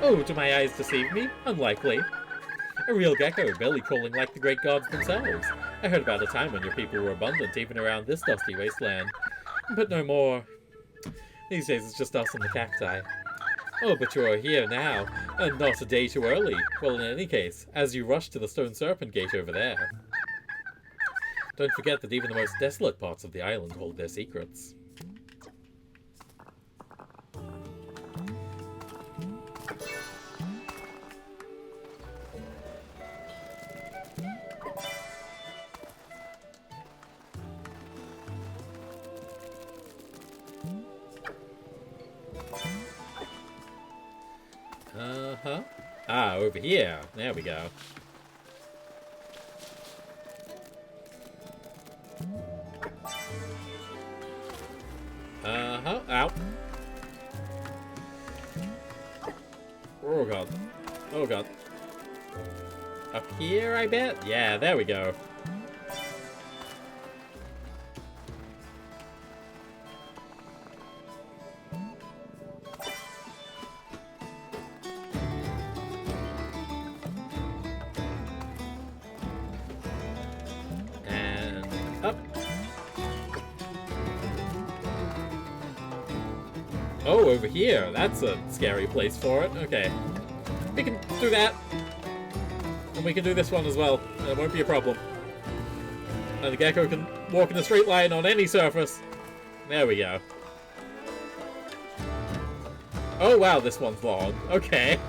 Oh, do my eyes deceive me? Unlikely. A real gecko, belly crawling like the great gods themselves. I heard about a time when your people were abundant even around this dusty wasteland. But no more. These days it's just us and the cacti. Oh, but you are here now, and not a day too early. Well, in any case, as you rush to the stone serpent gate over there. Don't forget that even the most desolate parts of the island hold their secrets. Uh-huh. over here. There we go. Uh-huh. Ow. Oh, God. Oh, God. Up here, I bet? Yeah, there we go. And up. Oh, over here. That's a scary place for it. Okay. We can do that. And we can do this one as well. It won't be a problem. And the gecko can walk in a straight line on any surface. There we go. Oh wow, this one's long. Okay.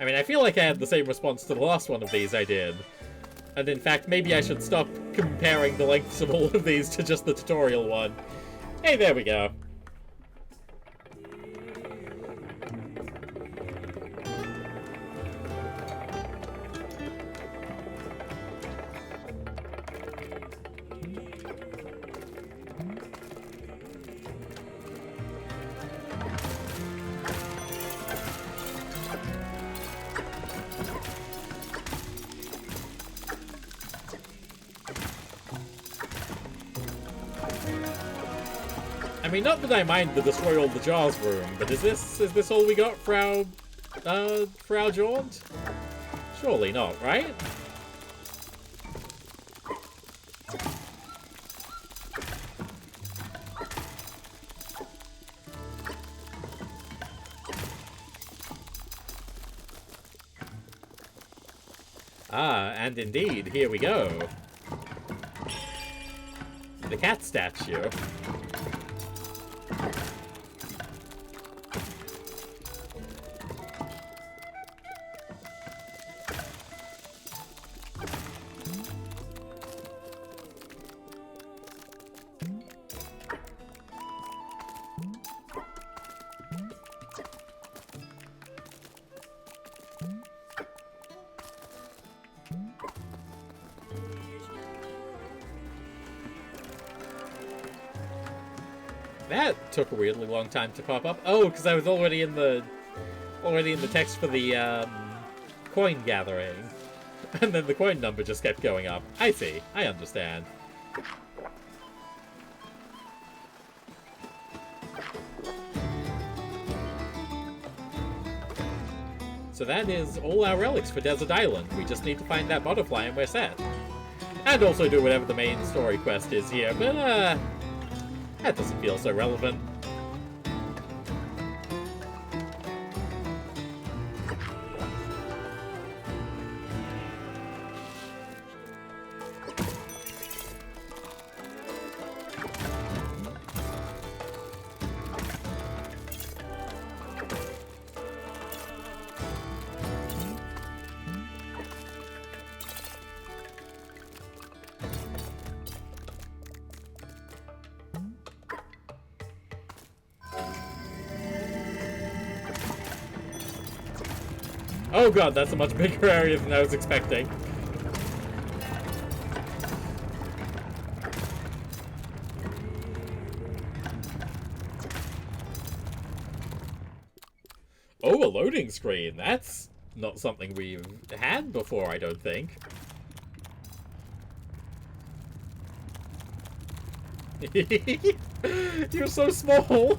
I mean, I feel like I had the same response to the last one of these I did. And in fact, maybe I should stop comparing the lengths of all of these to just the tutorial one. Hey, there we go. I mean, not that I mind the destroy all the jars room, but is this all we got for our jaunt? Surely not, right? Ah, and indeed, here we go. The cat statue. That took a weirdly long time to pop up. Oh, because I was already in the text for the coin gathering, and then the coin number just kept going up. I see. I understand. So that is all our relics for Desert Island. We just need to find that butterfly and we're set. And also do whatever the main story quest is here, but that doesn't feel so relevant. Oh god, that's a much bigger area than I was expecting. Oh, a loading screen. That's not something we've had before, I don't think. You're so small!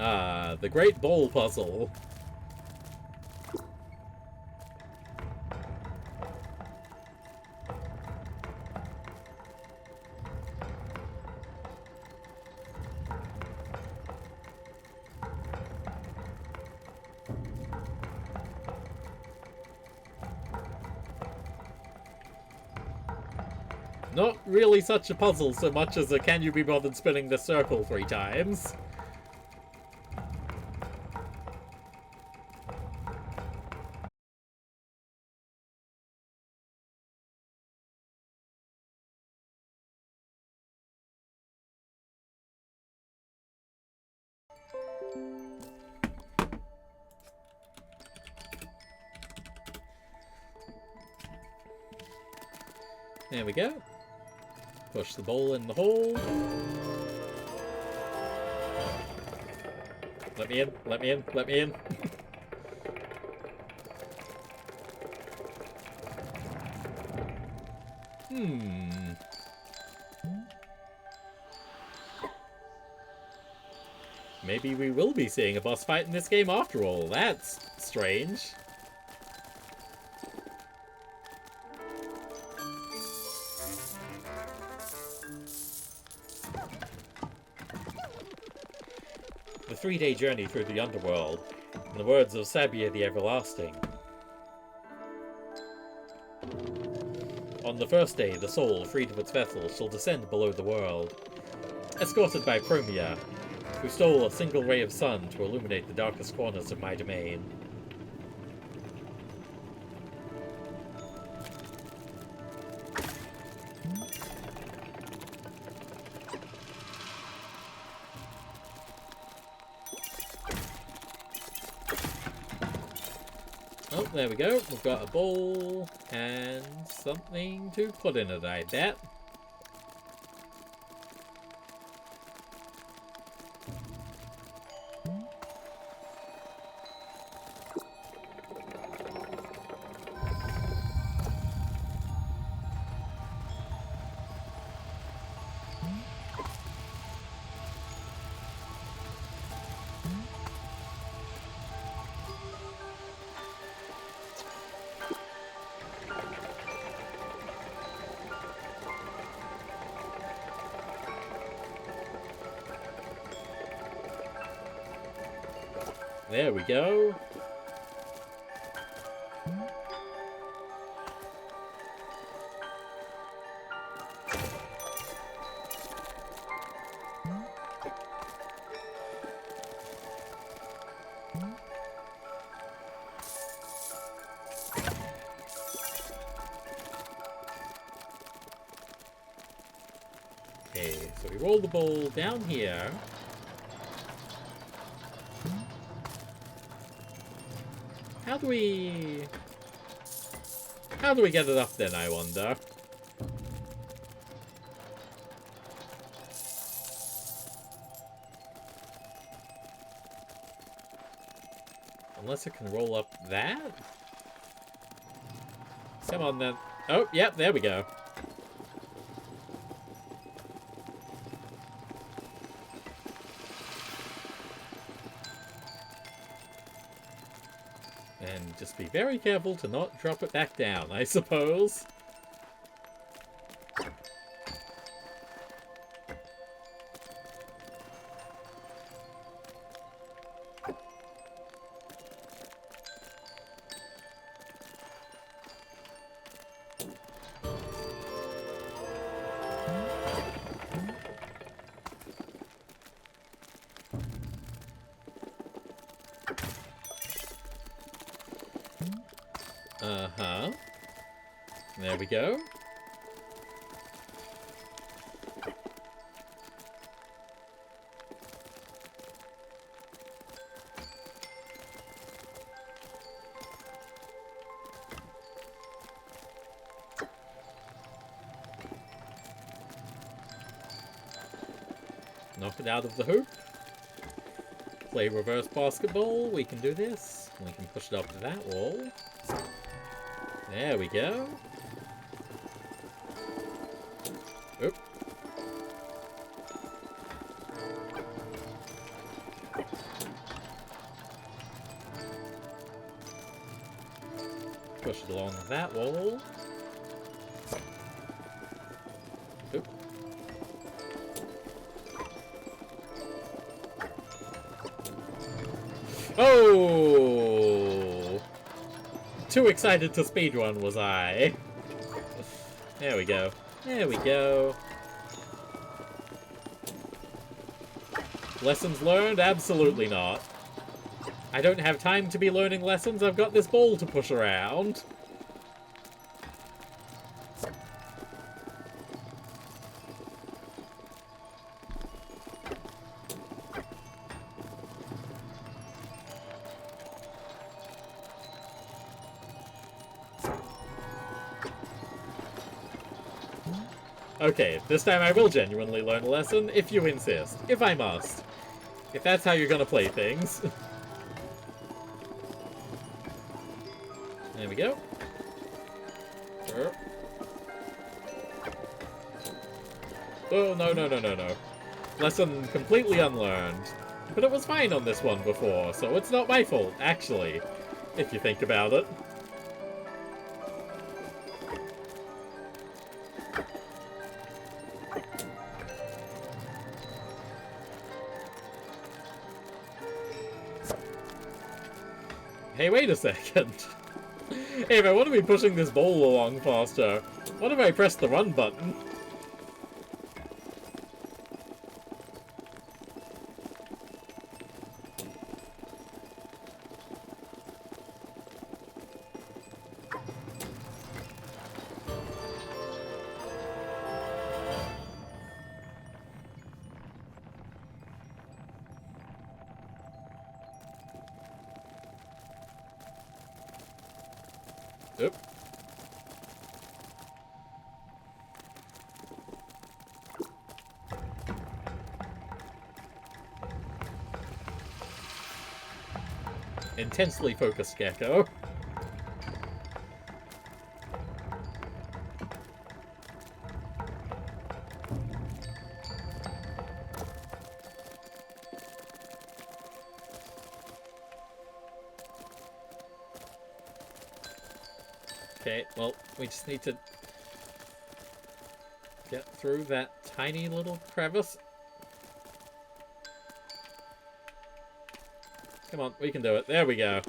Ah, the Great Bowl Puzzle. Not really such a puzzle so much as a can you be bothered spinning the circle 3 times. There we go. Push the ball in the hole. Let me in, let me in, let me in. Maybe we will be seeing a boss fight in this game after all. That's strange. The 3-day journey through the underworld, in the words of Sabia the Everlasting. On the first day, the soul, freed of its vessel, shall descend below the world, escorted by Promia, who stole a single ray of sun to illuminate the darkest corners of my domain. Oh, there we go. We've got a bowl and something to put in it, I bet. There we go. Okay, so we roll the bowl down here. How do we get it up then, I wonder? Unless it can roll up that? Come on then. Oh, yep, there we go. And just be very careful to not drop it back down, I suppose. Uh-huh. There we go. Knock it out of the hoop. Play reverse basketball. We can do this. We can push it up to that wall. There we go. Oop. Push it along that wall. Oop. Oh! Too excited to speedrun was I. There we go. There we go. Lessons learned? Absolutely not. I don't have time to be learning lessons. I've got this ball to push around. Okay, this time I will genuinely learn a lesson, if you insist. If I must. If that's how you're gonna play things. There we go. Oh, no, no, no, no, no. Lesson completely unlearned. But it was fine on this one before, so it's not my fault, actually. If you think about it. Hey, wait a second. Hey, if I want to be pushing this bowl along faster, what if I press the run button? Oop. Intensely focused Gecko. Okay, well, we just need to get through that tiny little crevice. Come on, we can do it. There we go.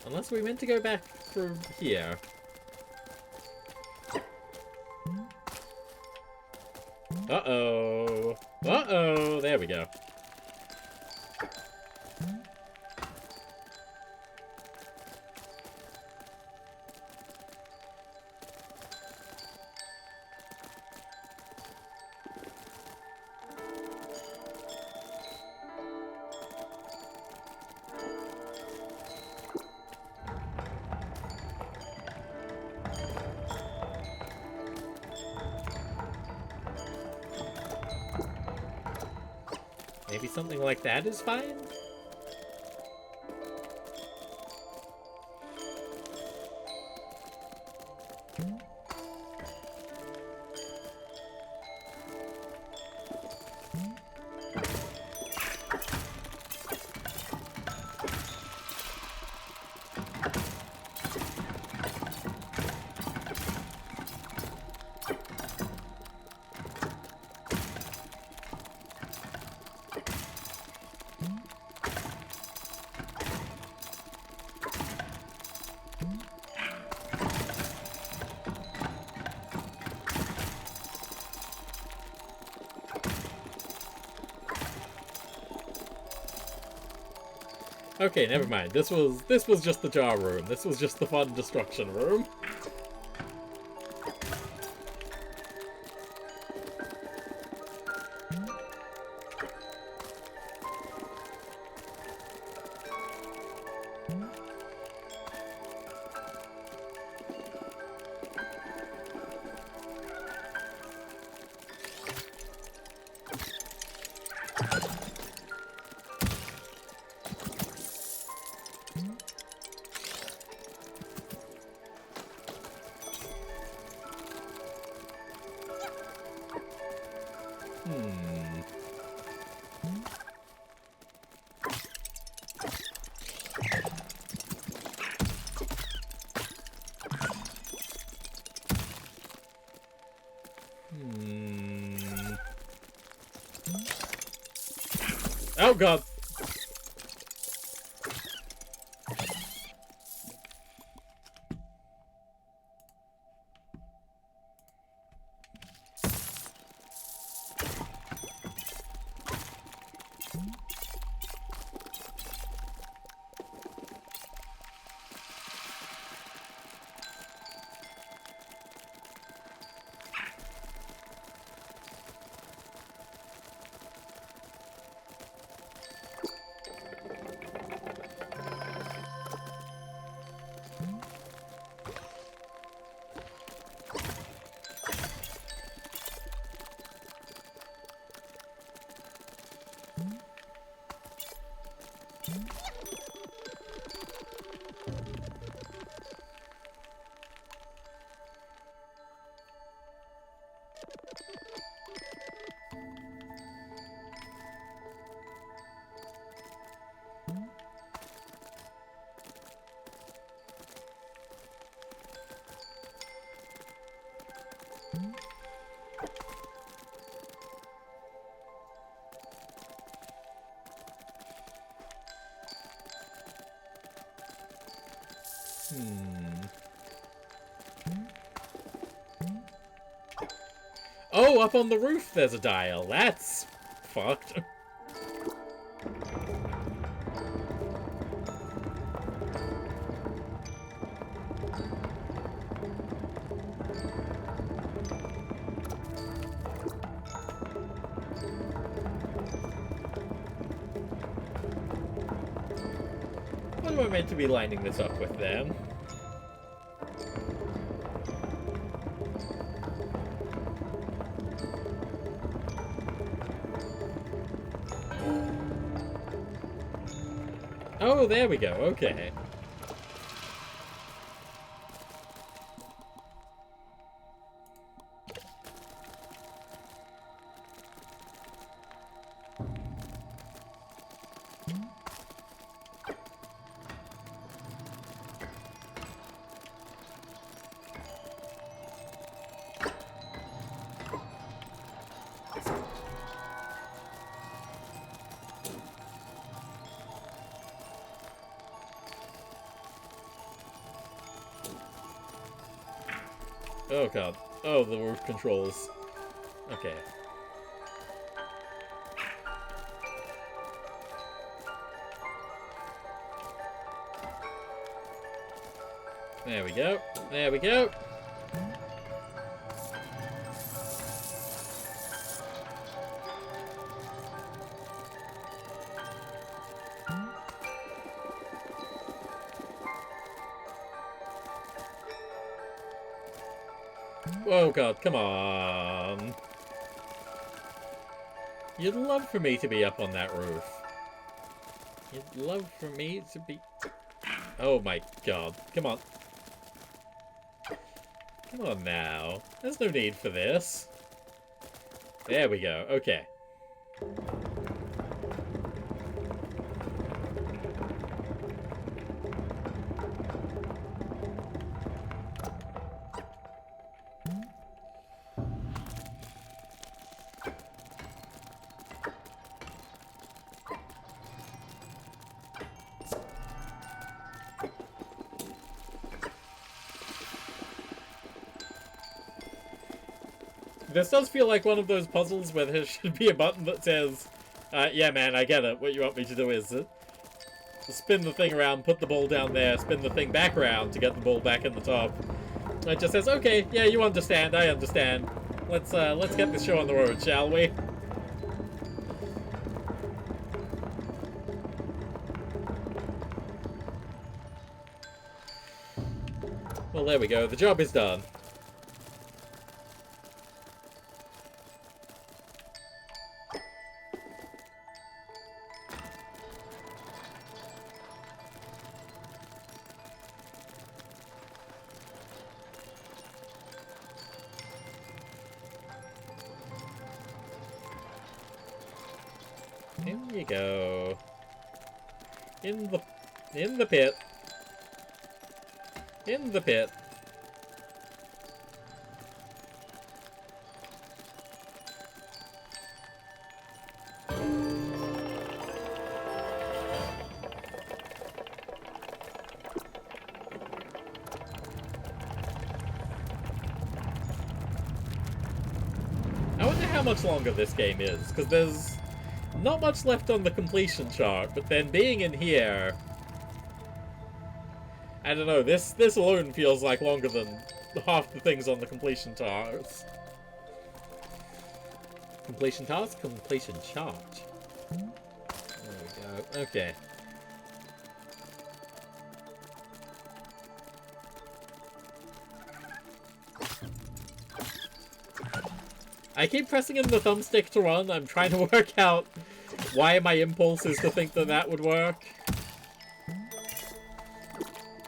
Unless we meant to go back through here. Uh-oh. Uh-oh. There we go. Maybe something like that is fine? Okay, never mind. This was just the jar room. This was just the fun destruction room. Oh god. Oh, up on the roof there's a dial. That's fucked. What am I meant to be lining this up with then? Oh, there we go. Okay. Oh god. Oh, the roof controls. Okay. There we go. There we go. Oh god, come on. You'd love for me to be up on that roof. You'd love for me to be... Oh my god, come on. Come on now. There's no need for this. There we go, okay. This does feel like one of those puzzles where there should be a button that says, yeah man, I get it. What you want me to do is spin the thing around, put the ball down there, spin the thing back around to get the ball back in the top. It just says, okay, yeah, you understand, I understand. Let's get this show on the road, shall we? Well, there we go. The job is done. In you go. In the pit. In the pit. much longer this game is, because there's not much left on the completion chart, but then being in here, I don't know, this alone feels like longer than half the things on the completion charts. Completion task? Completion chart. There we go. Okay. I keep pressing in the thumbstick to run. I'm trying to work out why my impulse is to think that that would work.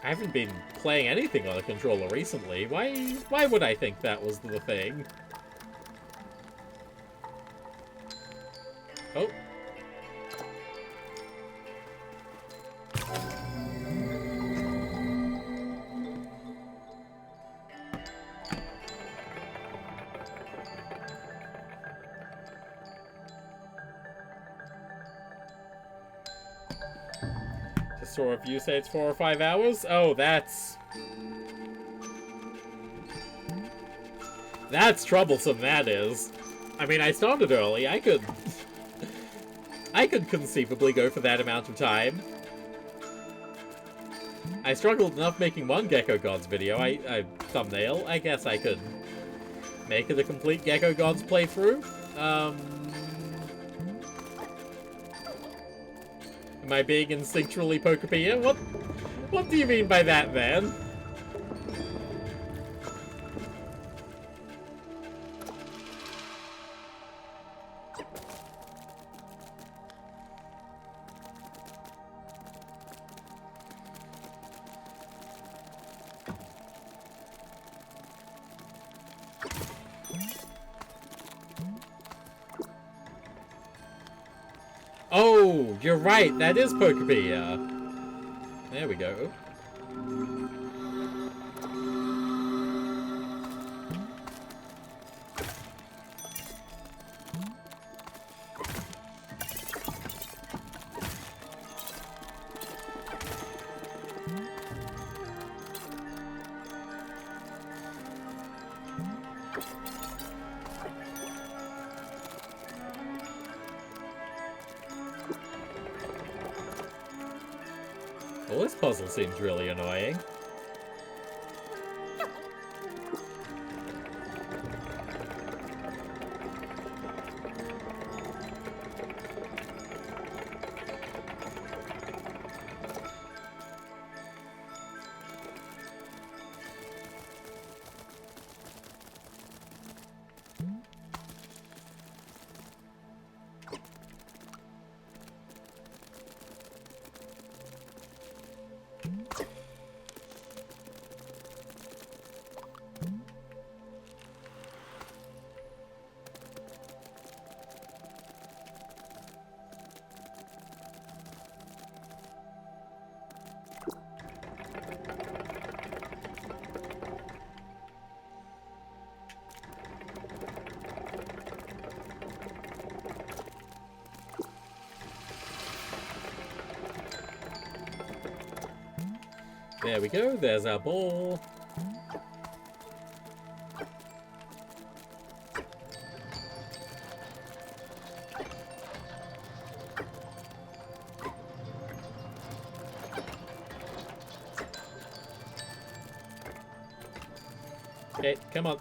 I haven't been playing anything on a controller recently. Why would I think that was the thing? Oh. Just saw a view say it's 4 or 5 hours? Oh, that's troublesome, that is. I mean, I started early. I could conceivably go for that amount of time. I struggled enough making one Gecko Gods video, thumbnail. I guess I could make it a complete Gecko Gods playthrough. Am I being instinctually Pokepia? What do you mean by that, then? Oh, you're right. That is Pokepia. There we go. Well, this puzzle seems really annoying. There we go, there's our ball. Okay, come on.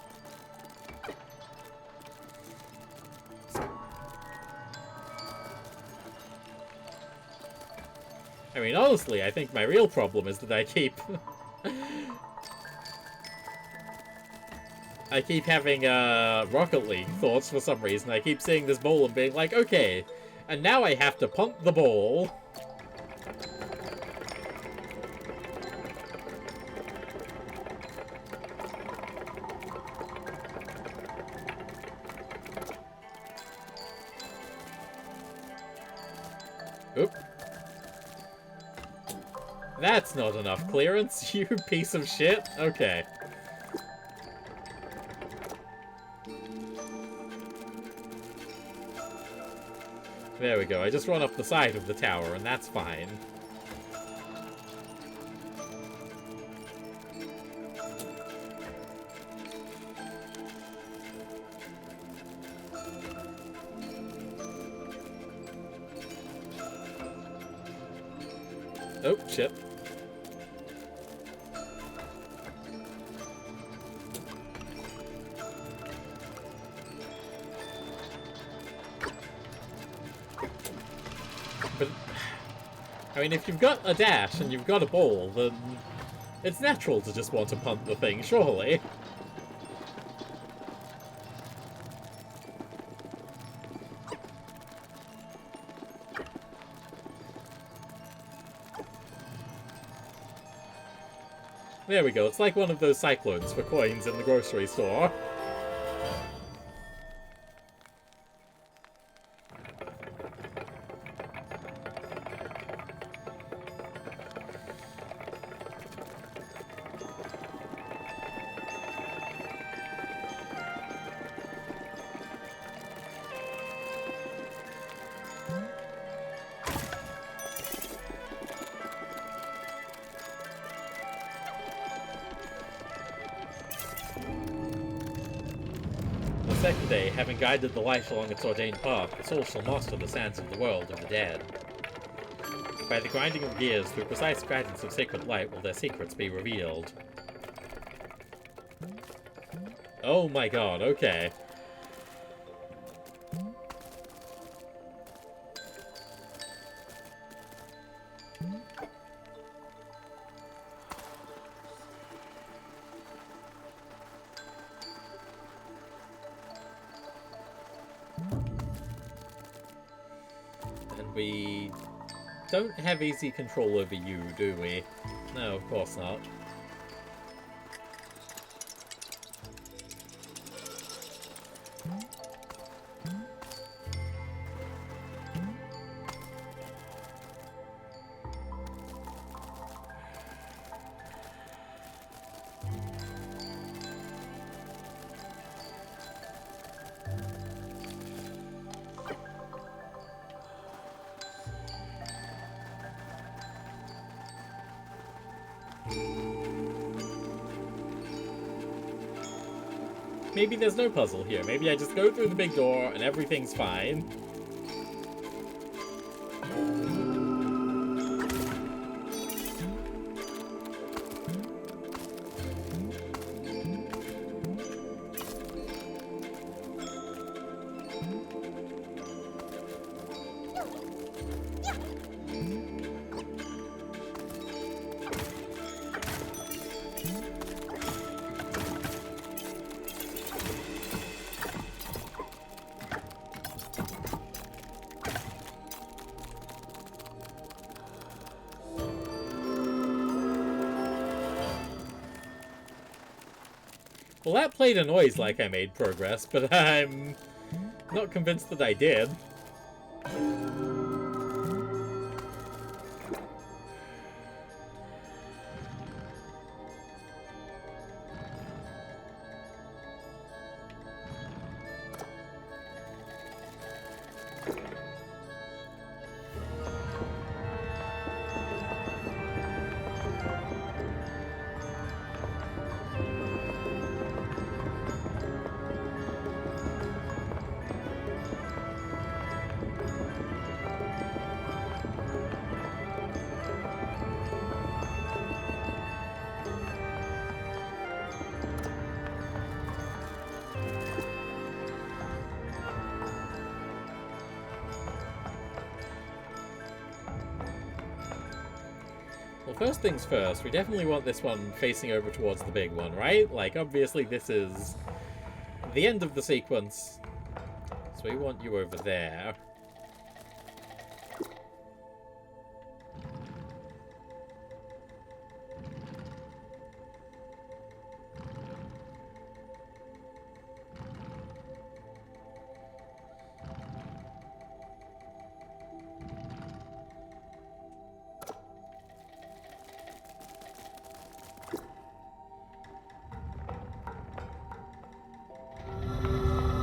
I mean, honestly, I think my real problem is that I keep having Rocket League thoughts for some reason. I keep seeing this ball and being like, okay, and now I have to punt the ball. Oop. That's not enough clearance, you piece of shit. Okay. There we go. I just run up the side of the tower, and that's fine. Oh, shit. But, I mean, if you've got a dash and you've got a ball, then it's natural to just want to punt the thing, surely. There we go, it's like one of those cyclones for coins in the grocery store. The second day, having guided the light along its ordained path, the soul shall master the sands of the world of the dead. By the grinding of gears, through precise guidance of sacred light, will their secrets be revealed. Oh my god, okay. We don't have easy control over you, do we? No, of course not. Maybe there's no puzzle here. Maybe I just go through the big door and everything's fine. Well, that played a noise like I made progress, but I'm not convinced that I did. Well, first things first, we definitely want this one facing over towards the big one, right? Like, obviously this is the end of the sequence, so we want you over there.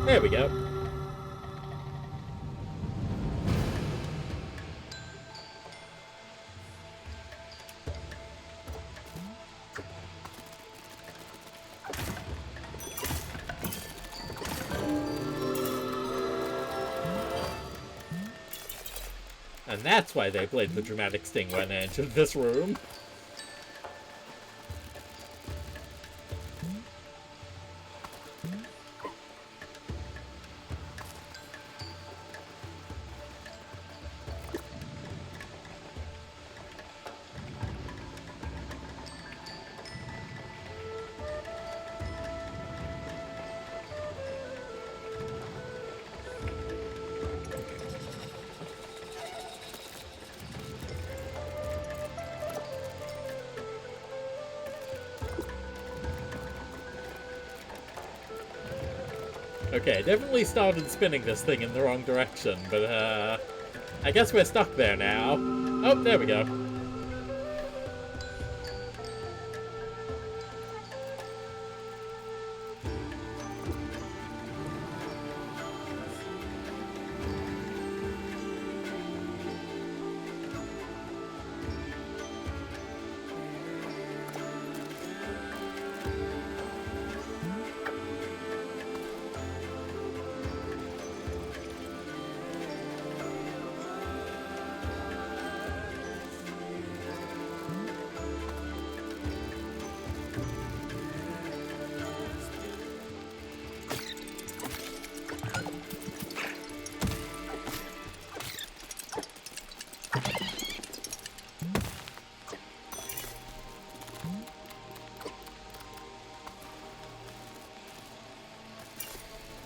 There we go. And And that's why they played the dramatic sting when they entered this room. Okay, definitely started spinning this thing in the wrong direction, but I guess we're stuck there now. Oh, there we go.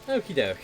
Okie doke.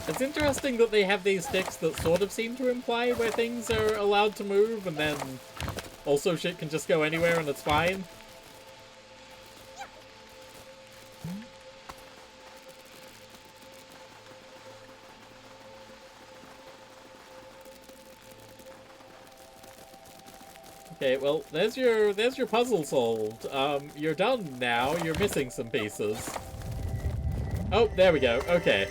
It's interesting that they have these sticks that sort of seem to imply where things are allowed to move, and then also shit can just go anywhere and it's fine. Okay, well, there's your puzzle solved. You're done now. You're missing some pieces. Oh, there we go. Okay.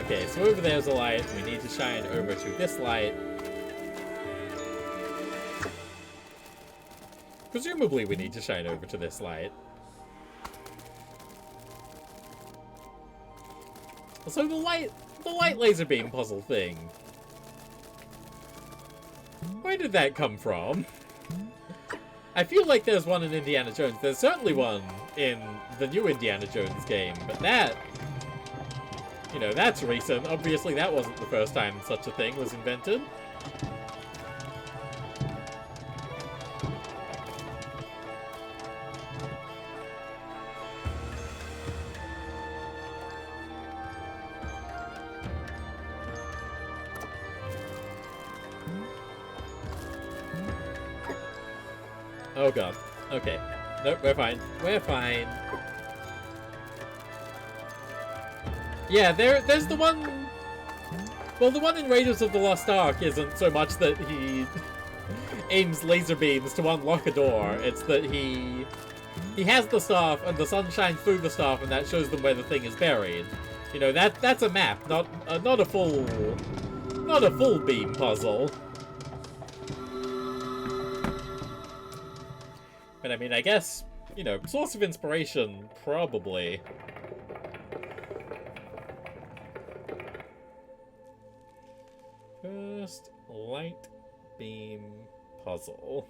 Okay, so over there's a light. We need to shine over to this light. Presumably we need to shine over to this light. So the light laser beam puzzle thing. Where did that come from? I feel like there's one in Indiana Jones. There's certainly one in the new Indiana Jones game, but that, you know, that's recent. Obviously that wasn't the first time such a thing was invented. Oh god. Okay. Nope, we're fine. We're fine. Yeah, there's the one... Well, the one in Raiders of the Lost Ark isn't so much that he aims laser beams to unlock a door. It's that he has the staff, and the sun shines through the staff, and that shows them where the thing is buried. You know, that's a map, not a full beam puzzle. But I mean, I guess, you know, source of inspiration, probably. First light beam puzzle.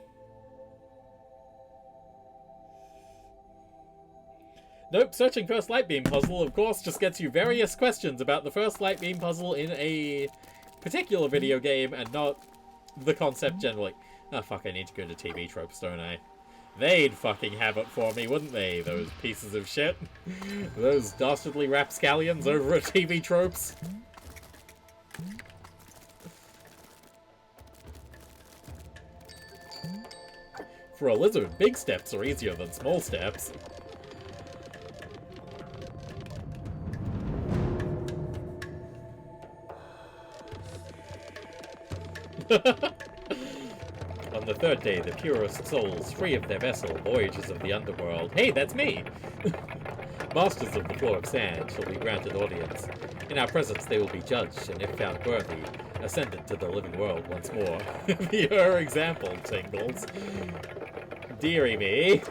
Nope, searching first light beam puzzle, of course, just gets you various questions about the first light beam puzzle in a particular video game and not the concept generally. Oh fuck, I need to go to TV tropes, don't I? They'd fucking have it for me, wouldn't they? Those pieces of shit. Those dastardly rapscallions over at TV tropes. For a lizard, big steps are easier than small steps. On the third day, the purest souls, free of their vessel, voyages of the underworld. Hey, that's me! Masters of the floor of sand shall be granted audience. In our presence they will be judged, and if found worthy, ascended to the living world once more. Your example, Tingles. Dearie me.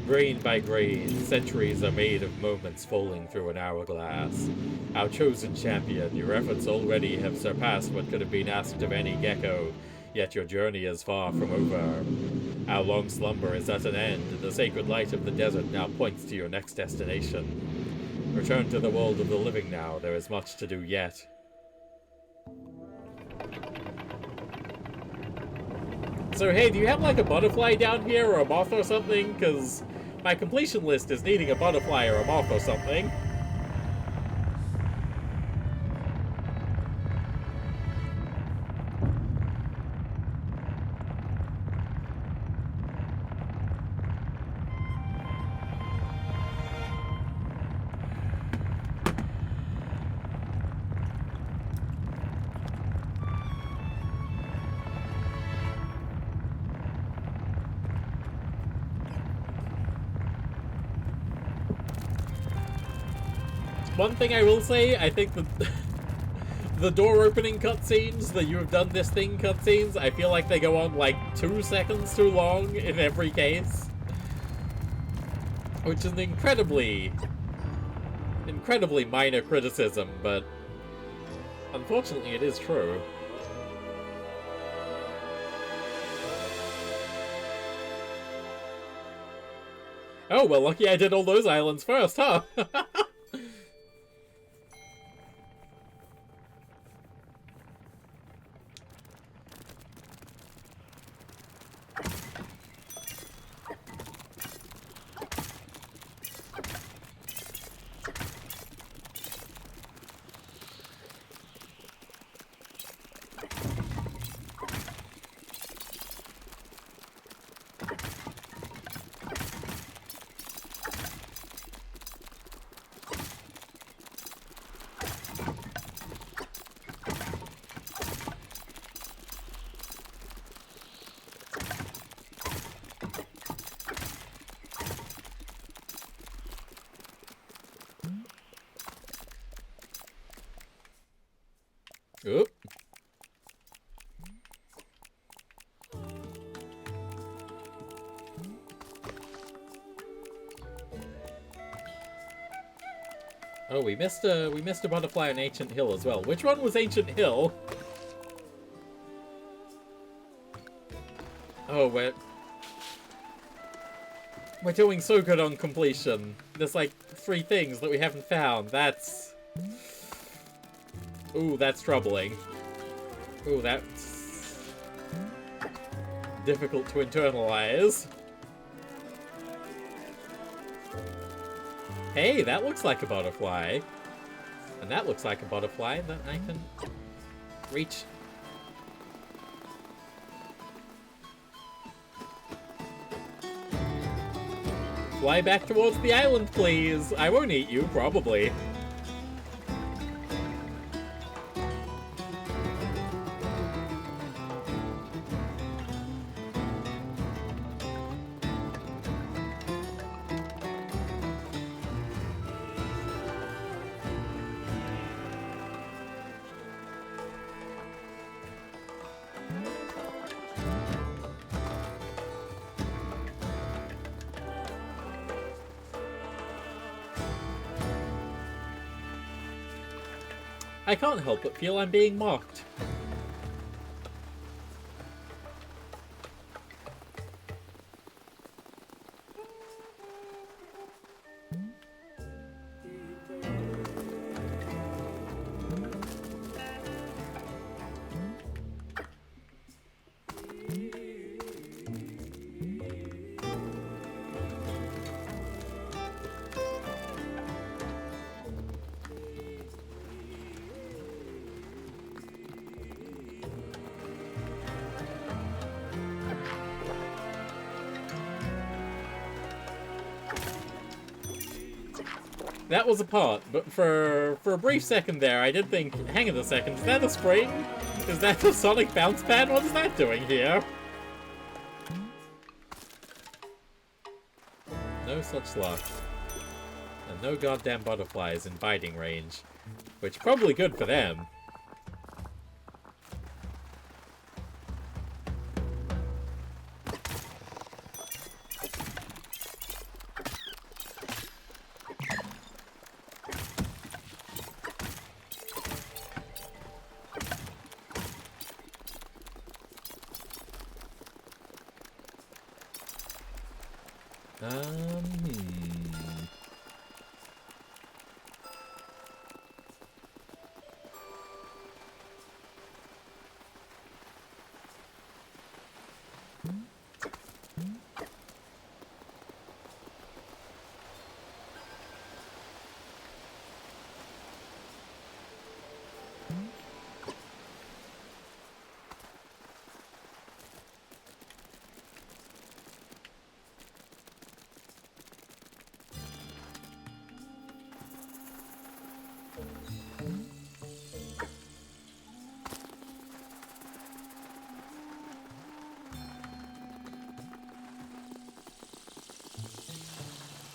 Grain by grain, centuries are made of moments falling through an hourglass. Our chosen champion, your efforts already have surpassed what could have been asked of any gecko, yet your journey is far from over. Our long slumber is at an end, and the sacred light of the desert now points to your next destination. Return to the world of the living now, there is much to do yet. So hey, do you have like a butterfly down here, or a moth or something? Because my completion list is needing a butterfly or a moth or something. One thing I will say, I think that the door opening cutscenes, the you have done this thing cutscenes, I feel like they go on like 2 seconds too long in every case. Which is an incredibly minor criticism, but unfortunately it is true. Oh, well, lucky I did all those islands first, huh? Oop. Oh, we missed a butterfly on Ancient Hill as well. Which one was Ancient Hill? Oh, we're doing so good on completion. There's like 3 things that we haven't found. That's... Ooh, that's troubling. Ooh, that's... difficult to internalize. Hey, that looks like a butterfly. And that looks like a butterfly that I can reach. Fly back towards the island, please. I won't eat you, probably. I can't help but feel I'm being mocked. That was a part, but for a brief second there, I did think, hang on a second, is that a spring? Is that a sonic bounce pad? What is that doing here? No such luck. And no goddamn butterflies in biting range. Which, probably good for them.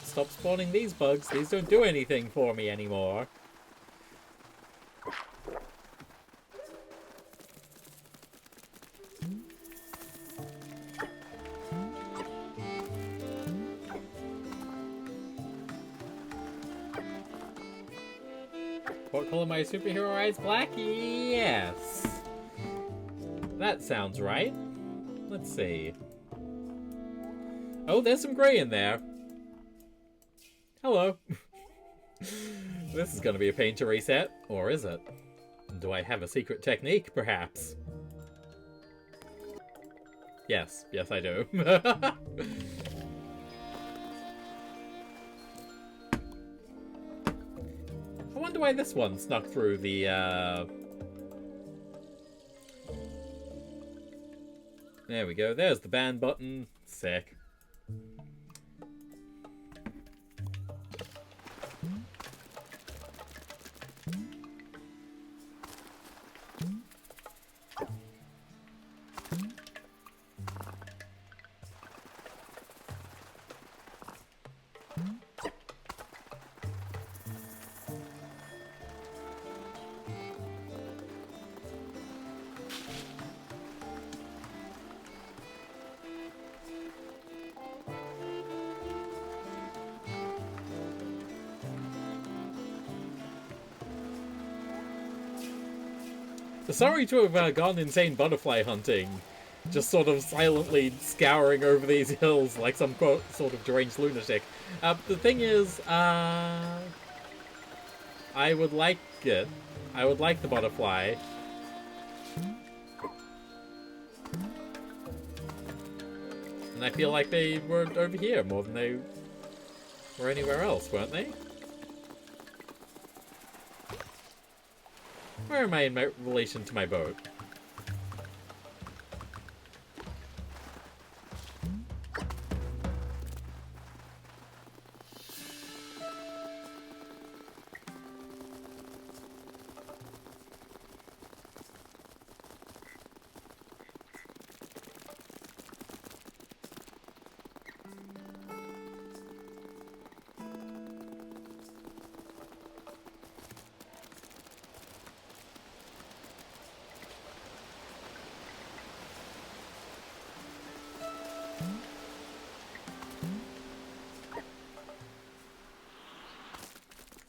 Stop spawning these bugs. These don't do anything for me anymore. What color my superhero eyes? Black? Yes. That sounds right. Let's see. Oh, there's some gray in there. Hello. This is gonna be a pain to reset. Or is it? Do I have a secret technique, perhaps? Yes. Yes, I do. I wonder why this one snuck through the, There we go. There's the ban button. Sick. Sorry to have gone insane butterfly hunting. Just sort of silently scouring over these hills like some sort of deranged lunatic. The thing is, I would like it. I would like the butterfly. And I feel like they were over here more than they were anywhere else, weren't they? Where am I in my relation to my boat?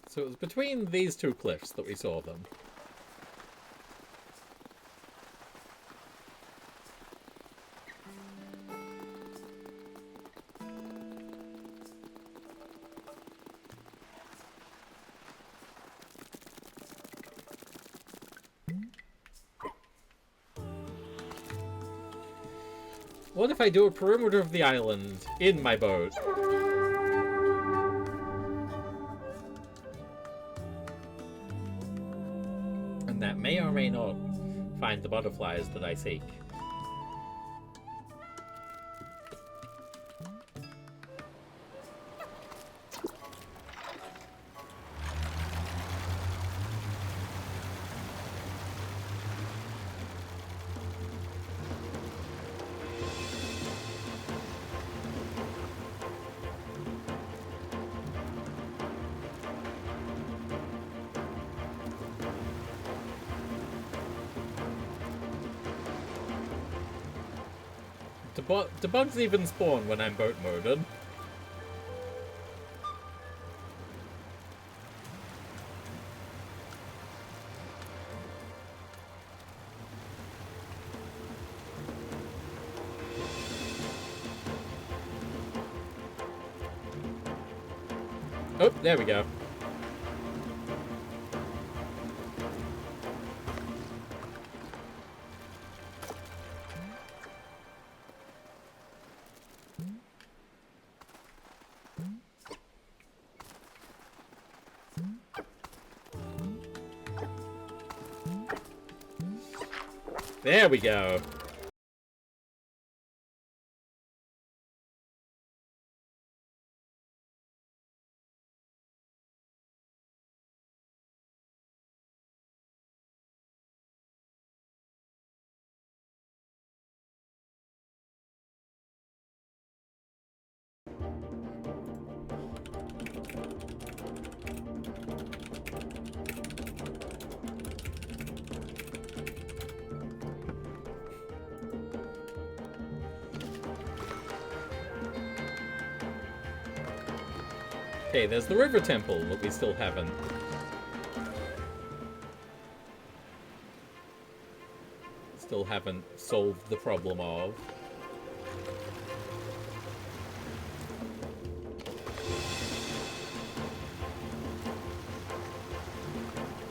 So it was between these two cliffs that we saw them. What if I do a perimeter of the island in my boat? And that may or may not find the butterflies that I seek. Do bugs even spawn when I'm boat moded? Oh, there we go. There we go. Okay, there's the river temple that we still haven't. Still haven't solved the problem of.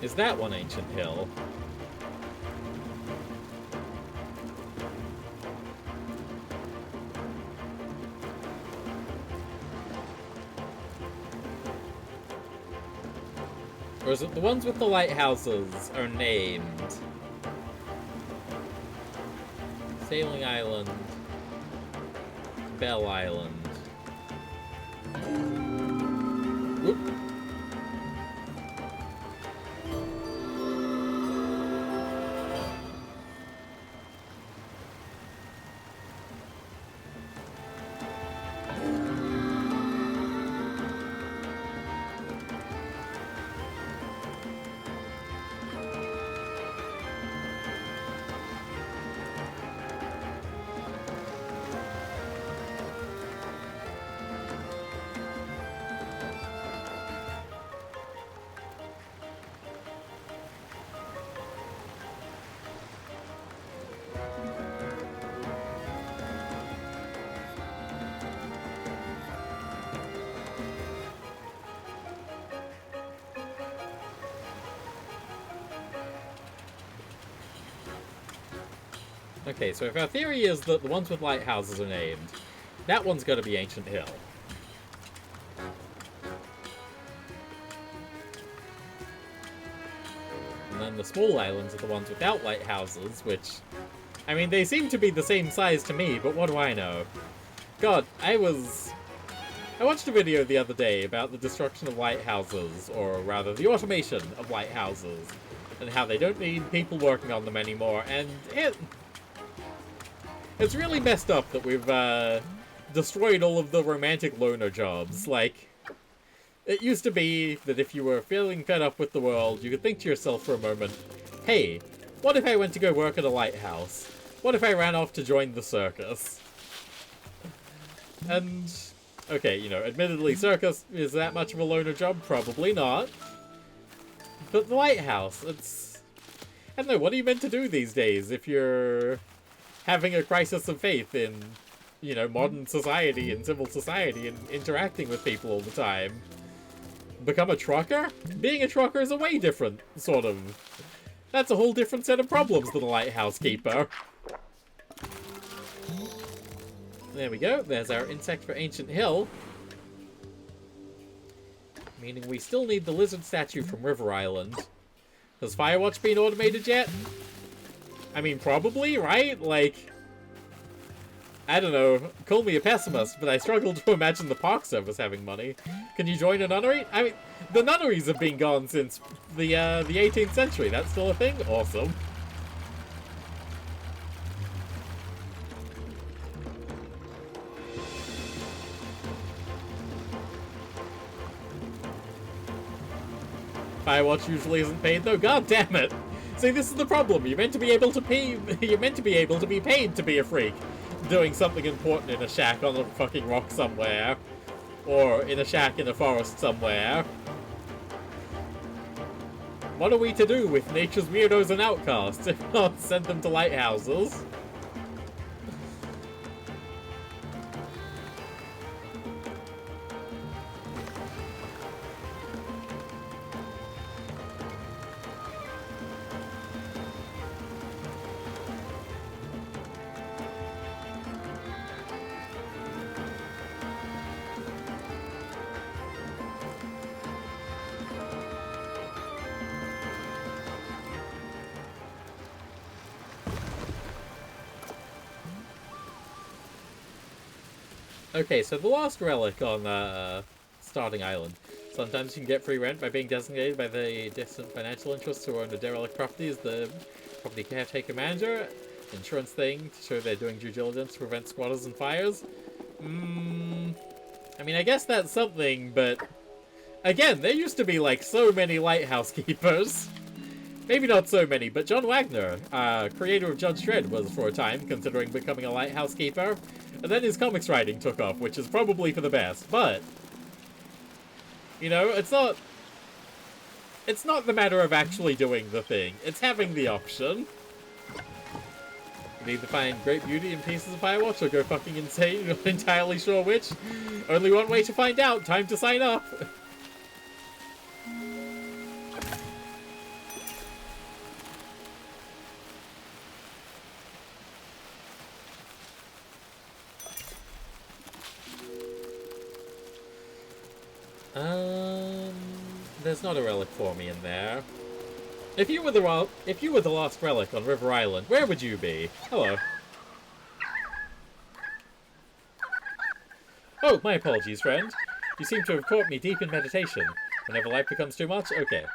Is that one ancient hill? Or is it the ones with the lighthouses are named? Sailing Island, Bell Island. Oop. Okay, so if our theory is that the ones with lighthouses are named, that one's gotta be Ancient Hill. And then the small islands are the ones without lighthouses, which... I mean, they seem to be the same size to me, but what do I know? God, I watched a video the other day about the destruction of lighthouses, or rather, the automation of lighthouses, and how they don't need people working on them anymore, and it's really messed up that we've, destroyed all of the romantic loner jobs. Like, it used to be that if you were feeling fed up with the world, you could think to yourself for a moment, hey, what if I went to go work at a lighthouse? What if I ran off to join the circus? And, okay, you know, admittedly, circus is that much of a loner job? Probably not. But the lighthouse, it's... I don't know, what are you meant to do these days if you're having a crisis of faith in, you know, modern society and civil society and interacting with people all the time? Become a trucker? Being a trucker is a way different, sort of. That's a whole different set of problems than a lighthouse keeper. There we go, there's our insect for Ancient Hill. Meaning we still need the lizard statue from River Island. Has Firewatch been automated yet? I mean, probably, right? Like, I don't know, call me a pessimist, but I struggle to imagine the Park Service having money. Can you join a nunnery? I mean, the nunneries have been gone since the 18th century. That's still a thing? Awesome. Firewatch usually isn't paid though. God damn it! See, this is the problem. You're meant to be able to pay. You're meant to be able to be paid to be a freak, doing something important in a shack on a fucking rock somewhere, or in a shack in a forest somewhere. What are we to do with nature's weirdos and outcasts if not send them to lighthouses? Okay, so the Lost Relic on Starting Island. Sometimes you can get free rent by being designated by the distant financial interests who own the derelict property as the property caretaker manager. Insurance thing to show they're doing due diligence to prevent squatters and fires. I mean, I guess that's something, but again, there used to be like so many lighthouse keepers. Maybe not so many, but John Wagner, creator of Judge Dredd, was for a time considering becoming a lighthouse keeper. And then his comics writing took off, which is probably for the best, but... You know, it's not the matter of actually doing the thing, it's having the option. You either find great beauty in pieces of Firewatch or go fucking insane, you're not entirely sure which. Only one way to find out, time to sign up! There's not a relic for me in there. If you were the lost relic on River Island, where would you be? Hello. Oh, my apologies, friend. You seem to have caught me deep in meditation. Whenever life becomes too much? Okay.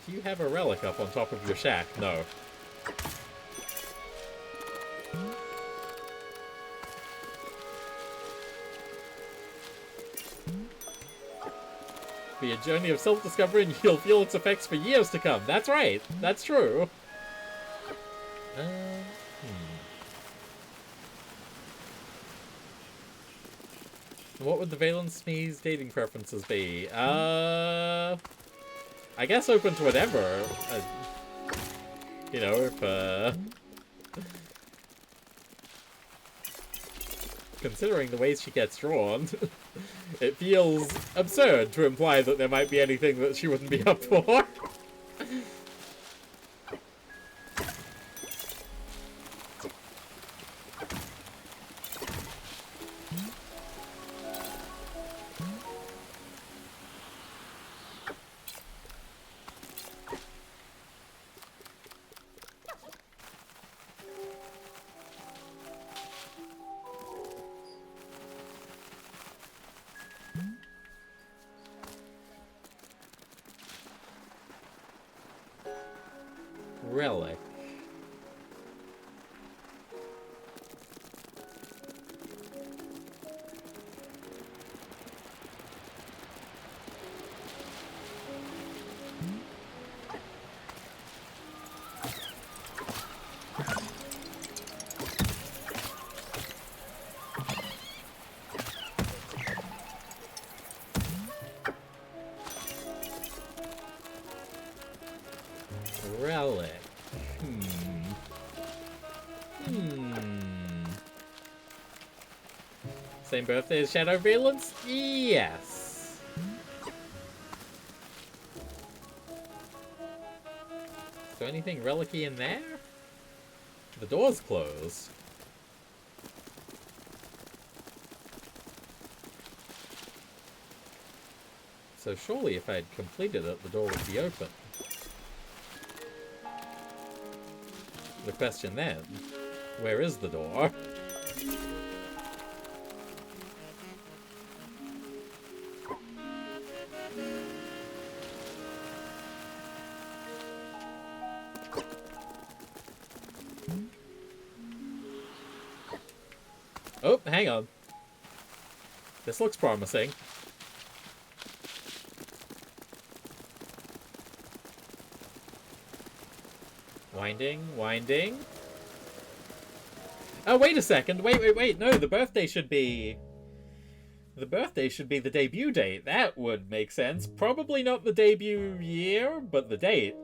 Do you have a relic up on top of your shack? No. Be a journey of self-discovery and you'll feel its effects for years to come. That's right. That's true. What would the Valence Smee's dating preferences be? I guess open to whatever. You know, if, considering the ways she gets drawn, it feels absurd to imply that there might be anything that she wouldn't be up for. Relic. Relic. Same birthday as Shadow Valence? Yes. Is there anything relic-y in there? The door's closed. So surely if I had completed it, the door would be open. The question then, where is the door? Oh, hang on. This looks promising. Winding, winding. Oh, wait a second. Wait. No, the birthday should be... The birthday should be the debut date. That would make sense. Probably not the debut year, but the date.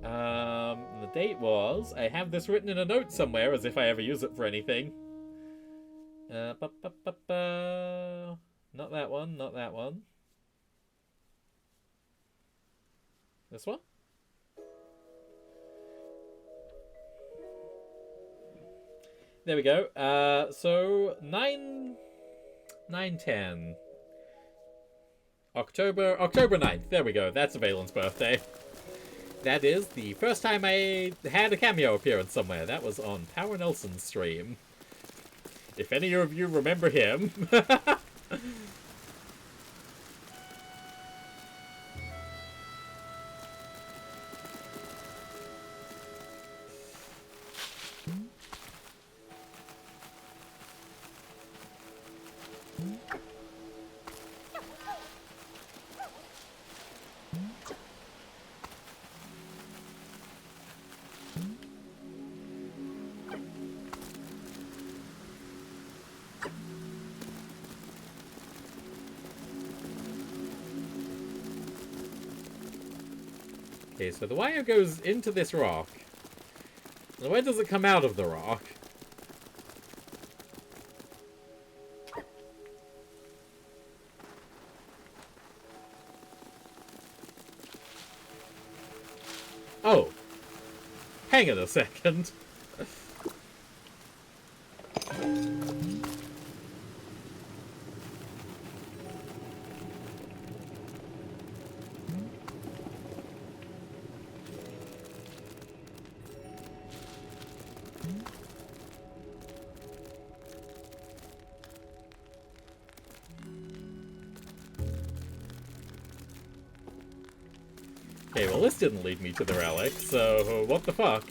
The date was... I have this written in a note somewhere, as if I ever use it for anything. Not that one, not that one. This one? There we go. So 9/10. October 9th. There we go. That's Valen's birthday. That is the first time I had a cameo appearance somewhere. That was on Power Nelson's stream. If any of you remember him. Okay, so the wire goes into this rock. Now where does it come out of the rock? Oh. Hang on a second. Okay, well this didn't lead me to the relic, so what the fuck?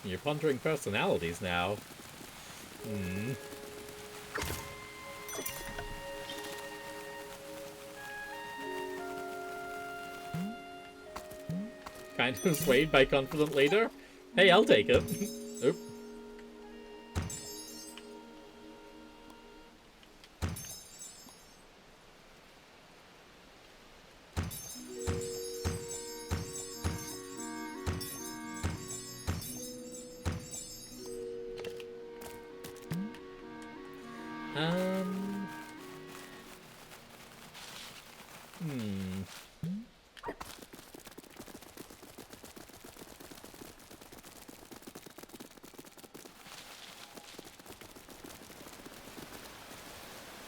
You're pondering personalities now. Kind of swayed by confident leader? Hey, I'll take it. Oop.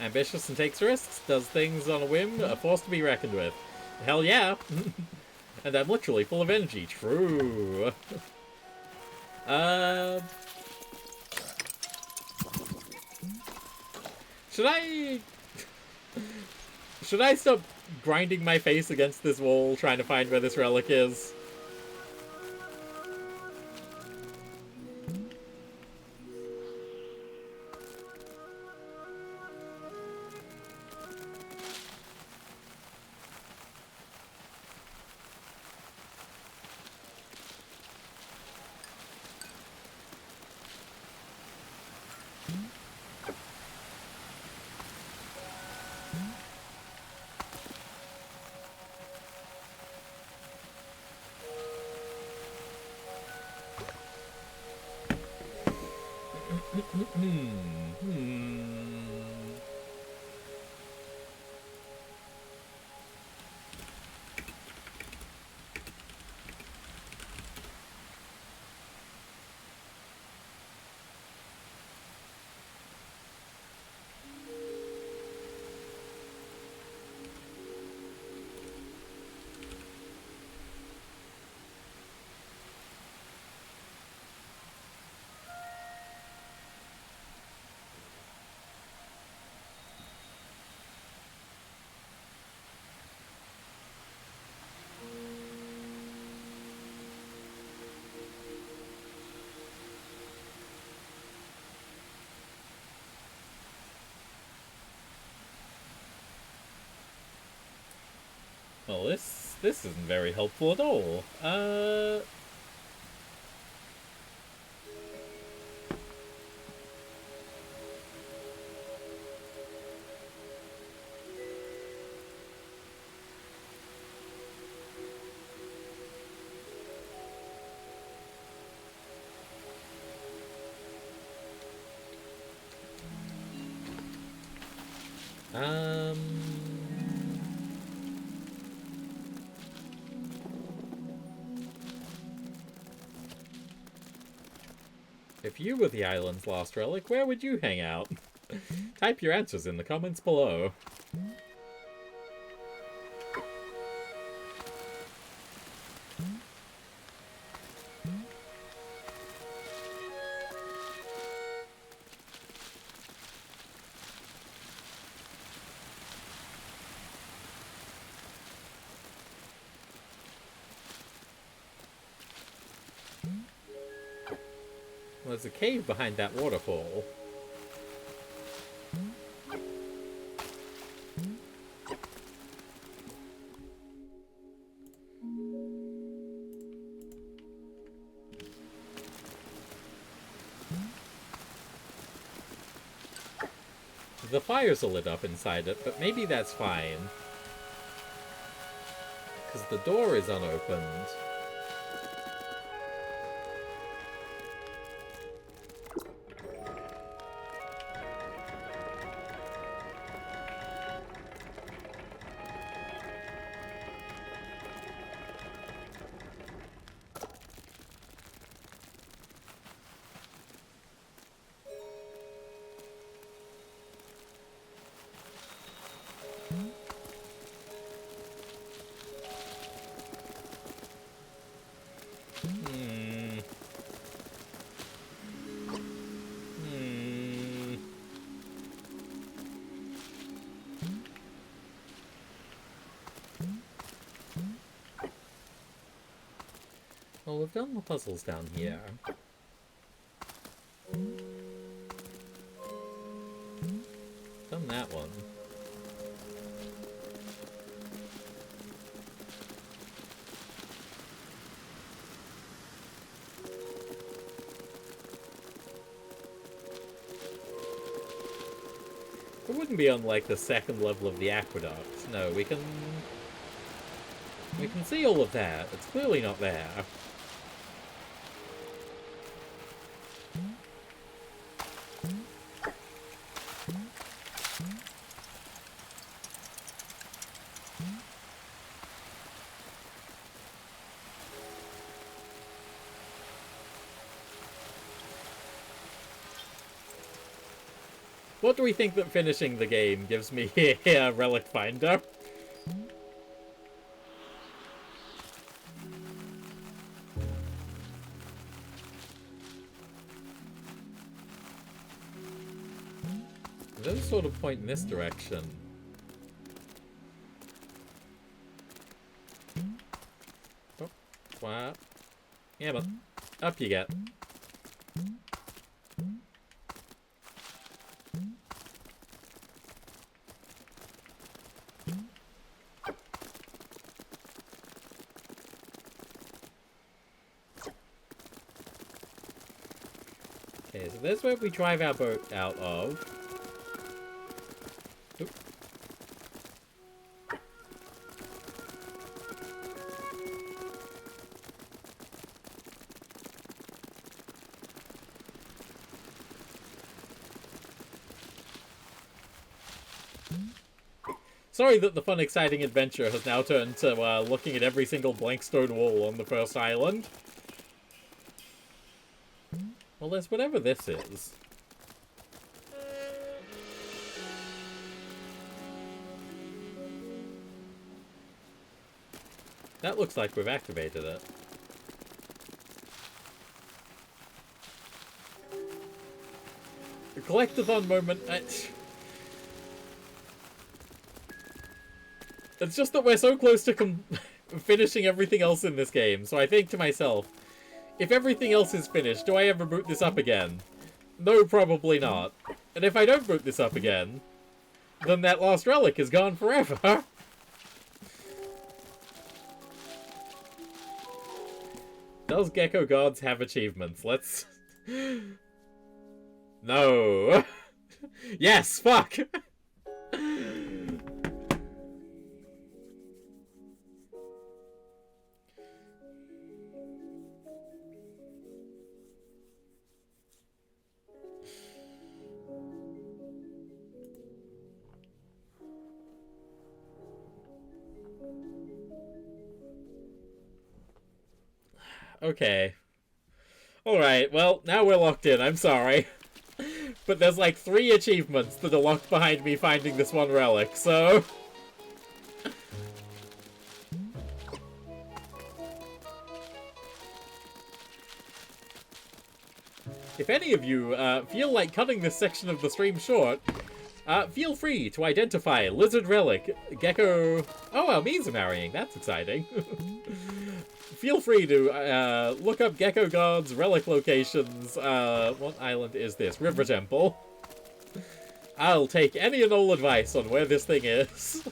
Ambitious and takes risks, does things on a whim, a force to be reckoned with. Hell yeah! And I'm literally full of energy. True. Should I... Should I stop grinding my face against this wall trying to find where this relic is? Well, this isn't very helpful at all. If you were the island's lost relic, where would you hang out? Type your answers in the comments below. There's a cave behind that waterfall. The fires are lit up inside it, but maybe that's fine. Because the door is unopened. Well, we've done the puzzles down here. Done that one. It wouldn't be on, like, the second level of the aqueduct. No, we can see all of that. It's clearly not there. What do we think that finishing the game gives me here, Relic Finder? There's a sort of point in this direction. Oh, wow. Yeah, but up you get. Okay, so there's where we drive our boat out of. Oop. Sorry that the fun, exciting adventure has now turned to looking at every single blank stone wall on the first island. Well, there's whatever this is. That looks like we've activated it. The collectathon moment... It's just that we're so close to finishing everything else in this game, so I think to myself, if everything else is finished, do I ever boot this up again? No, probably not. And if I don't boot this up again, then that last relic is gone forever. Does Gecko Gods have achievements? Let's... No. Yes, fuck! Okay. Alright, well, now we're locked in, I'm sorry. But there's like 3 achievements that are locked behind me finding this one relic, so... If any of you feel like cutting this section of the stream short, feel free to identify Lizard Relic, Gecko... Oh, our bees are marrying, that's exciting. Feel free to look up Gecko Gods relic locations. What island is this? River Temple. I'll take any and all advice on where this thing is.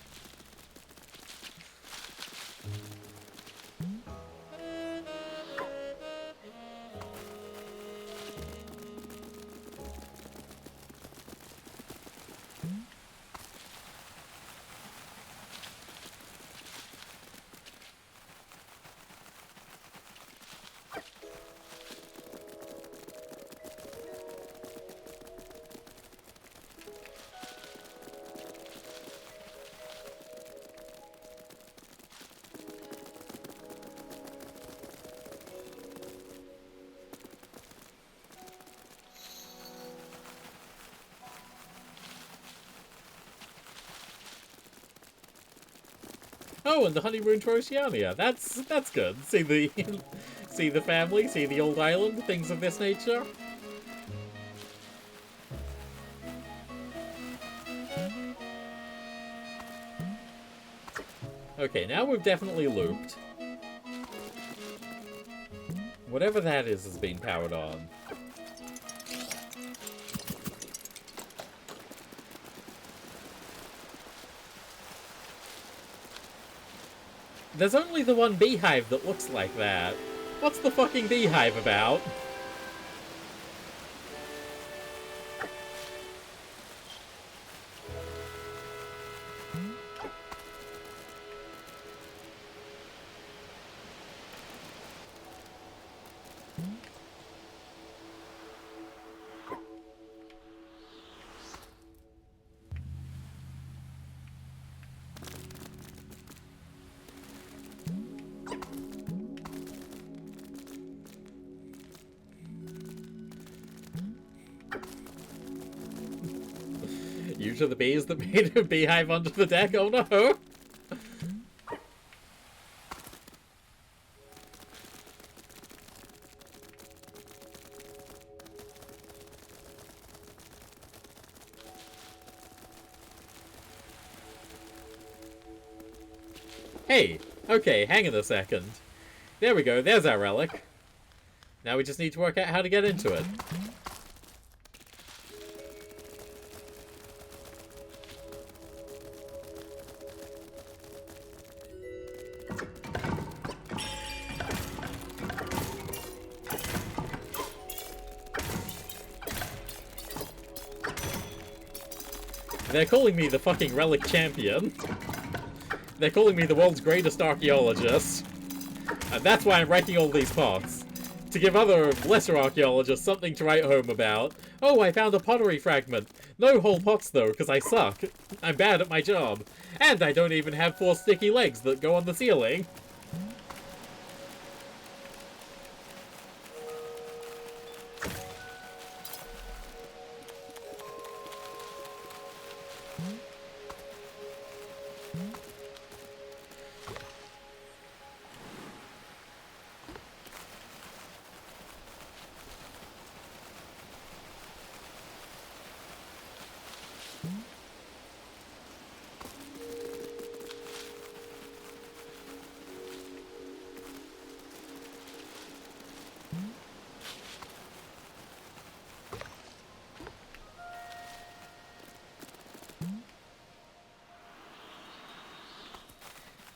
Oh, and the honeymoon to Oceania. That's good. See the see the family, see the old island, things of this nature. Okay, now we've definitely looped. Whatever that is being powered on. There's only the one beehive that looks like that. What's the fucking beehive about? due to the bees that made a beehive under the deck. Oh no! Hey! Okay, hang on a second. There we go, there's our relic. Now we just need to work out how to get into it. They're calling me the fucking relic champion. They're calling me the world's greatest archaeologist. And that's why I'm writing all these pots. To give other, lesser archaeologists something to write home about. Oh, I found a pottery fragment. No whole pots though, because I suck. I'm bad at my job. And I don't even have 4 sticky legs that go on the ceiling.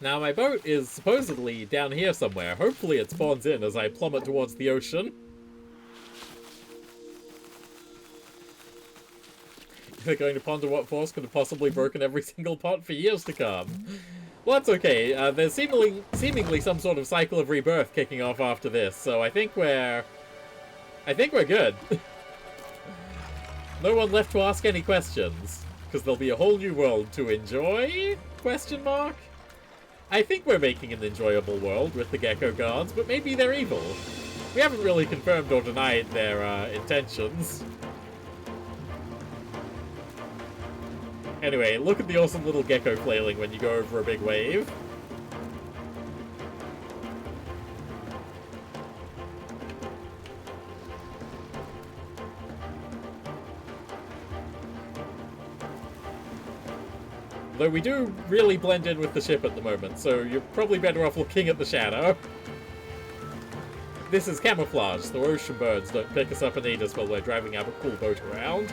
Now, my boat is supposedly down here somewhere. Hopefully it spawns in as I plummet towards the ocean. They're going to ponder what force could have possibly broken every single pot for years to come. Well, that's okay. There's seemingly some sort of cycle of rebirth kicking off after this, so I think we're good. No one left to ask any questions, because there'll be a whole new world to enjoy? Question mark? I think we're making an enjoyable world with the Gecko Gods, but maybe they're evil. We haven't really confirmed or denied their intentions. Anyway, look at the awesome little gecko flailing when you go over a big wave. Though we do really blend in with the ship at the moment, so you're probably better off looking at the shadow. This is camouflage, so ocean birds don't pick us up and eat us while we're driving our cool boat around.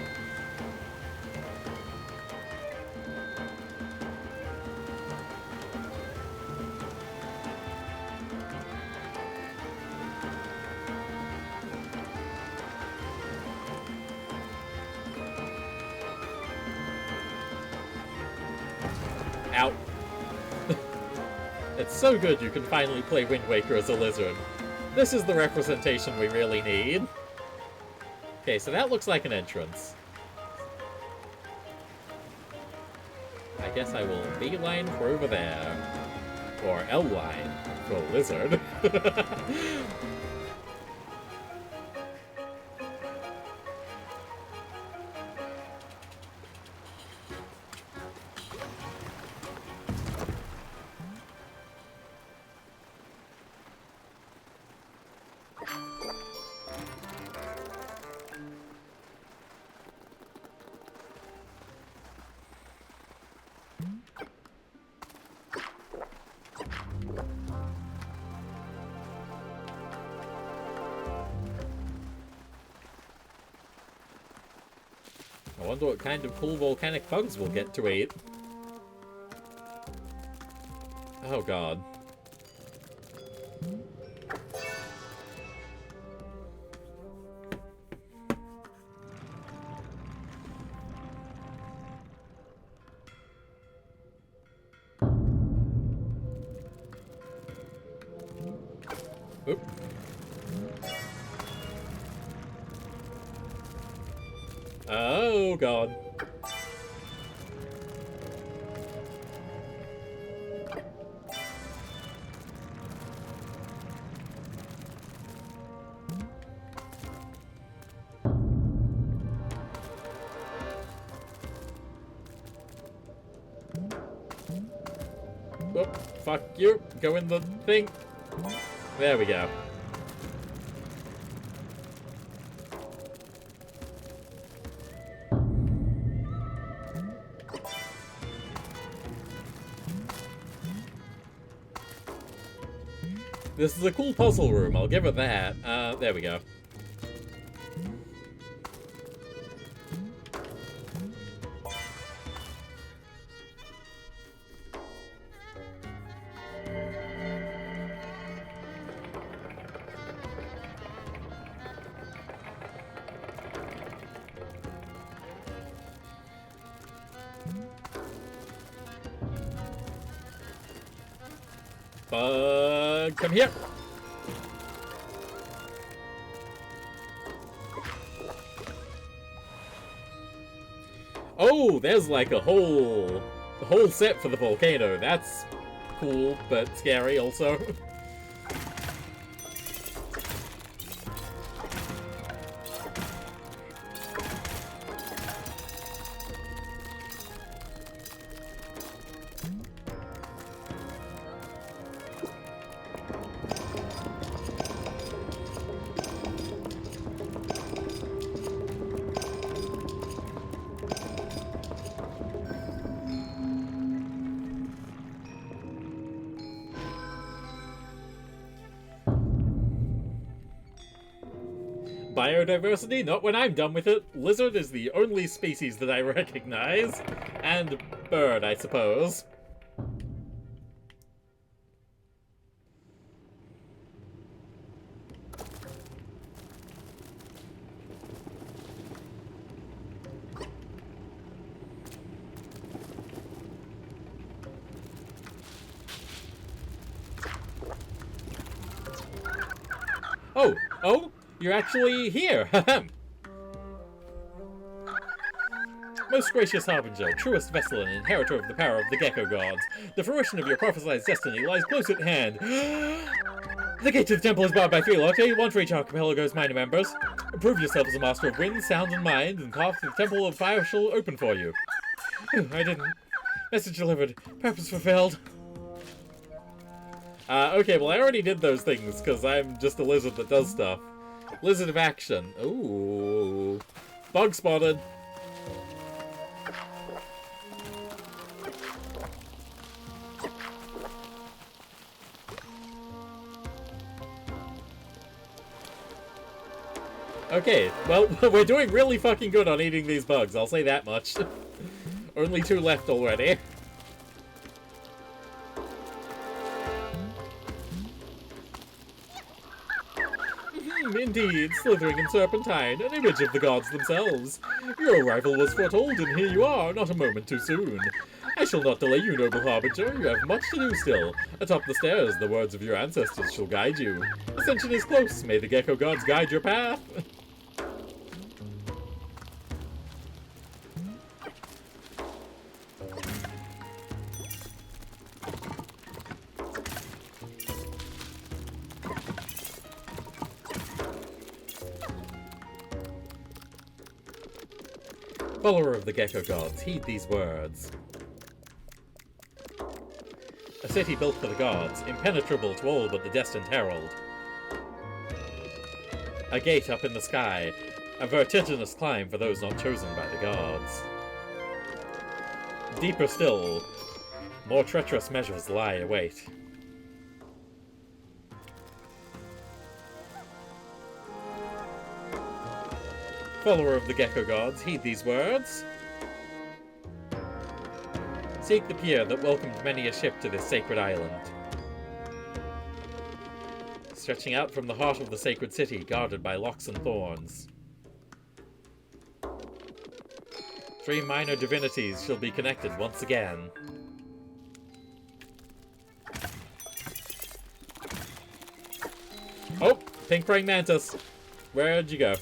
Out. It's so good you can finally play Wind Waker as a lizard. This is the representation we really need. Okay, so that looks like an entrance. I guess I will beeline for over there. Or L-line for lizard. I wonder what kind of cool volcanic bugs we'll get to eat. Oh god. Oop. Oh god. Fuck you. Go in the thing. There we go. This is a cool puzzle room, I'll give it that. There we go. Bug, come here. Oh, there's like a whole set for the volcano. That's cool, but scary also. Biodiversity? Not when I'm done with it. Lizard is the only species that I recognize. And bird, I suppose. Oh, you're actually here. Most gracious Harbinger, truest vessel and inheritor of the power of the Gecko Gods, the fruition of your prophesied destiny lies close at hand. The gate to the temple is barred by 3 locks, one for each archipelago's minor members. Prove yourself as a master of wind, sound, and mind, and path to the temple of fire shall open for you. I didn't. Message delivered. Purpose fulfilled. Okay, well I already did those things, because I'm just a lizard that does stuff. Lizard of action. Ooh. Bug spotted. Okay, well, we're doing really fucking good on eating these bugs, I'll say that much. Only 2 left already. Indeed, slithering and serpentine, an image of the gods themselves. Your arrival was foretold, and here you are, not a moment too soon. I shall not delay you, noble Harbinger, you have much to do still. Atop the stairs, the words of your ancestors shall guide you. Ascension is close, may the Gecko Gods guide your path. Follower of the Gecko Gods, heed these words. A city built for the gods, impenetrable to all but the destined herald. A gate up in the sky, a vertiginous climb for those not chosen by the gods. Deeper still, more treacherous measures lie await. Follower of the Gecko Gods, heed these words. Seek the pier that welcomed many a ship to this sacred island. Stretching out from the heart of the sacred city, guarded by locks and thorns. 3 minor divinities shall be connected once again. Oh, pink praying mantis. Where'd you go?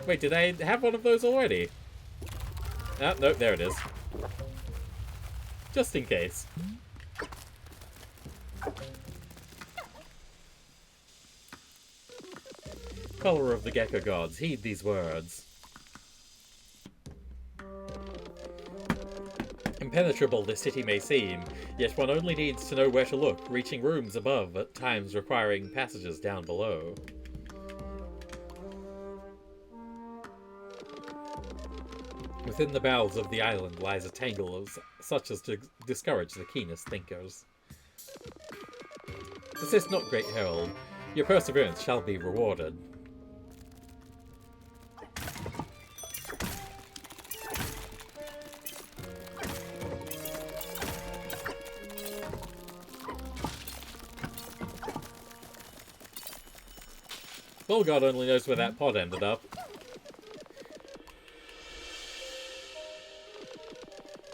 Wait, did I have one of those already? Ah, no, there it is. Just in case. Follower of the Gecko Gods, heed these words. Impenetrable this city may seem, yet one only needs to know where to look, reaching rooms above, at times requiring passages down below. Within the bowels of the island lies a tangle of such as to discourage the keenest thinkers. Desist not, great herald. Your perseverance shall be rewarded. Well, God only knows where that pod ended up.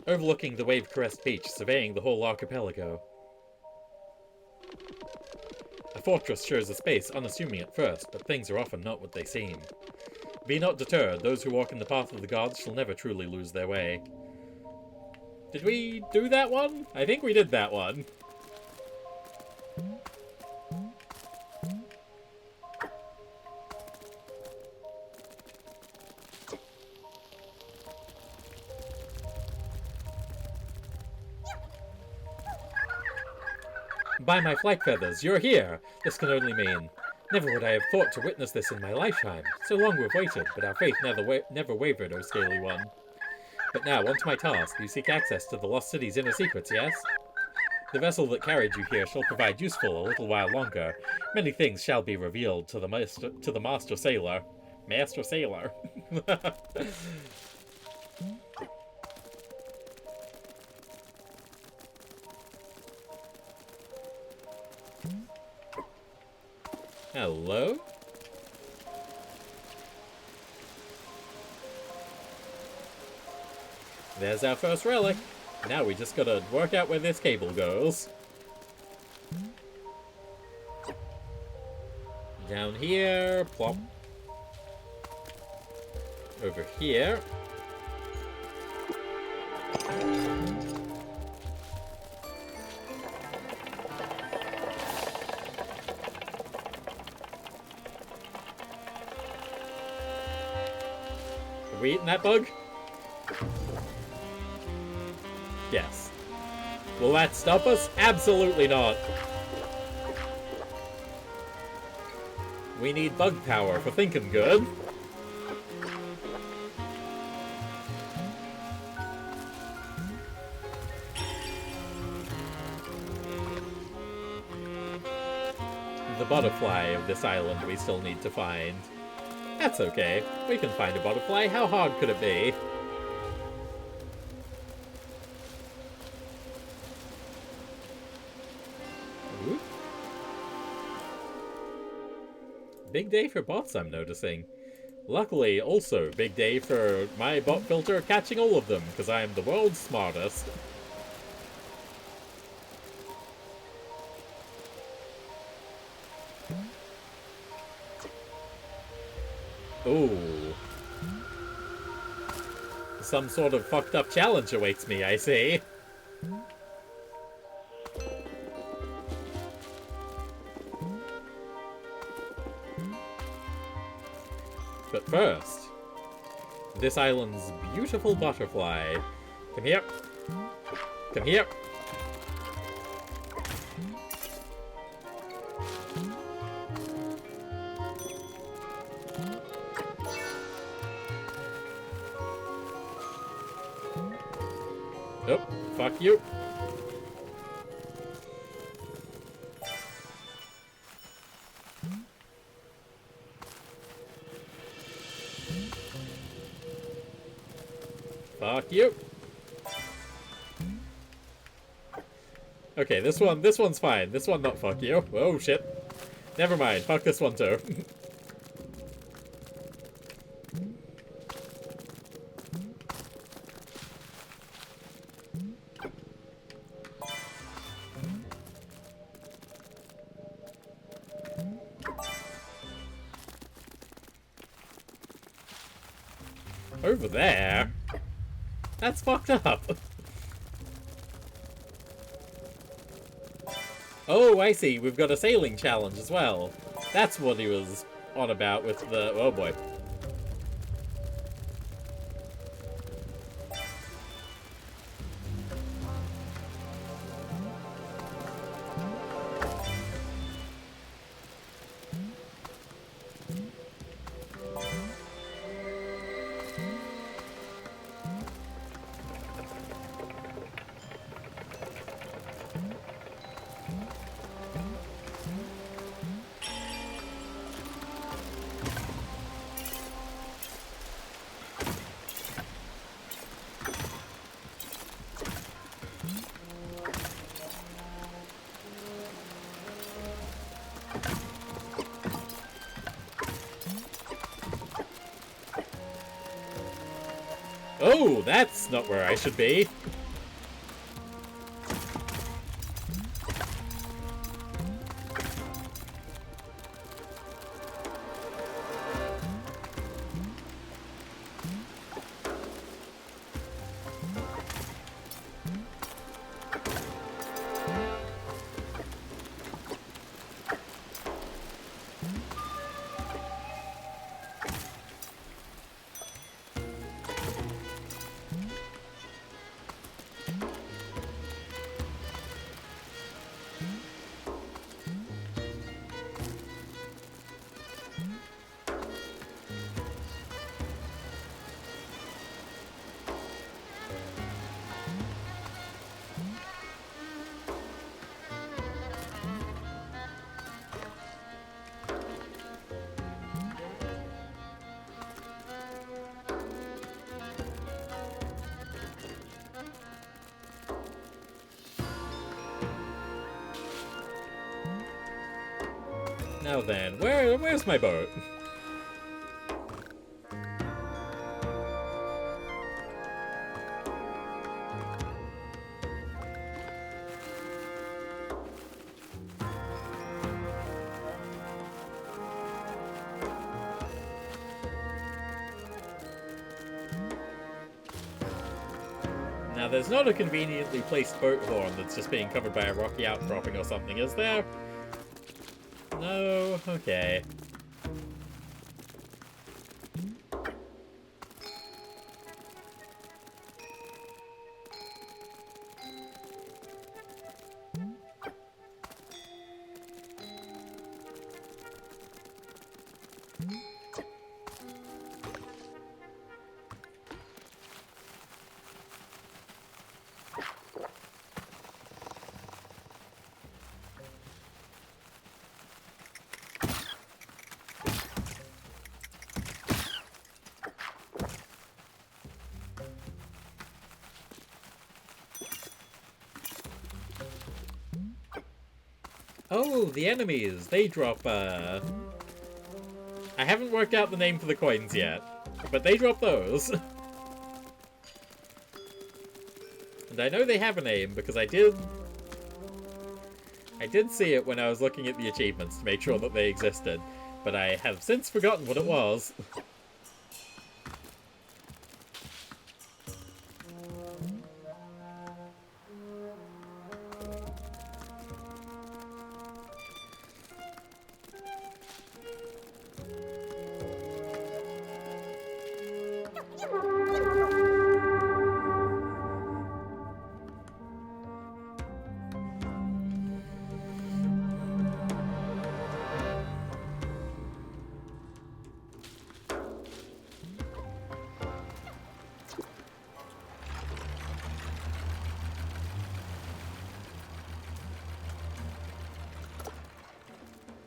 Overlooking the wave-caressed beach, surveying the whole archipelago. A fortress shows a space unassuming at first, but things are often not what they seem. Be not deterred, those who walk in the path of the gods shall never truly lose their way. Did we do that one? I think we did that one. By my flight feathers, you're here! This can only mean... Never would I have thought to witness this in my lifetime. So long we've waited, but our faith never wavered, O scaly one. But now, on to my task. You seek access to the Lost City's inner secrets, yes? The vessel that carried you here shall provide useful a little while longer. Many things shall be revealed to the master sailor. Master sailor. Hello? There's our first relic. Now we just gotta work out where this cable goes. Down here, plop. Over here. Are we eating that bug? Yes. Will that stop us? Absolutely not. We need bug power for thinking good. The butterfly of this island we still need to find. That's okay. We can find a butterfly. How hard could it be? Ooh. Big day for bots, I'm noticing. Luckily, also, big day for my bot filter catching all of them, because I am the world's smartest. Ooh. Some sort of fucked up challenge awaits me, I see. But first, this island's beautiful butterfly. Come here. Come here. Oh, fuck you. Fuck you. Okay, this one's fine. This one not fuck you. Oh shit. Never mind. Fuck this one too. Over there? That's fucked up. Oh, I see. We've got a sailing challenge as well. That's what he was on about with the... Oh boy. Oh, that's not where I should be. Now then, where's my boat? Now, there's not a conveniently placed boat horn that's just being covered by a rocky outcropping or something, is there? No? Okay. Oh, the enemies! They drop, I haven't worked out the name for the coins yet, but they drop those. And I know they have a name, because I did see it when I was looking at the achievements to make sure that they existed, but I have since forgotten what it was.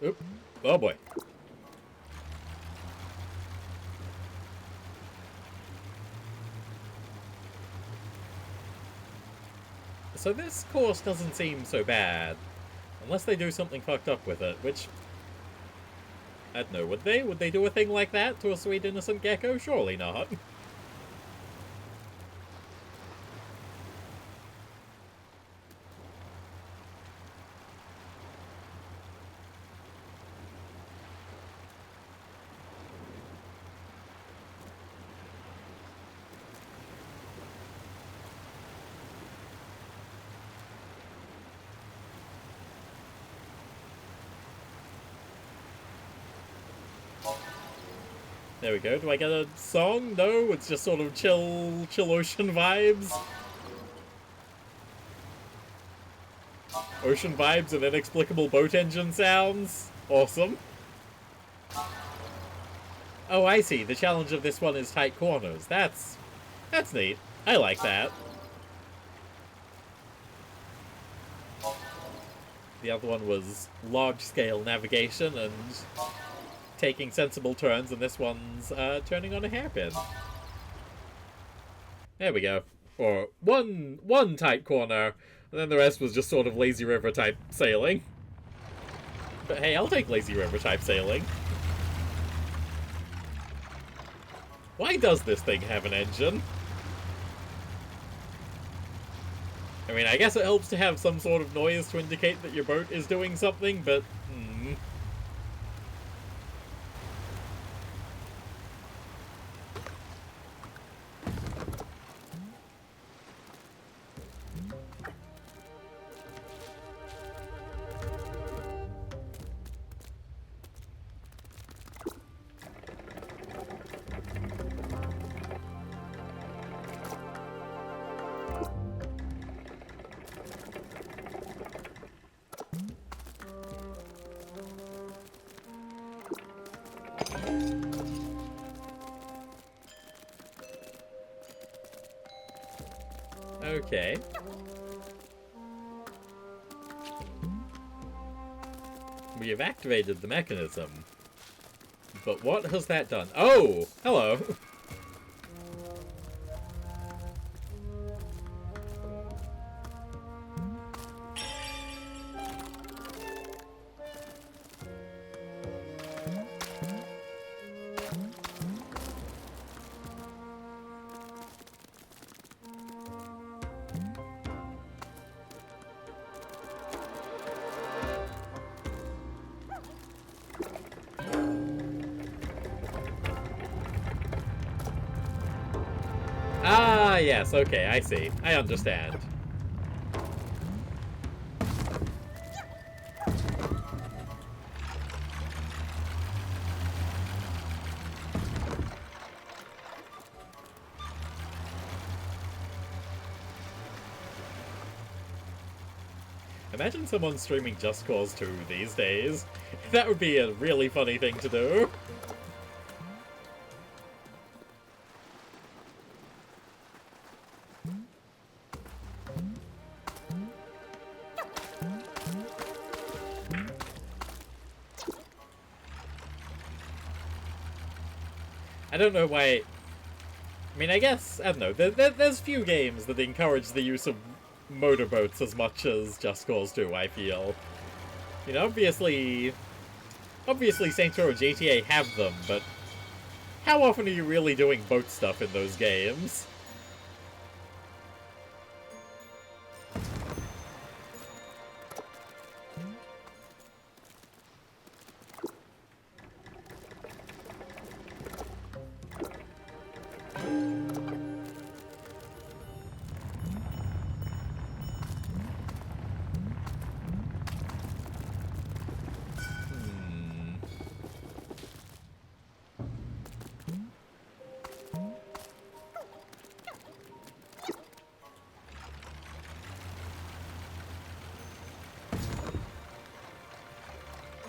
Oop. Oh boy. So this course doesn't seem so bad. Unless they do something fucked up with it, which... I don't know, would they? Would they do a thing like that to a sweet innocent gecko? Surely not. There we go. Do I get a song? No, it's just sort of chill ocean vibes. Ocean vibes and inexplicable boat engine sounds. Awesome. Oh, I see. The challenge of this one is tight corners. That's neat. I like that. The other one was large-scale navigation and taking sensible turns, and this one's turning on a hairpin. There we go. Or one tight corner, and then the rest was just sort of lazy river type sailing. But hey, I'll take lazy river type sailing. Why does this thing have an engine? I mean, I guess it helps to have some sort of noise to indicate that your boat is doing something, but... Okay. We have activated the mechanism. But what has that done? Oh! Hello! Ah, yes, okay, I see. I understand. Imagine someone streaming Just Cause 2 these days. That would be a really funny thing to do. I don't know why... I mean, I guess, I don't know, there's few games that encourage the use of motorboats as much as Just Cause 2, I feel. You know, obviously Saints Row and GTA have them, but how often are you really doing boat stuff in those games?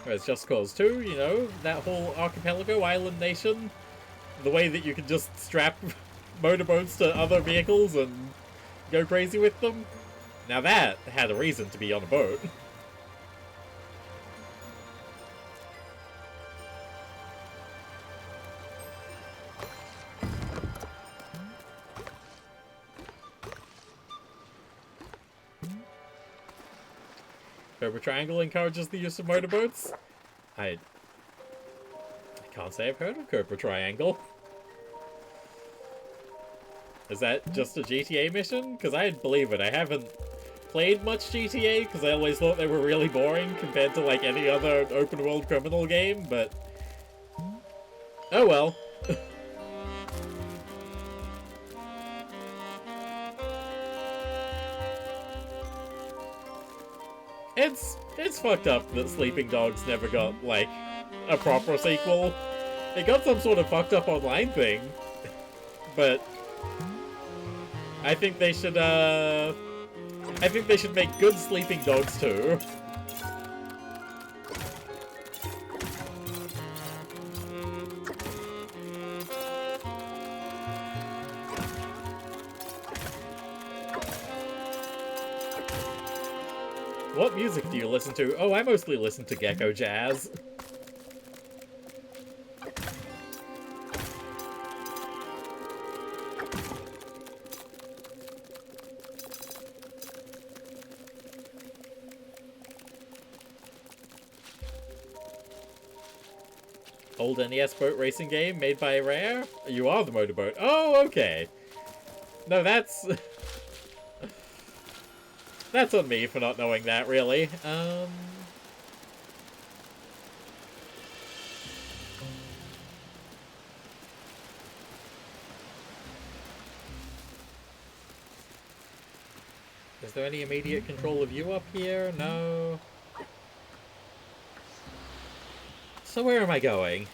Whereas Just Cause 2, you know, that whole archipelago island nation, the way that you can just strap motorboats to other vehicles and go crazy with them, now that had a reason to be on a boat. Cobra Triangle encourages the use of motorboats? I can't say I've heard of Cobra Triangle. Is that just a GTA mission? Because I'd believe it. I haven't played much GTA, because I always thought they were really boring compared to, like, any other open-world criminal game, but... oh well. It's fucked up that Sleeping Dogs never got, like, a proper sequel. It got some sort of fucked up online thing, but I think they should make good sleeping dogs too. What music do you listen to? Oh, I mostly listen to Gecko Jazz. Old NES boat racing game made by Rare? You are the motorboat. Oh, okay. No, that's... that's on me for not knowing that, really. Is there any immediate control of you up here? No. So where am I going?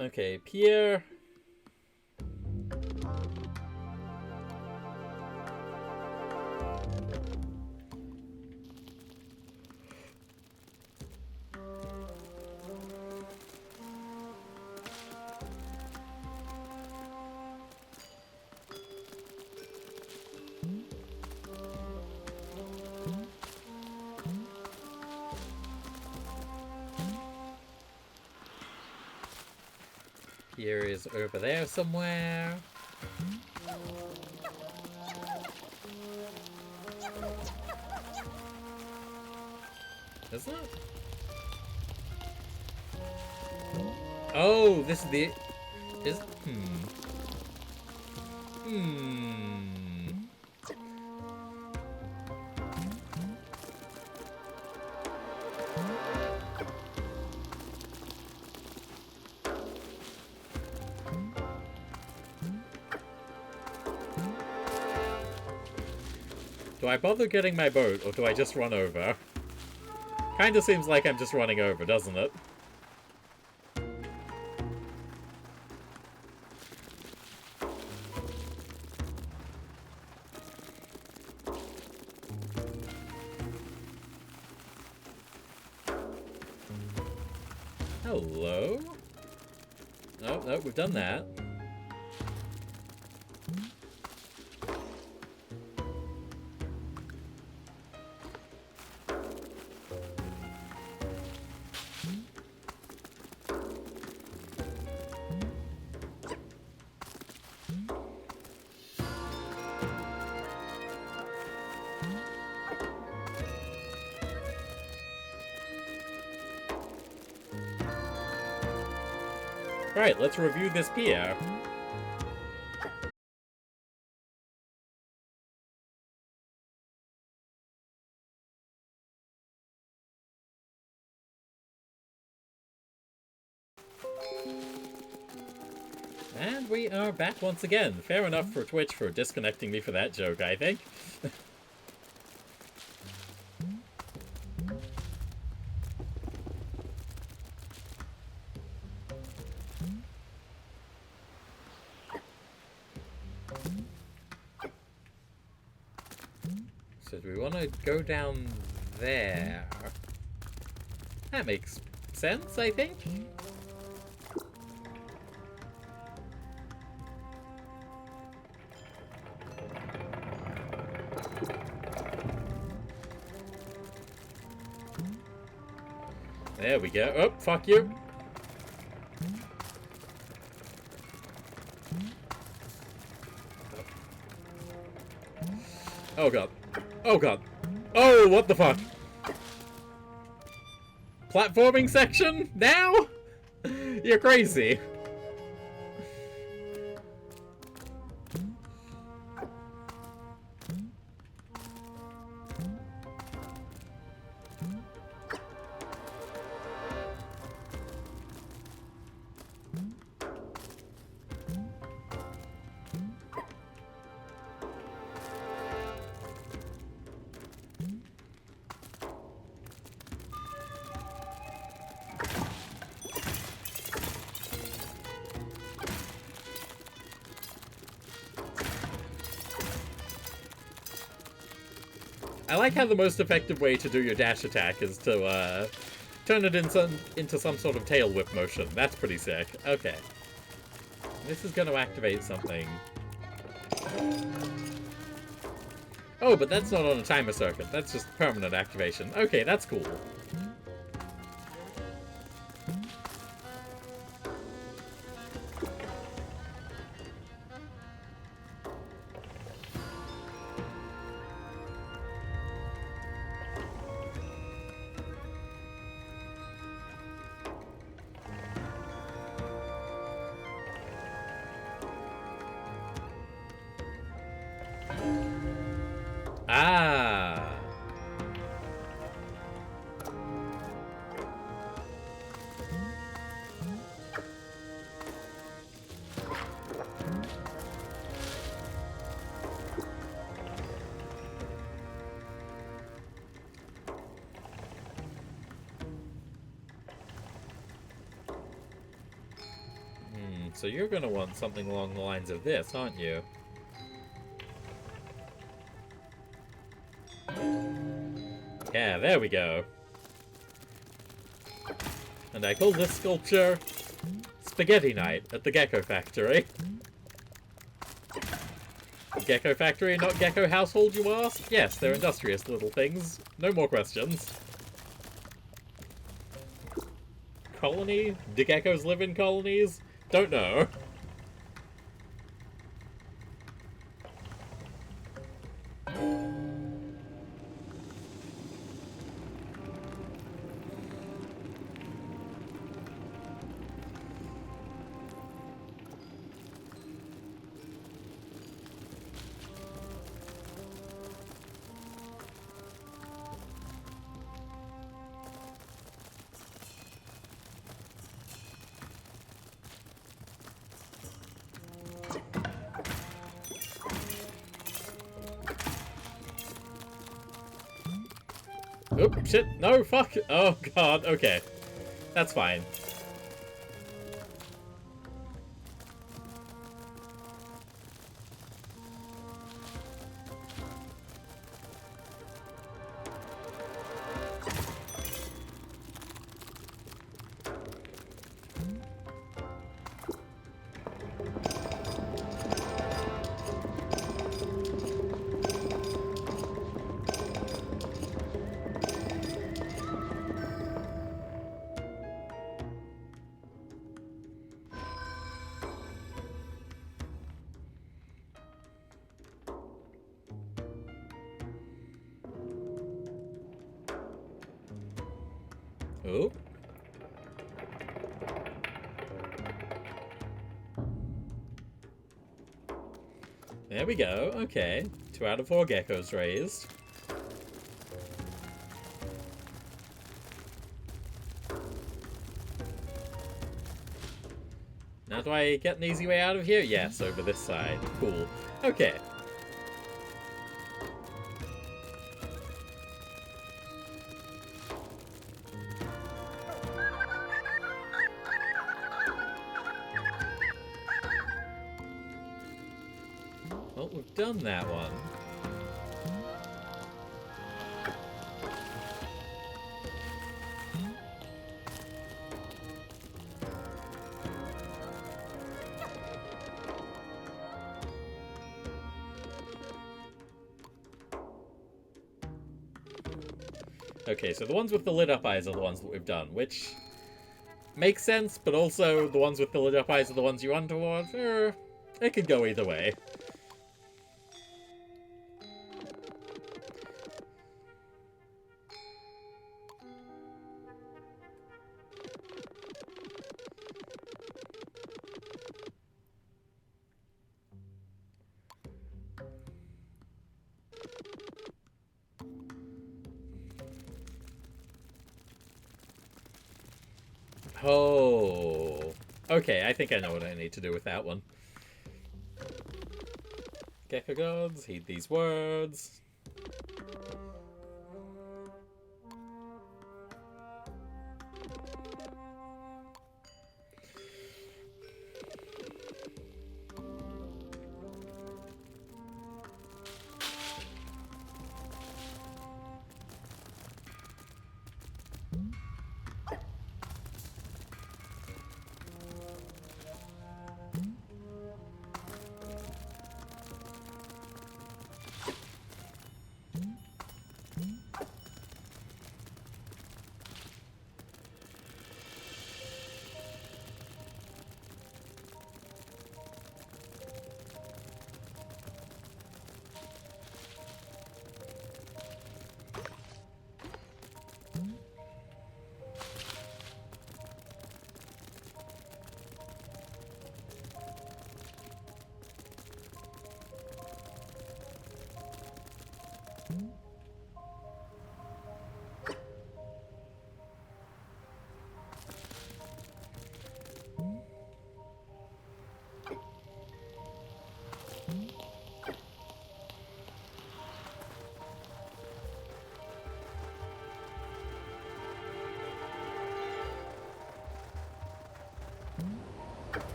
Okay, Pierre. Here is over there somewhere. Is it? Oh, this is the... Is... Do I bother getting my boat, or do I just run over? Kinda seems like I'm just running over, doesn't it? Hello? Oh, no, we've done that. Right, let's review this pier. And we are back once again. Fair enough for Twitch for disconnecting me for that joke, I think. So do we want to go down there? That makes sense, I think. There we go. Oh, fuck you. Oh god. Oh god. Oh, what the fuck? Platforming section? Now? You're crazy. I like how the most effective way to do your dash attack is to turn it into some sort of tail whip motion. That's pretty sick. Okay. This is going to activate something. Oh, but that's not on a timer circuit. That's just permanent activation. Okay, that's cool. Ah. So you're gonna want something along the lines of this, aren't you? Yeah, there we go. And I call this sculpture Spaghetti Night at the Gecko Factory. Gecko Factory, not Gecko Household, you ask? Yes, they're industrious little things. No more questions. Colony? Do geckos live in colonies? Don't know. Oop, shit, no, fuck. Oh, God, okay. That's fine. Oop. There we go, okay. 2 out of 4 geckos raised. Now do I get an easy way out of here? Yes, over this side. Cool. Okay. Well, we've done that one. Okay, so the ones with the lit up eyes are the ones that we've done, which makes sense, but also the ones with the lit up eyes are the ones you want towards. It could go either way. Oh. Okay, I think I know what I need to do with that one. Gecko Gods, heed these words.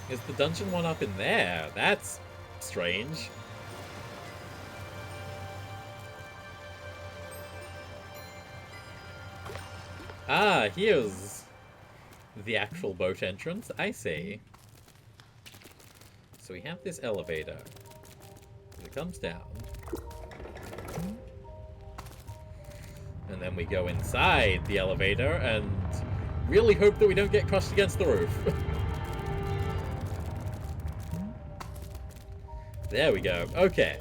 Is the dungeon one up in there? That's strange. Ah, here's the actual boat entrance. I see. So we have this elevator. It comes down. And then we go inside the elevator and really hope that we don't get crushed against the roof. There we go. Okay.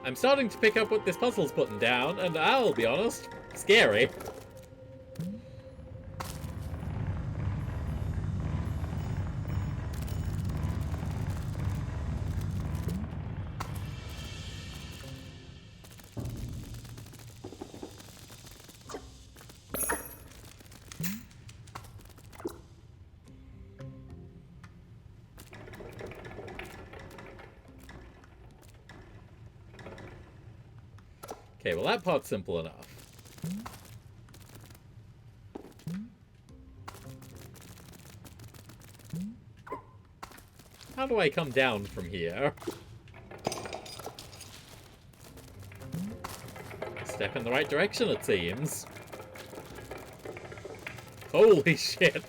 I'm starting to pick up what this puzzle's putting down, and I'll be honest, scary. Okay, well that part's simple enough. How do I come down from here? Step in the right direction, it seems. Holy shit.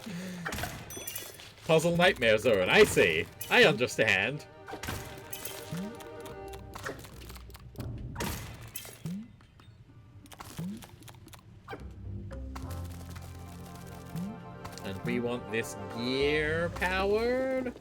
Puzzle Nightmare Zone, I see. I understand. And we want this gear powered?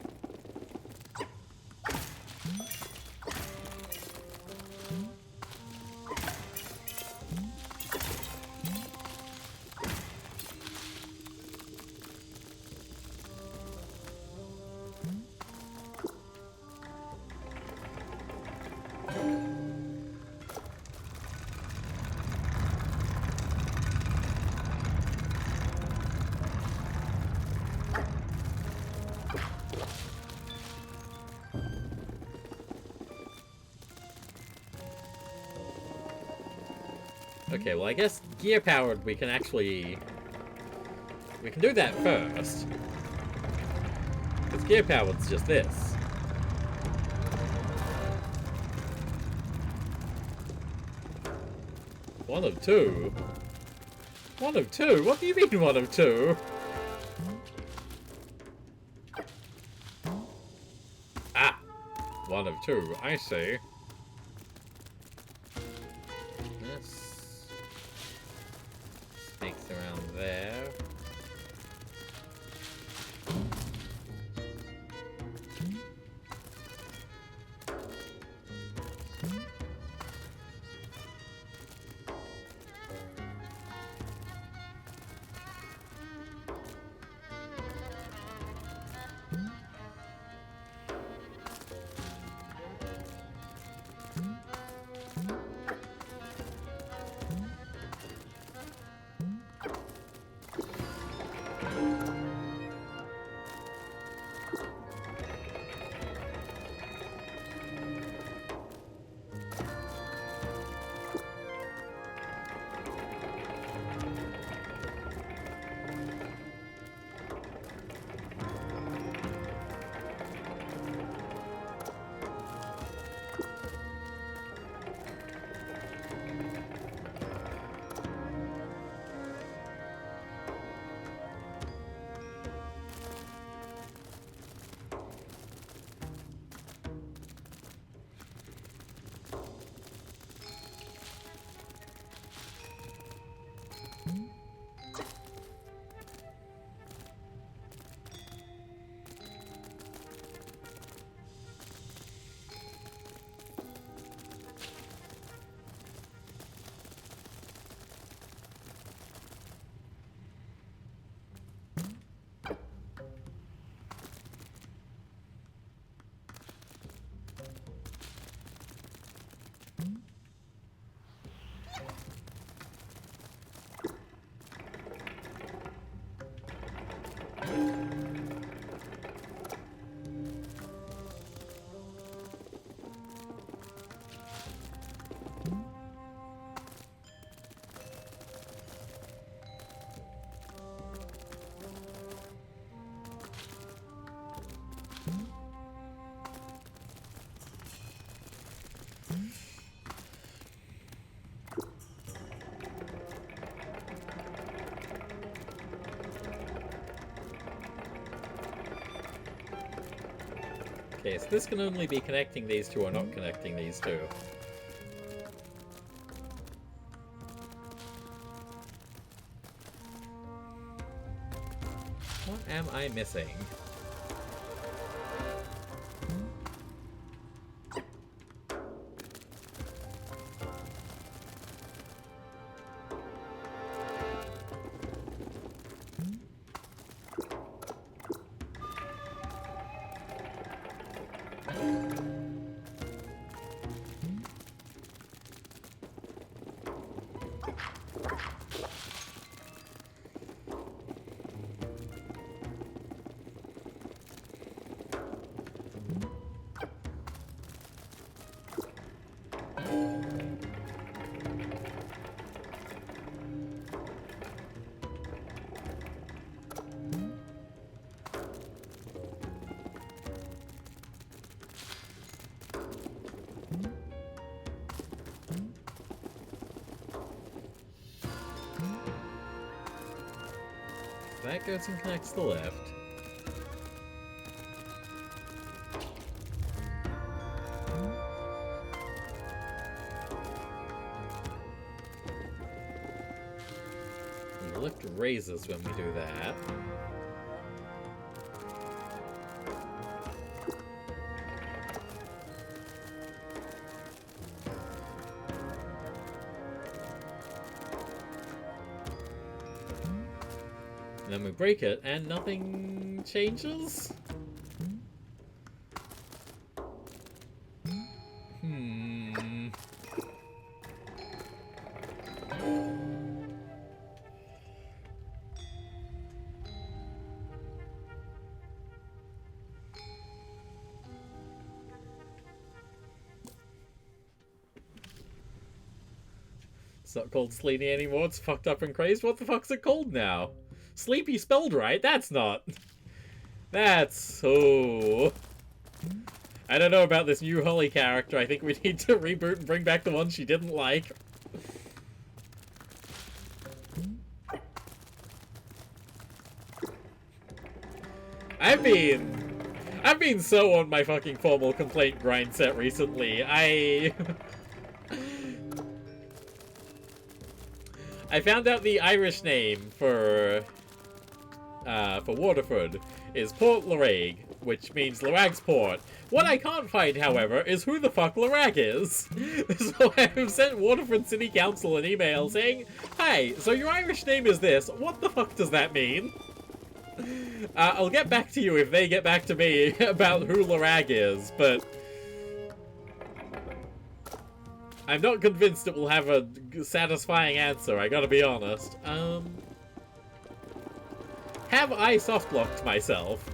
Okay, well I guess gear powered, we can actually... We can do that first. Because gear powered's just this. One of two? One of two? What do you mean one of two? Ah! One of two, I see. This snakes around there. Okay, so this can only be connecting these two or not connecting these two. What am I missing? That goes and connects the left. And the lift raises when we do that. Then we break it, and nothing changes? It's not called Sleepy anymore, it's fucked up and crazed. What the fuck's it called now? Sleepy spelled right? That's not. That's... oh... I don't know about this new Holly character. I think we need to reboot and bring back the one she didn't like. I've been so on my fucking formal complaint grind set recently. I found out the Irish name for Waterford is Port Larag, which means Larag's Port. What I can't find, however, is who the fuck Larag is. So I have sent Waterford City Council an email saying, "Hi, so your Irish name is this. What the fuck does that mean?" I'll get back to you if they get back to me about who Larag is, but I'm not convinced it will have a satisfying answer, I gotta be honest. Have I softlocked myself?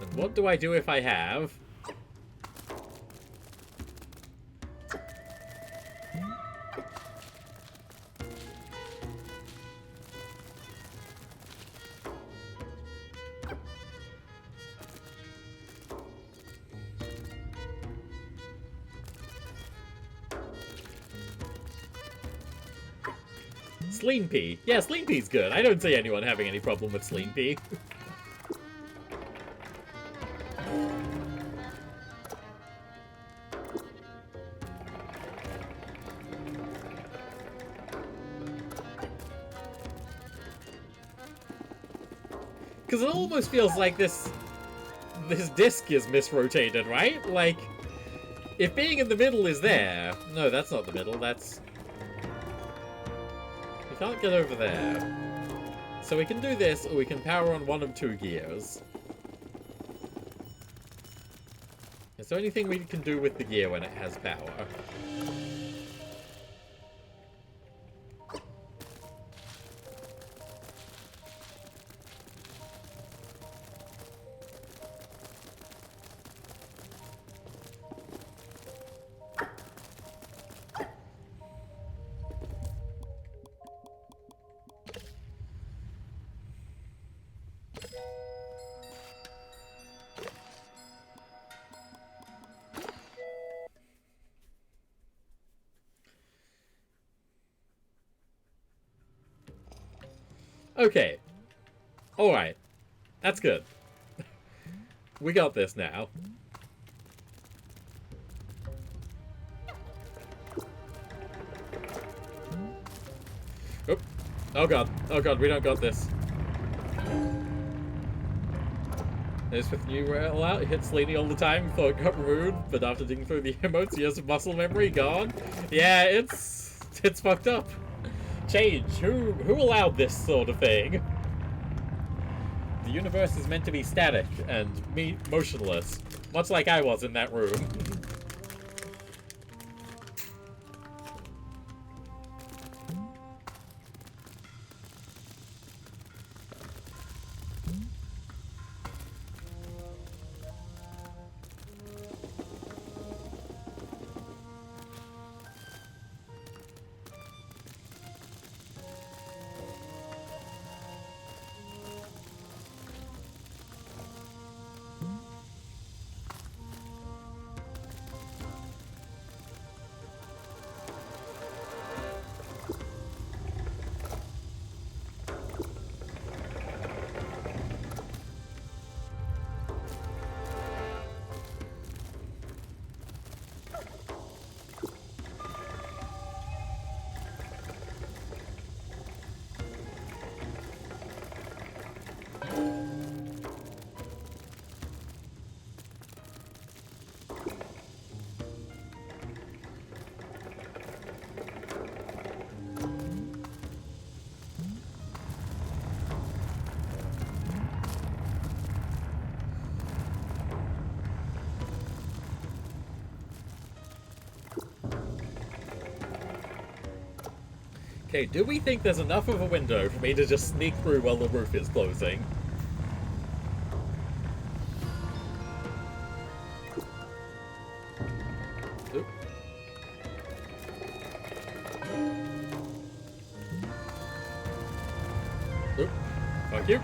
And what do I do if I have? Sleepy. Yeah, Sleepy's good. I don't see anyone having any problem with Sleepy. Because it almost feels like this disc is misrotated, right? Like, if being in the middle is there... No, that's not the middle, that's... We can't get over there. So we can do this, or we can power on one of two gears. Is there anything we can do with the gear when it has power? Okay. Alright. That's good. We got this now. Oop. Oh god. Oh god, we don't got this. This with new rail out, hits Laney all the time, thought it got rude, but after digging through the emotes, years of muscle memory gone. Yeah, it's fucked up. Change. Who allowed this sort of thing? The universe is meant to be static and motionless, much like I was in that room. Okay, do we think there's enough of a window for me to just sneak through while the roof is closing? Fuck you.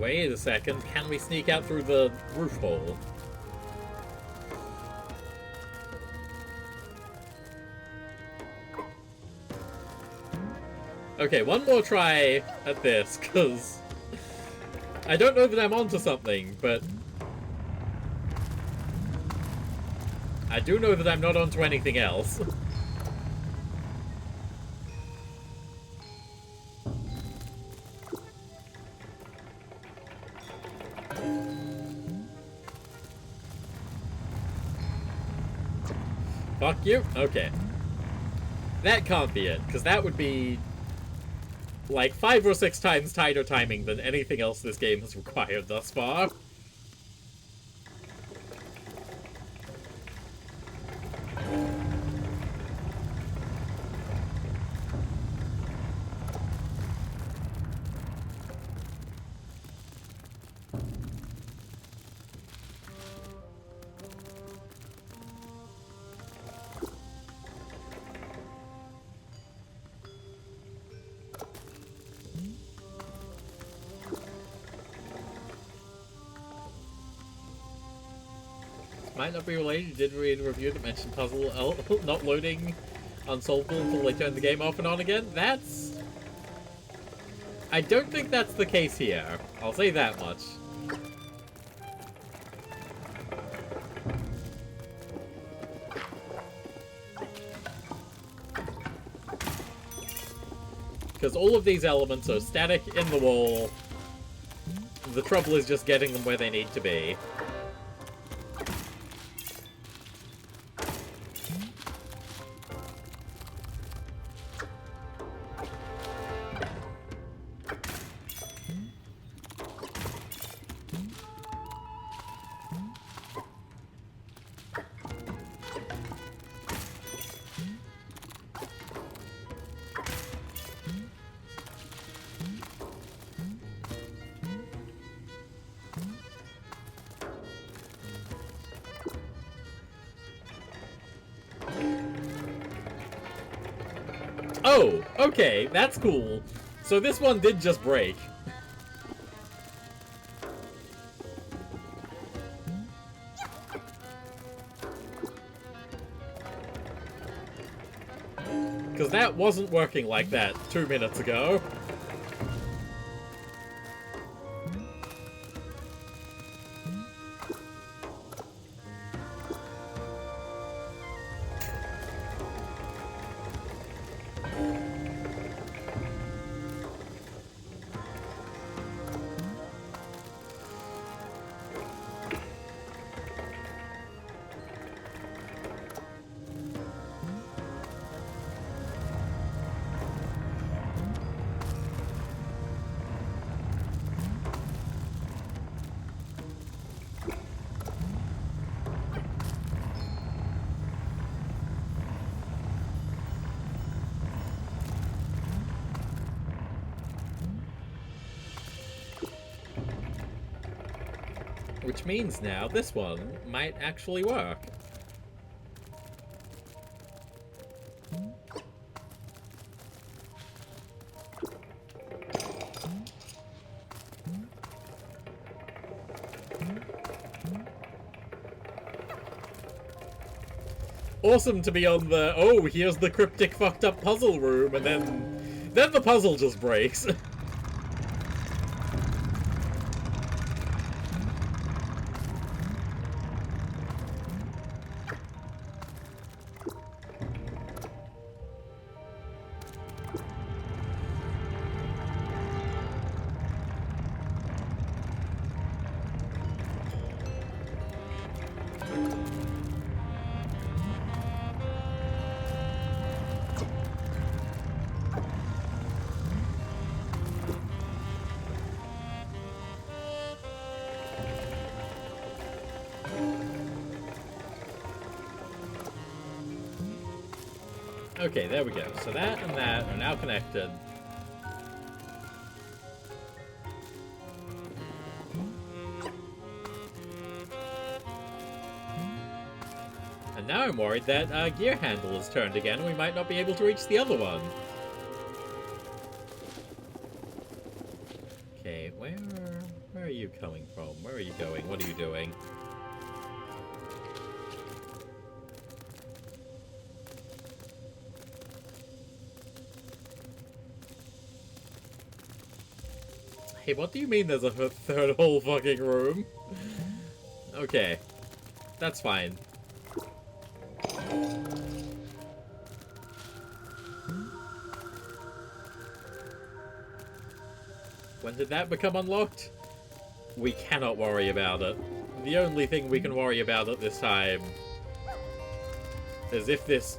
Wait a second, can we sneak out through the roof hole? Okay, one more try at this, because I don't know that I'm onto something, but I do know that I'm not onto anything else. Fuck you? Okay. That can't be it, because that would be like 5 or 6 times tighter timing than anything else this game has required thus far. Might not be related. You did read a review that mentioned puzzle not loading unsolvable until they turn the game off and on again. That's... I don't think that's the case here. I'll say that much. Because all of these elements are static in the wall. The trouble is just getting them where they need to be. Oh, okay, that's cool. So this one did just break. Because that wasn't working like that 2 minutes ago. Which means now this one might actually work. Awesome to be on the, oh, here's the cryptic fucked up puzzle room, and then the puzzle just breaks. Okay, there we go. So that and that are now connected. And now I'm worried that gear handle is turned again and we might not be able to reach the other one. Okay, where are you coming from? Where are you going? What are you doing? Hey, what do you mean there's a third whole fucking room? Okay. That's fine. When did that become unlocked? We cannot worry about it. The only thing we can worry about at this time is if this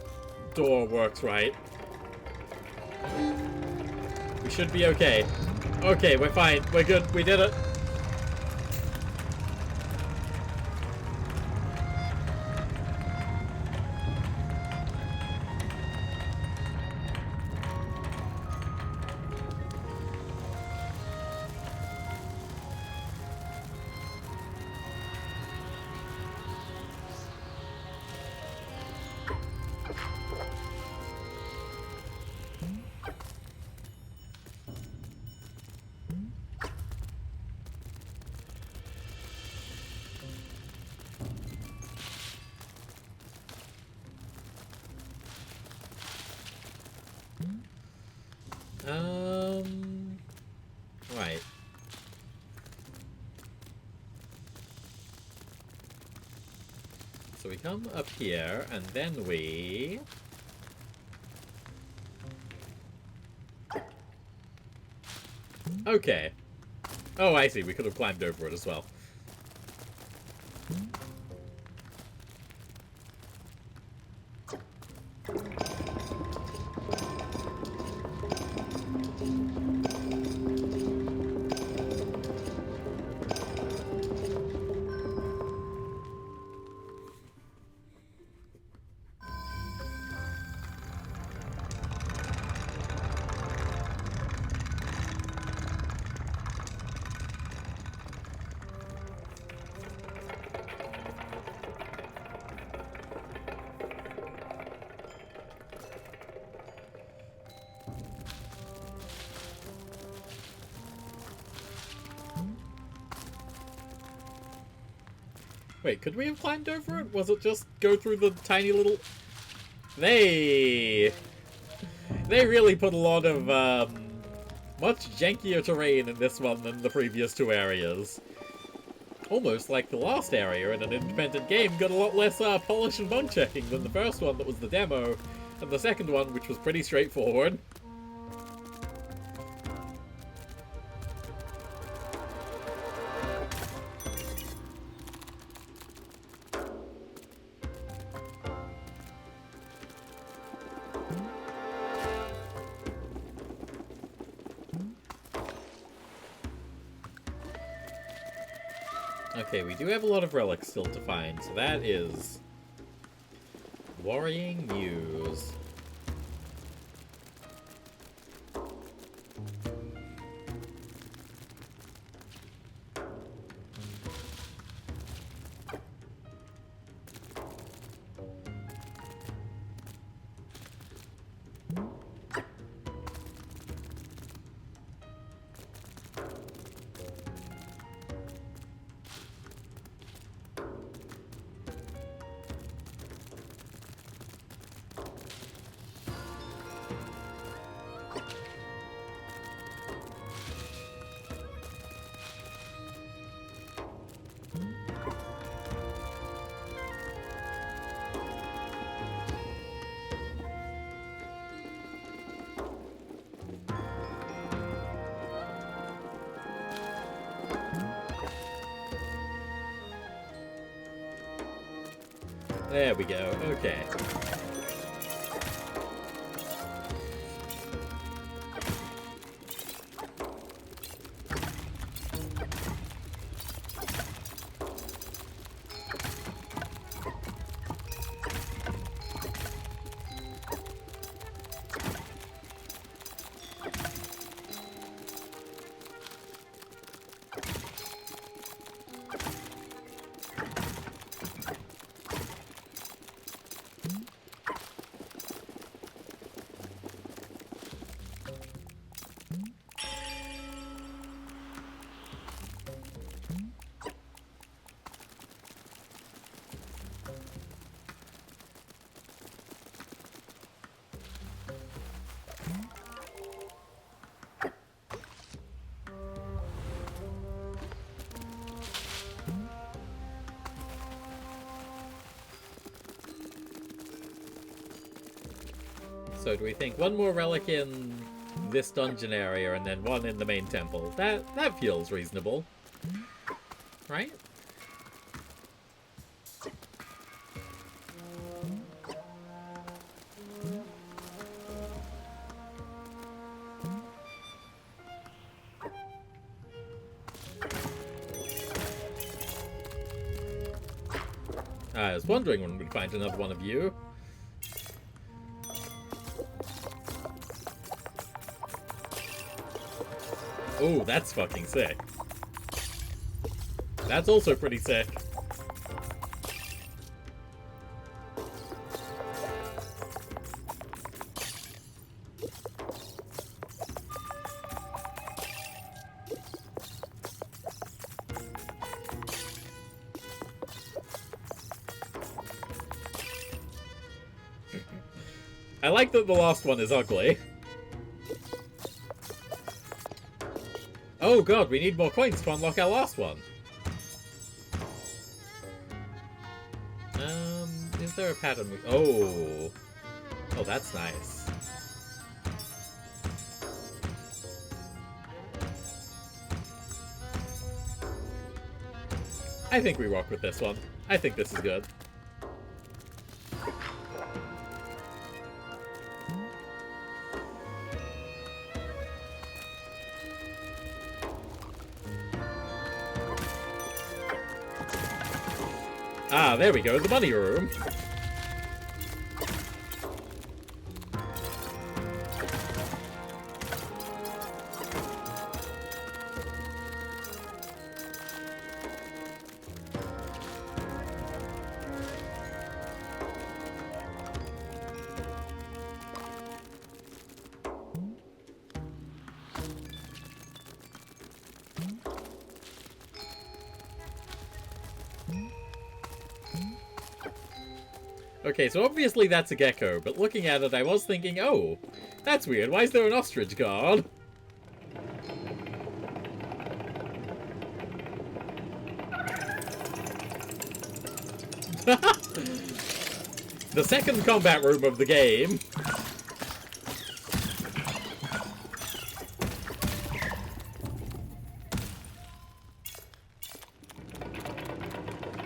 door works right. We should be okay. Okay, we're fine. We're good. We did it. Right. So we come up here, and then we... Okay. Oh, I see. We could have climbed over it as well. Wait, could we have climbed over it? Was it just go through the tiny little... They really put a lot of, much jankier terrain in this one than the previous two areas. Almost like the last area in an independent game got a lot less, polish and bug checking than the first one that was the demo, and the second one, which was pretty straightforward. Okay, we do have a lot of relics still to find, so that is worrying news. There we go, okay. So do we think one more relic in this dungeon area and then one in the main temple? That feels reasonable. Right? I was wondering when we'd find another one of you. Oh, that's fucking sick. That's also pretty sick. I like that the last one is ugly. Oh god, we need more coins to unlock our last one. Is there a pattern we... Oh. Oh, that's nice. I think we rock with this one. I think this is good. Ah, there we go, the money room. Okay, so obviously that's a gecko, but looking at it I was thinking, oh, that's weird, why is there an ostrich guard? The second combat room of the game.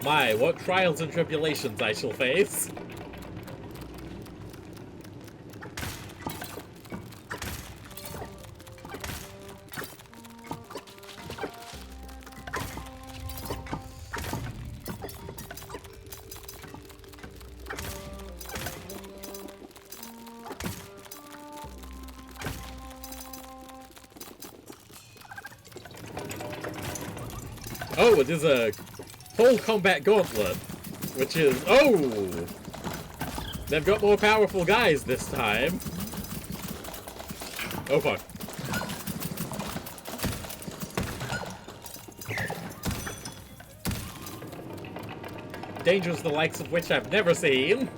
My, what trials and tribulations I shall face. Oh, it is a full combat gauntlet, which is... Oh! They've got more powerful guys this time. Oh, fuck. Dangers the likes of which I've never seen.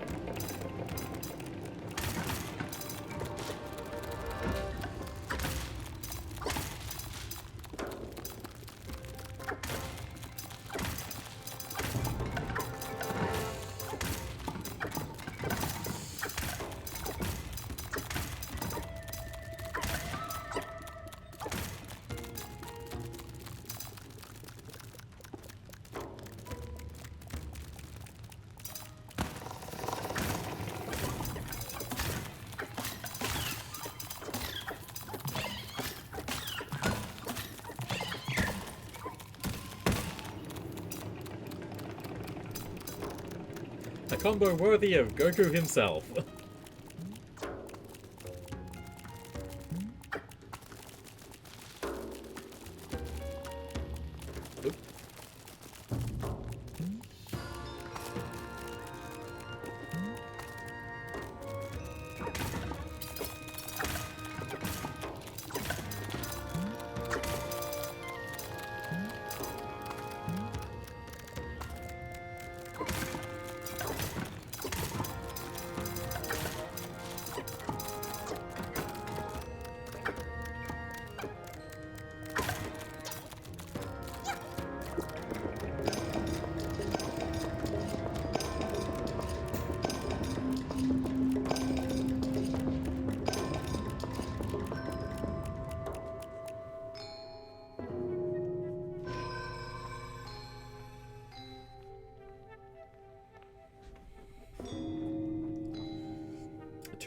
A combo worthy of Goku himself.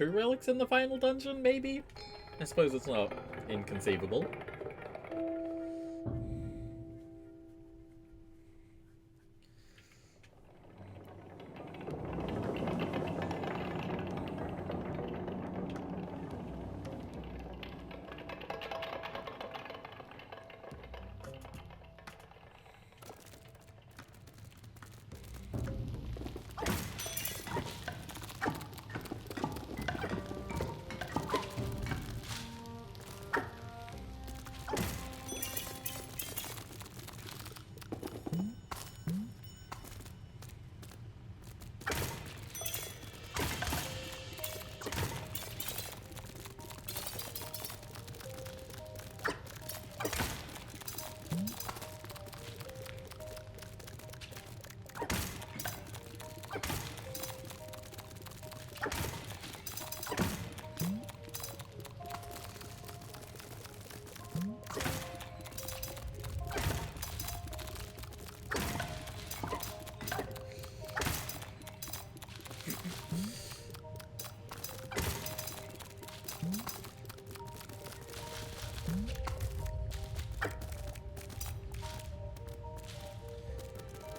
2 relics in the final dungeon, maybe? I suppose it's not inconceivable.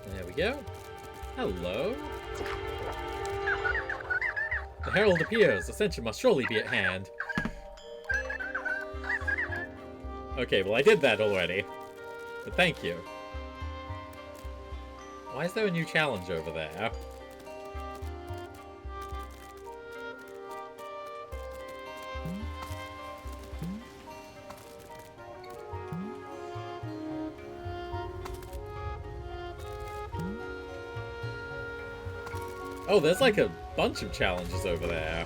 There we go. Hello. The herald appears. Ascension must surely be at hand. Okay, well I did that already. But thank you. Why is there a new challenge over there? Oh, there's like a bunch of challenges over there.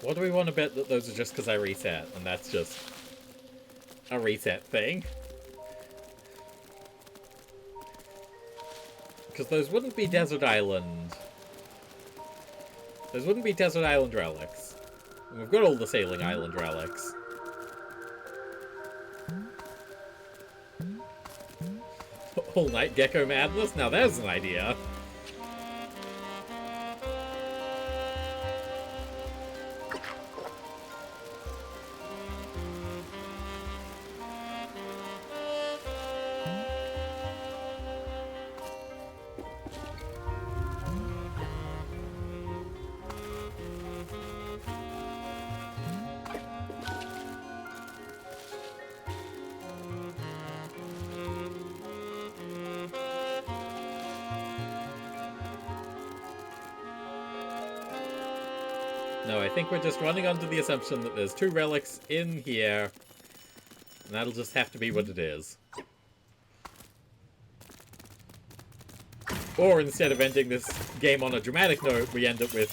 What do we want to bet that those are just because I reset, and that's just a reset thing? Because those wouldn't be Desert Island. Those wouldn't be Desert Island relics. And we've got all the Sailing Island relics. All Night Gecko Madness? Now there's an idea. No, I think we're just running under the assumption that there's 2 relics in here, and that'll just have to be what it is. Or instead of ending this game on a dramatic note, we end up with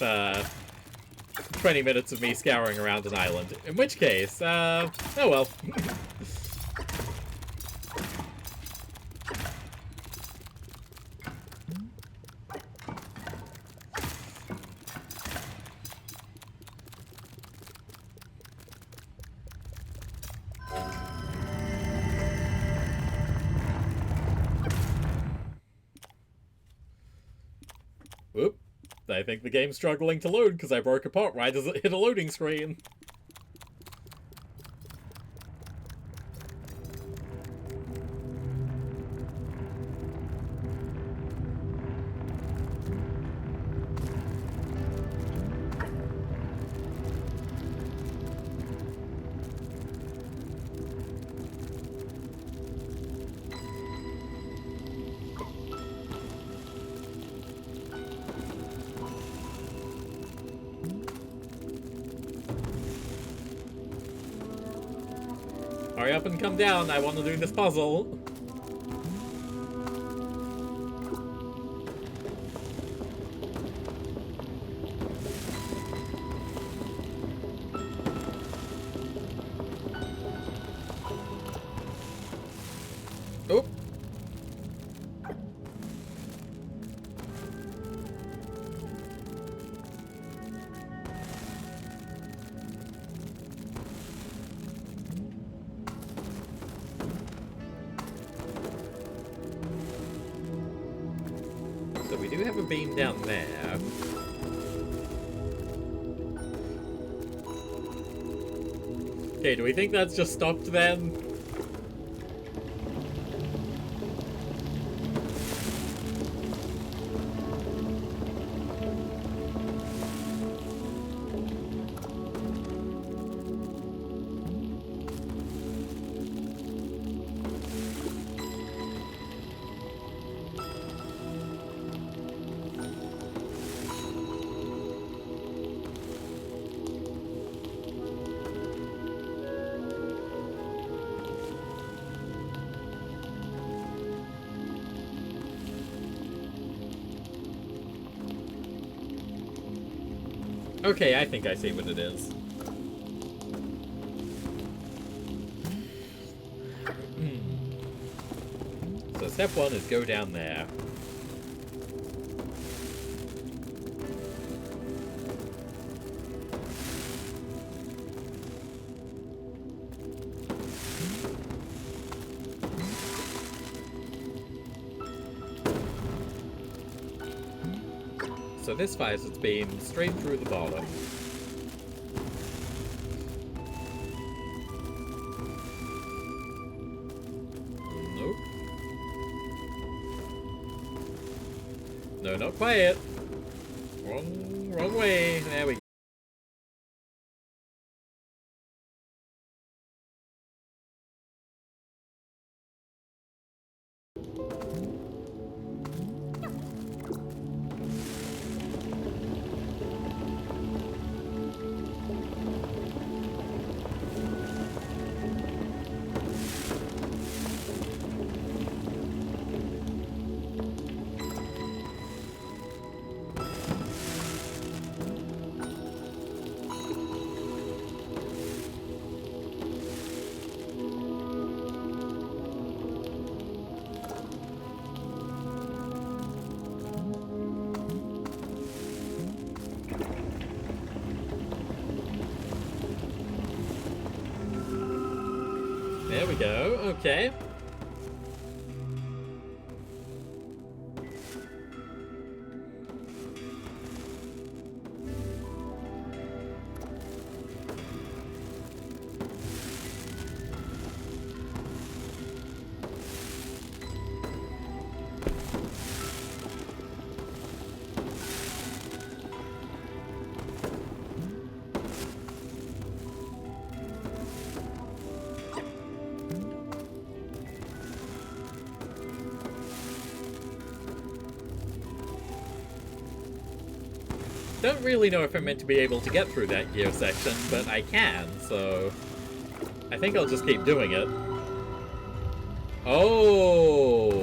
20 minutes of me scouring around an island. In which case, oh well. Whoop. I think the game's struggling to load because I broke a pot right as it hit a loading screen. Hurry up and come down, I want to do this puzzle. Oop. So we do have a beam down there. Okay, do we think that's just stopped then? Okay, I think I see what it is. So step one is go down there. So this fires its beam straight through the bottom. Nope. No, not quite. Wrong way. There we go. There we go. Okay. Don't really know if I'm meant to be able to get through that gear section, but I can, so I think I'll just keep doing it. Oh!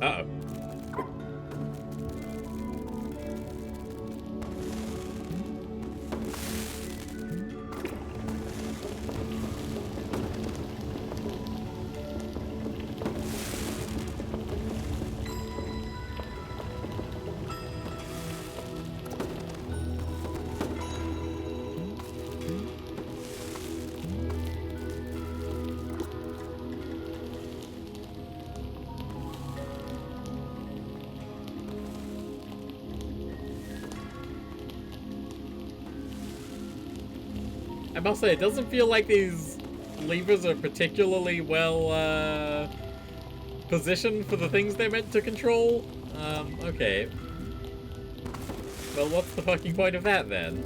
Uh-oh. I must say, it doesn't feel like these levers are particularly well, positioned for the things they're meant to control. Okay. Well, what's the fucking point of that, then?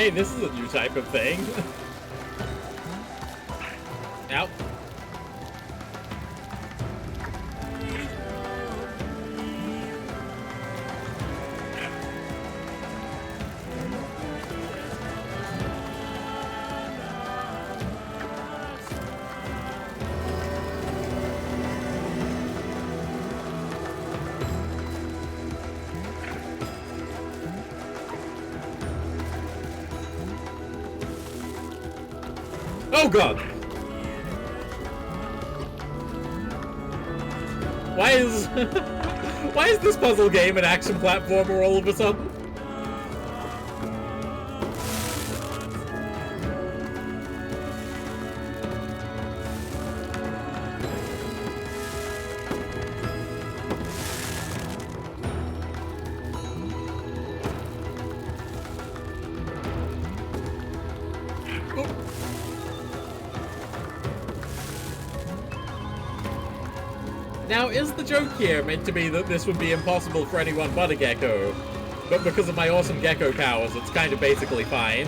hey, this is a new type of thing. Ow. Oh god! Why is... why is this puzzle game an action platformer all of a sudden? Now, is the joke here meant to be that this would be impossible for anyone but a gecko? But because of my awesome gecko powers, it's kind of basically fine.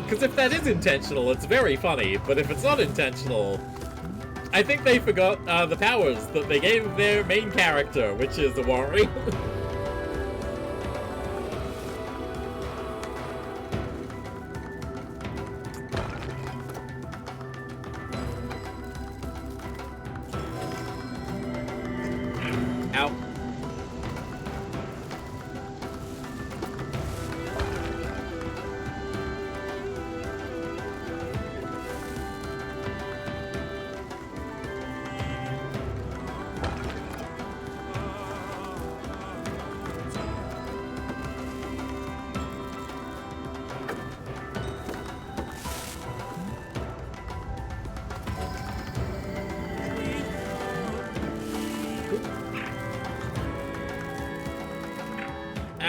Because if that is intentional, it's very funny, but if it's not intentional, I think they forgot the powers that they gave their main character, which is a worry. Ow.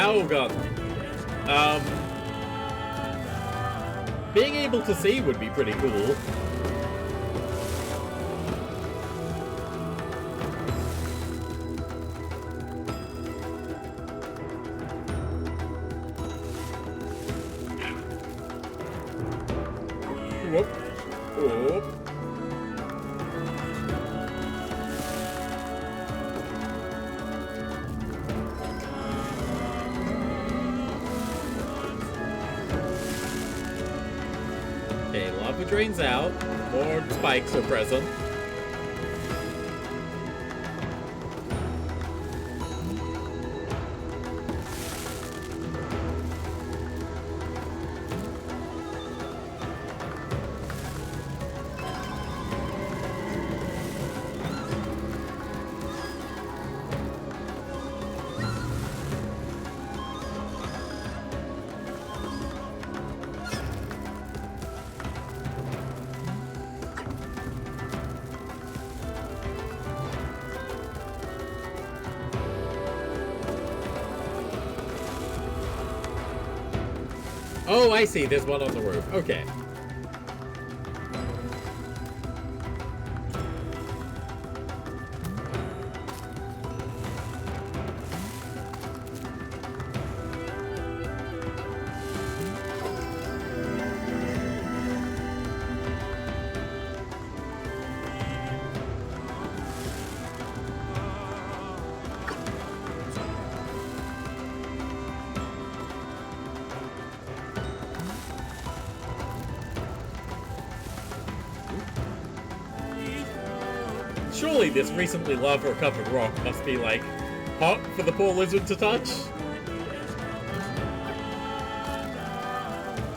Oh god. Being able to see would be pretty cool. Whoop. Whoop. Okay, lava drains out. More spikes are present. Oh, I see. There's one on the roof. Okay. Surely this recently lava-recovered rock must be, like, hot for the poor lizard to touch?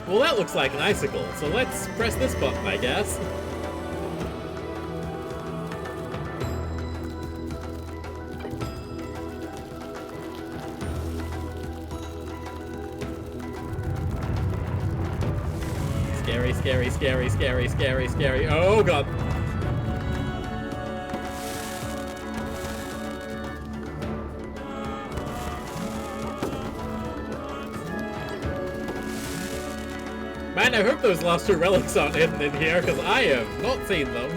Well, that looks like an icicle, so let's press this button, I guess. Scary, scary, scary, scary, scary, scary. Oh, god. Man, I hope those last two relics aren't hidden in here, because I have not seen them.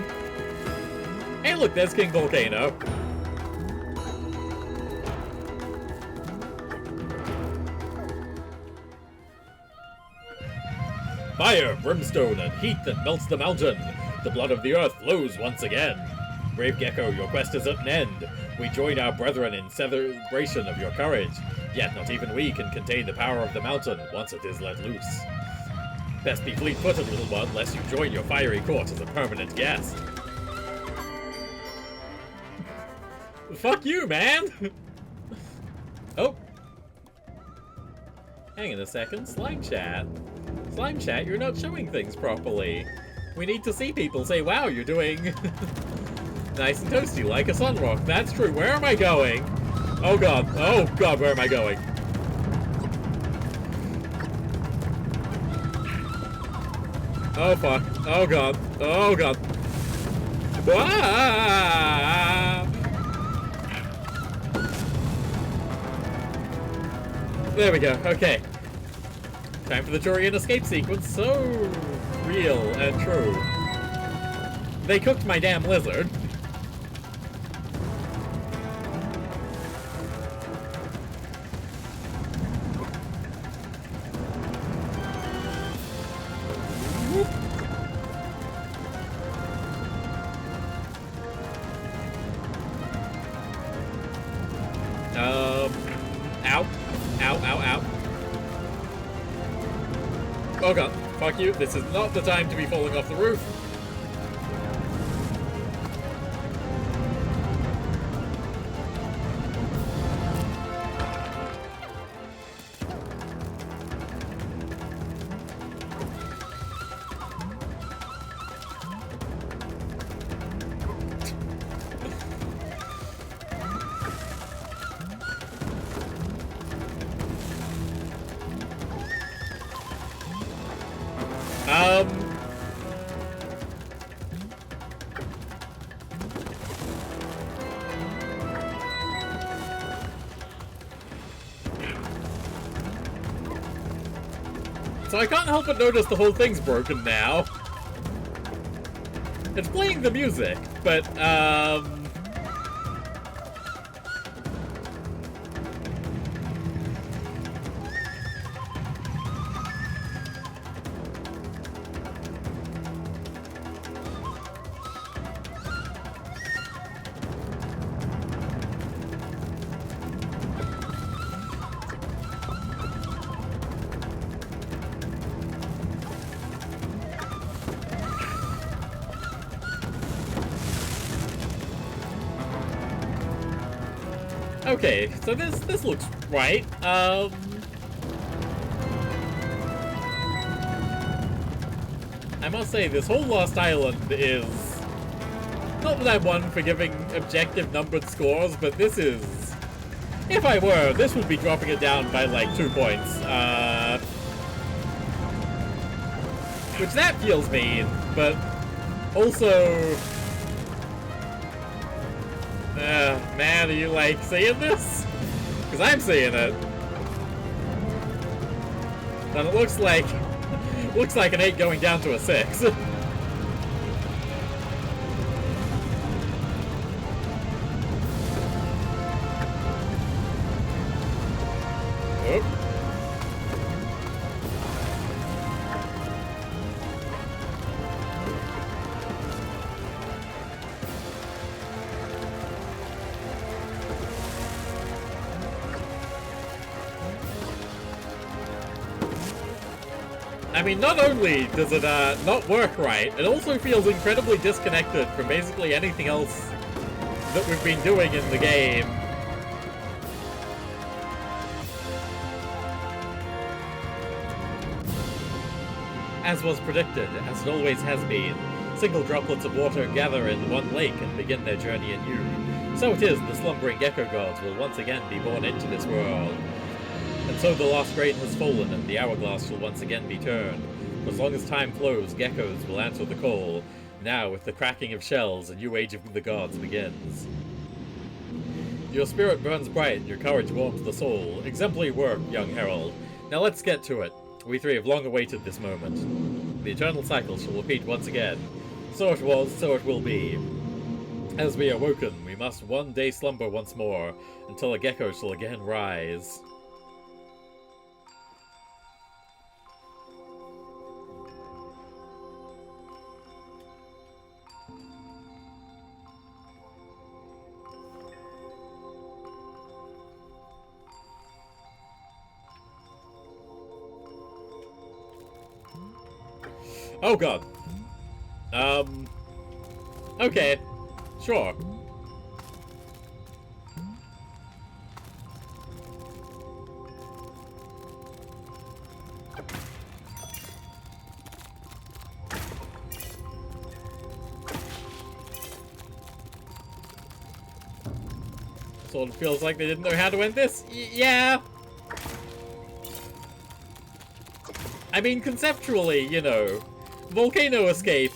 Hey look, there's King Volcano. Fire, brimstone, and heat that melts the mountain. The blood of the earth flows once again. Brave Gecko, your quest is at an end. We join our brethren in celebration of your courage. Yet not even we can contain the power of the mountain once it is let loose. Best be fleet-footed, little one, lest you join your fiery court as a permanent guest. Fuck you, man! Oh. Hang on a second, Slime Chat. Slime Chat, you're not showing things properly. We need to see people say, wow, you're doing nice and toasty like a sunrock. That's true. Where am I going? Oh god, where am I going? Oh fuck, oh god, oh god. Ah! There we go, okay. Time for the Turian escape sequence, so real and true. They cooked my damn lizard. Ow. Ow, ow, ow. Oh god, fuck you. This is not the time to be falling off the roof. So I can't help but notice the whole thing's broken now. It's playing the music, but, okay, so this looks right. I must say, this whole Lost Island is... Not that I'm one for giving objective numbered scores, but this is... If I were, this would be dropping it down by like 2 points. Which that feels mean, but also... man, are you like seeing this? Because I'm seeing it. And it looks like an 8 going down to a 6. I mean, not only does it not work right, it also feels incredibly disconnected from basically anything else that we've been doing in the game. As was predicted, as it always has been, single droplets of water gather in one lake and begin their journey anew. So it is the slumbering Gecko Gods will once again be born into this world. And so the lost grain has fallen, and the hourglass shall once again be turned. For as long as time flows, geckos will answer the call. Now, with the cracking of shells, a new age of the gods begins. Your spirit burns bright, and your courage warms the soul. Exemplary work, young herald. Now let's get to it. We three have long awaited this moment. The eternal cycle shall repeat once again. So it was, so it will be. As we are woken, we must one day slumber once more, until a gecko shall again rise. Oh god. Okay. Sure. Sort of feels like they didn't know how to end this. Yeah. I mean, conceptually, you know, volcano escape,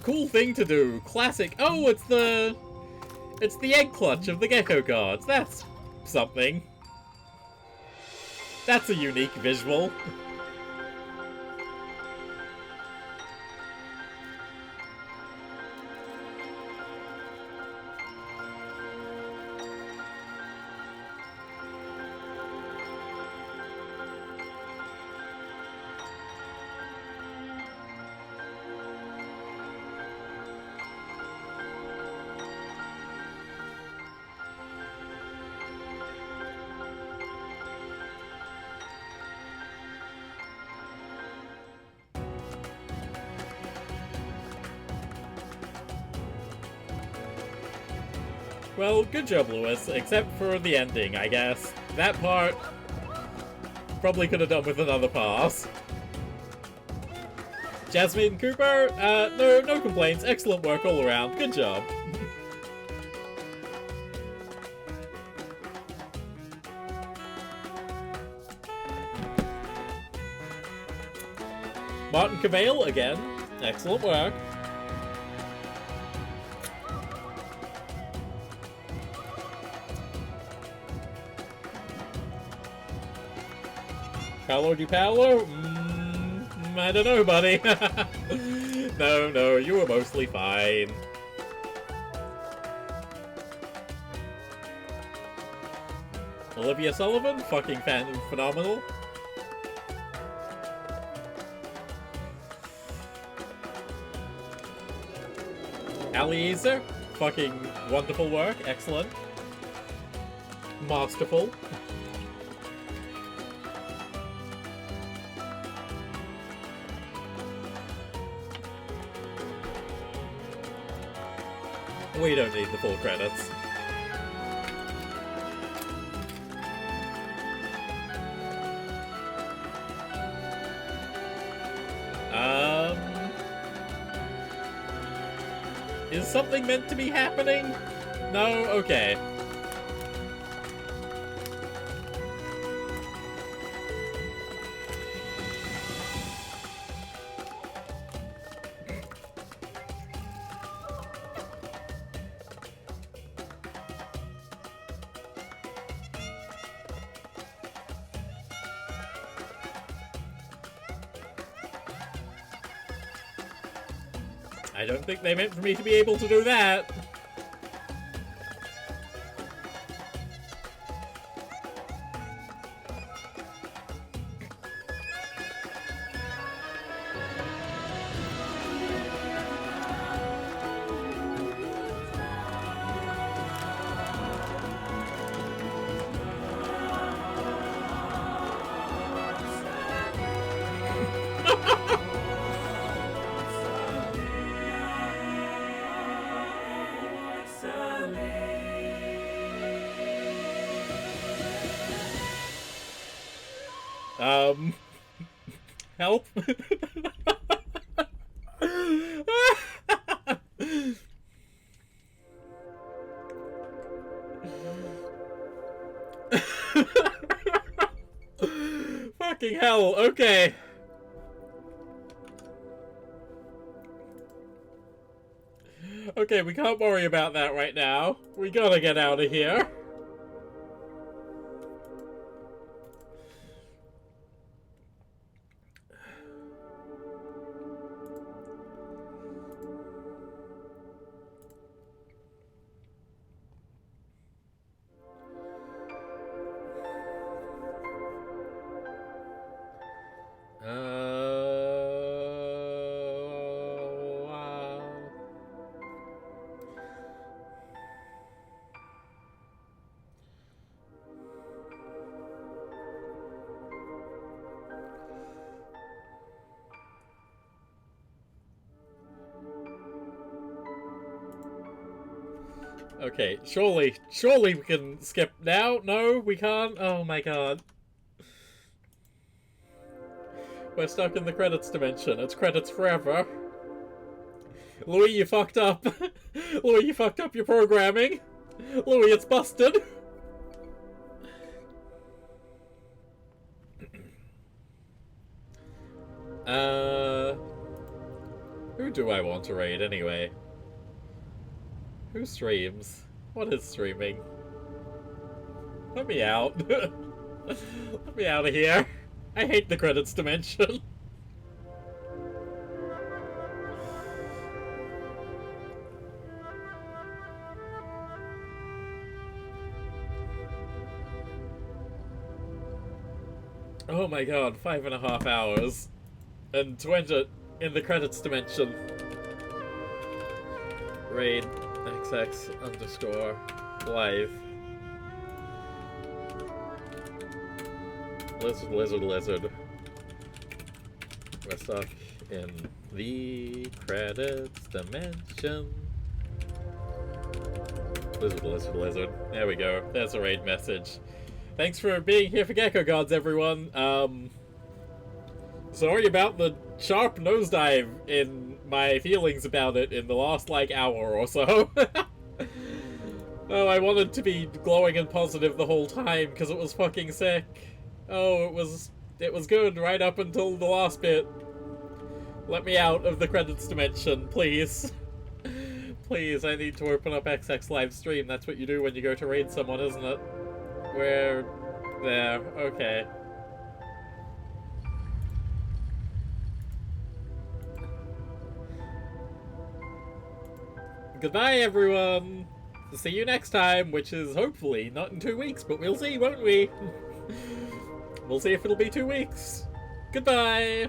cool thing to do, classic. Oh, it's the egg clutch of the Gecko Gods. That's something. That's a unique visual. Well, good job, Lewis, except for the ending, I guess. That part probably could have done with another pass. Jasmine Cooper, no complaints. Excellent work all around. Good job. Martin Cavale, again. Excellent work. Paolo Di Paolo? I don't know, buddy. No, you were mostly fine. Olivia Sullivan? Fucking phenomenal. Eliezer? Fucking wonderful work. Excellent. Masterful. We don't need the full credits. Is something meant to be happening? No? Okay. I don't think they meant for me to be able to do that. Help? Fucking hell, okay. Okay, we can't worry about that right now. We gotta get out of here. Okay, surely we can skip now? No, we can't? Oh my god. We're stuck in the credits dimension. It's credits forever. Louis, you fucked up. Louis, you fucked up your programming. Louis, it's busted. Who do I want to raid anyway? Who streams? What is streaming? Let me out. Let me out of here. I hate the credits dimension. Oh my god, 5.5 hours. And to end it in the credits dimension. Raid XX_live. Lizard. We're stuck in the credits dimension. Lizard. There we go. There's a raid message. Thanks for being here for Gecko Gods, everyone. Sorry about the sharp nosedive in my feelings about it in the last, like, hour or so. Oh, I wanted to be glowing and positive the whole time because it was fucking sick. Oh, it was good right up until the last bit. Let me out of the credits dimension, please. Please, I need to open up XX live stream. That's what you do when you go to raid someone, isn't it? We're there. Okay. Goodbye, everyone. See you next time, which is hopefully not in 2 weeks, but we'll see, won't we? We'll see if it'll be 2 weeks. Goodbye.